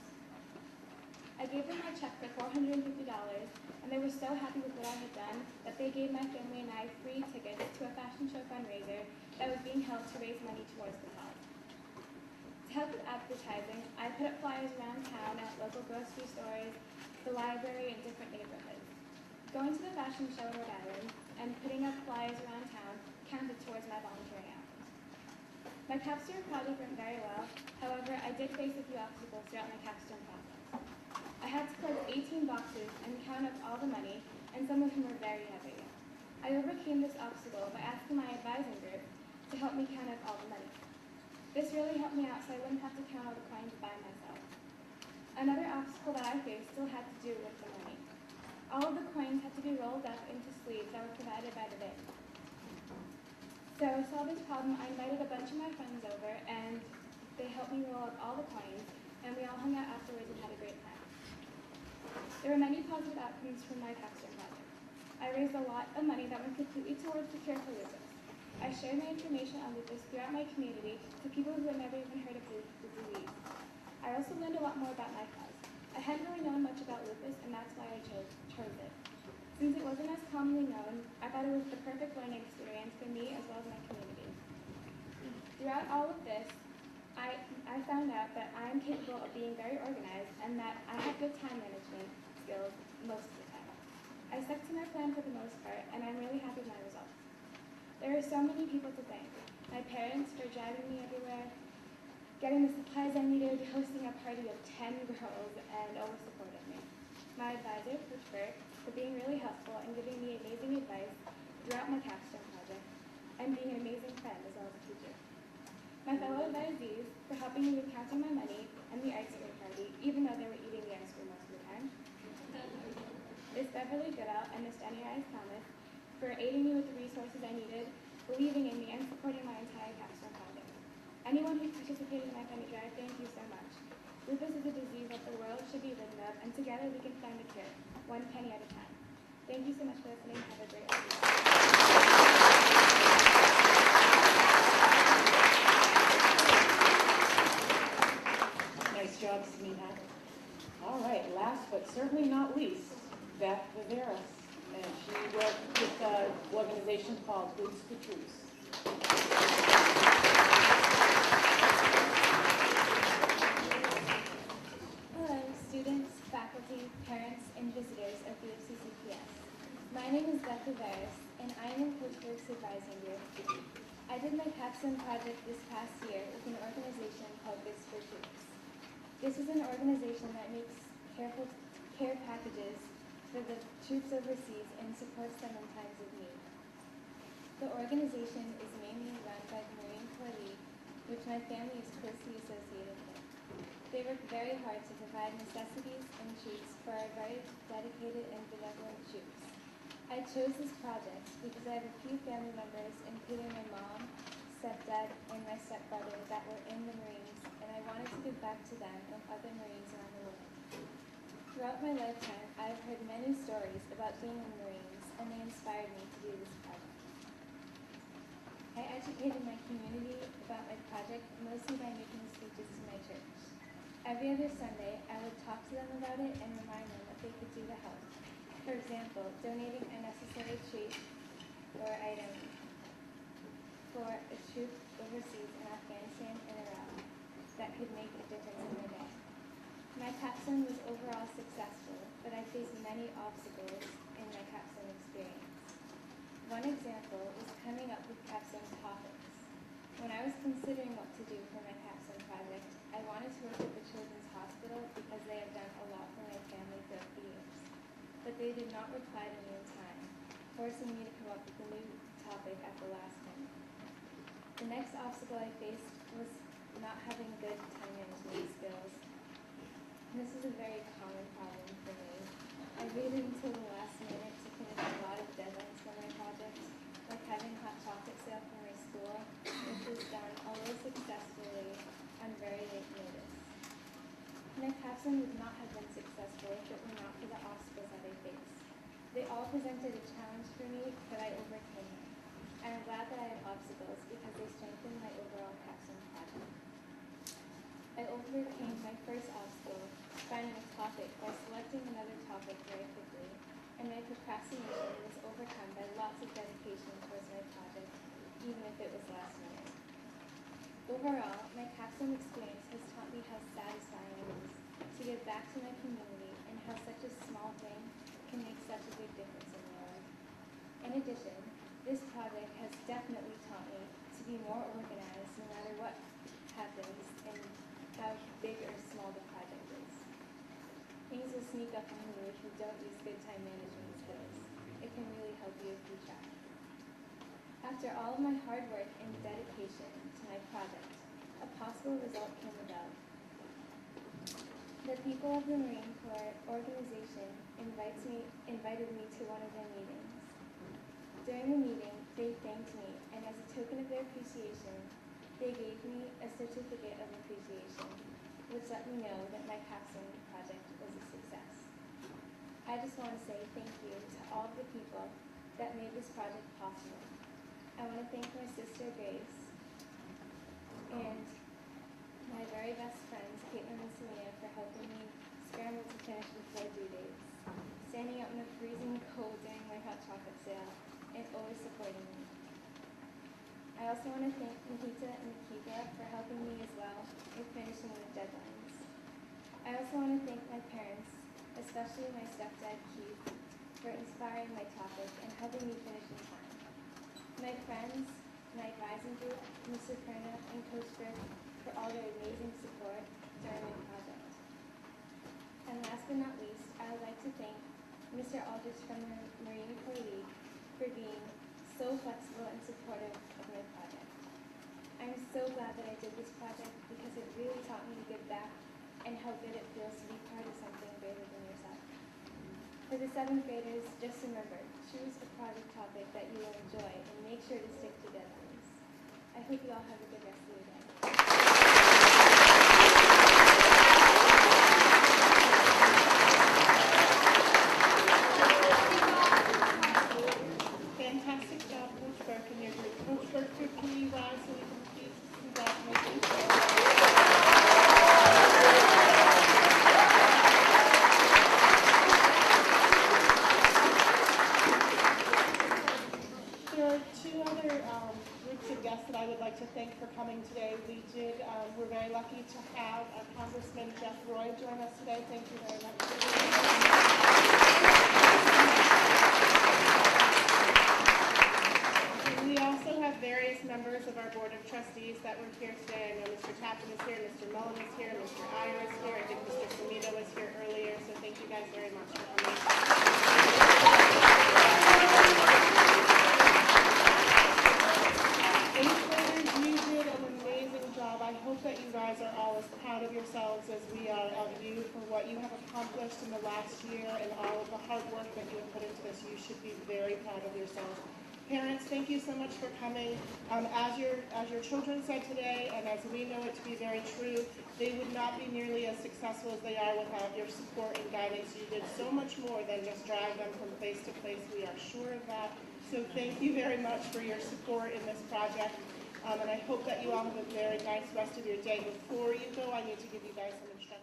I gave them my check for $450, and they were so happy with what I had done that they gave my family and I free tickets to a fashion show fundraiser that was being held to raise money towards the cause. To help with advertising, I put up flyers around town at local grocery stores, the library, and different neighborhoods. Going to the fashion show in Rhode Island and putting up flyers around town counted towards my volunteering hours. My capstone project went very well. However, I did face a few obstacles throughout my capstone process. I had to close 18 boxes and count up all the money, and some of them were very heavy. I overcame this obstacle by asking my advising group to help me count up all the money. This really helped me out so I wouldn't have to count all the coins by myself. Another obstacle that I faced still had to do with the money. All of the coins had to be rolled up into sleeves that were provided by the bank. So to solve this problem, I invited a bunch of my friends over, and they helped me roll up all the coins, and we all hung out afterwards and had a great time. There were many positive outcomes from my capstone project. I raised a lot of money that went completely towards the cure for lupus. I shared my information on lupus throughout my community to people who had never even heard of the disease. I also learned a lot more about my cause. I hadn't really known much about lupus, and that's why I chose it. Since it wasn't as commonly known, I thought it was the perfect learning experience for me as well as my community. Throughout all of this, I found out that I am capable of being very organized and that I have good time management skills most of the time. I stuck to my plan for the most part, and I'm really happy with my results. There are so many people to thank. My parents for driving me everywhere, getting the supplies I needed, hosting a party of 10 girls, and always supporting me. My advisor, Coach Burt, for being really helpful and giving me amazing advice throughout my capstone project, and being an amazing friend as well as a teacher. My fellow advisees for helping me with counting my money and the ice cream party, even though they were eating the ice cream most of the time. Miss Beverly Goodell and Miss Jenny Rice Thomas for aiding me with the resources I needed, believing in me, and supporting my entire capstone project. Anyone who participated in my penny drive, thank you so much. Lupus is a disease that the world should be rid of, and together we can find a cure, one penny at a time. Thank you so much for listening. Have a great week. Nice job, Smita. All right, last but certainly not least, Beth Viveras, and she worked with an organization called Boots the Truth. Hello, students, faculty, parents, and visitors of BFCCPS. My name is Beth Viveras, and I am in Coach Burke's advising group. I did my capstone project this past year with an organization called Boots for Troops. This is an organization that makes care packages for the troops overseas and supports them in times of need. The organization is mainly run by the Marine Corps League, which my family is closely associated with. They work very hard to provide necessities and treats for our very dedicated and benevolent troops. I chose this project because I have a few family members, including my mom, stepdad, and my stepbrother that were in the Marines, and I wanted to give back to them and other Marines around the world. Throughout my lifetime, I've heard many stories about being in the Marines, and they inspired me to do this project. I educated my community about my project mostly by making speeches to my church. Every other Sunday, I would talk to them about it and remind them what they could do to help. For example, donating a necessary treat or item for a troop overseas in Afghanistan and Iraq that could make a difference in their day. My capstone was overall successful, but I faced many obstacles in my capstone experience. One example was coming up with capstone topics. When I was considering what to do for my capstone project, I wanted to work with the Children's Hospital because they have done a lot for my family throughout the years. But they did not reply to me in time, forcing me to come up with a new topic at the last minute. The next obstacle I faced was not having good time management skills. This is a very common problem for me. I waited until the last minute to finish a lot of deadlines for my projects, like having hot chocolate sale for my school, which was done, although successfully, on very late notice. My capstone would not have been successful if it were not for the obstacles that I faced. They all presented a challenge for me, but I overcame them. I am glad topic by selecting another topic very quickly, and my procrastination was overcome by lots of dedication towards my project, even if it was last minute. Overall, my capstone experience has taught me how satisfying it is to give back to my community and how such a small thing can make such a big difference in my life. In addition, this project has definitely taught me to be more organized no matter what happens and how big or small the project is. Things will sneak up on you if you don't use good time management skills. It can really help you if you try. After all of my hard work and dedication to my project, a possible result came about. The people of the Marine Corps organization invited me to one of their meetings. During the meeting, they thanked me, and as a token of their appreciation, they gave me a certificate of appreciation, which let me know that my capstone project was a success. I just want to say thank you to all of the people that made this project possible. I want to thank my sister Grace and my very best friends, Caitlin and Selena, for helping me scramble to finish before due dates, standing out in the freezing cold during my hot chocolate sale, and always supporting me. I also want to thank Nikita and Nikita for helping me as well in finishing the deadlines. I also want to thank my parents, especially my stepdad Keith, for inspiring my topic and helping me finish in time. My friends, my advising group, Mr. Perna and Coach Frick for all their amazing support during my project. And last but not least, I would like to thank Mr. Aldrich from the Marine Corps League for being so flexible and supportive of my project. I'm so glad that I did this project because it really taught me to give back and how good it feels to be part of something greater than yourself. For the 7th graders, just remember, choose a project topic that you will enjoy and make sure to stick to deadlines. I hope you all have a good rest of your day. Fantastic job, Coach Burke and your group. Coach Burke, can you rise so we can please congratulate you? There are two other groups of guests that I would like to thank for coming today. We're very lucky to have Congressman Jeff Roy join us today. Thank you very much. We also have various members of our Board of Trustees that were here today. I know Mr. Tappan is here, Mr. Mullen is here, Mr. Iyer is here. I think Mr. Samito was here earlier, so thank you guys very much for coming. Eighth graders, you did an amazing job. I hope that you guys are all as proud of yourselves as we are of you for what you have accomplished in the last year and all of the hard work that you have put into this. You should be very proud of yourselves. Parents, thank you so much for coming. As your children said today, and as we know it to be very true, they would not be nearly as successful as they are without your support and guidance. You did so much more than just drive them from place to place. We are sure of that. So thank you very much for your support in this project. And I hope that you all have a very nice rest of your day. Before you go, I need to give you guys some instructions.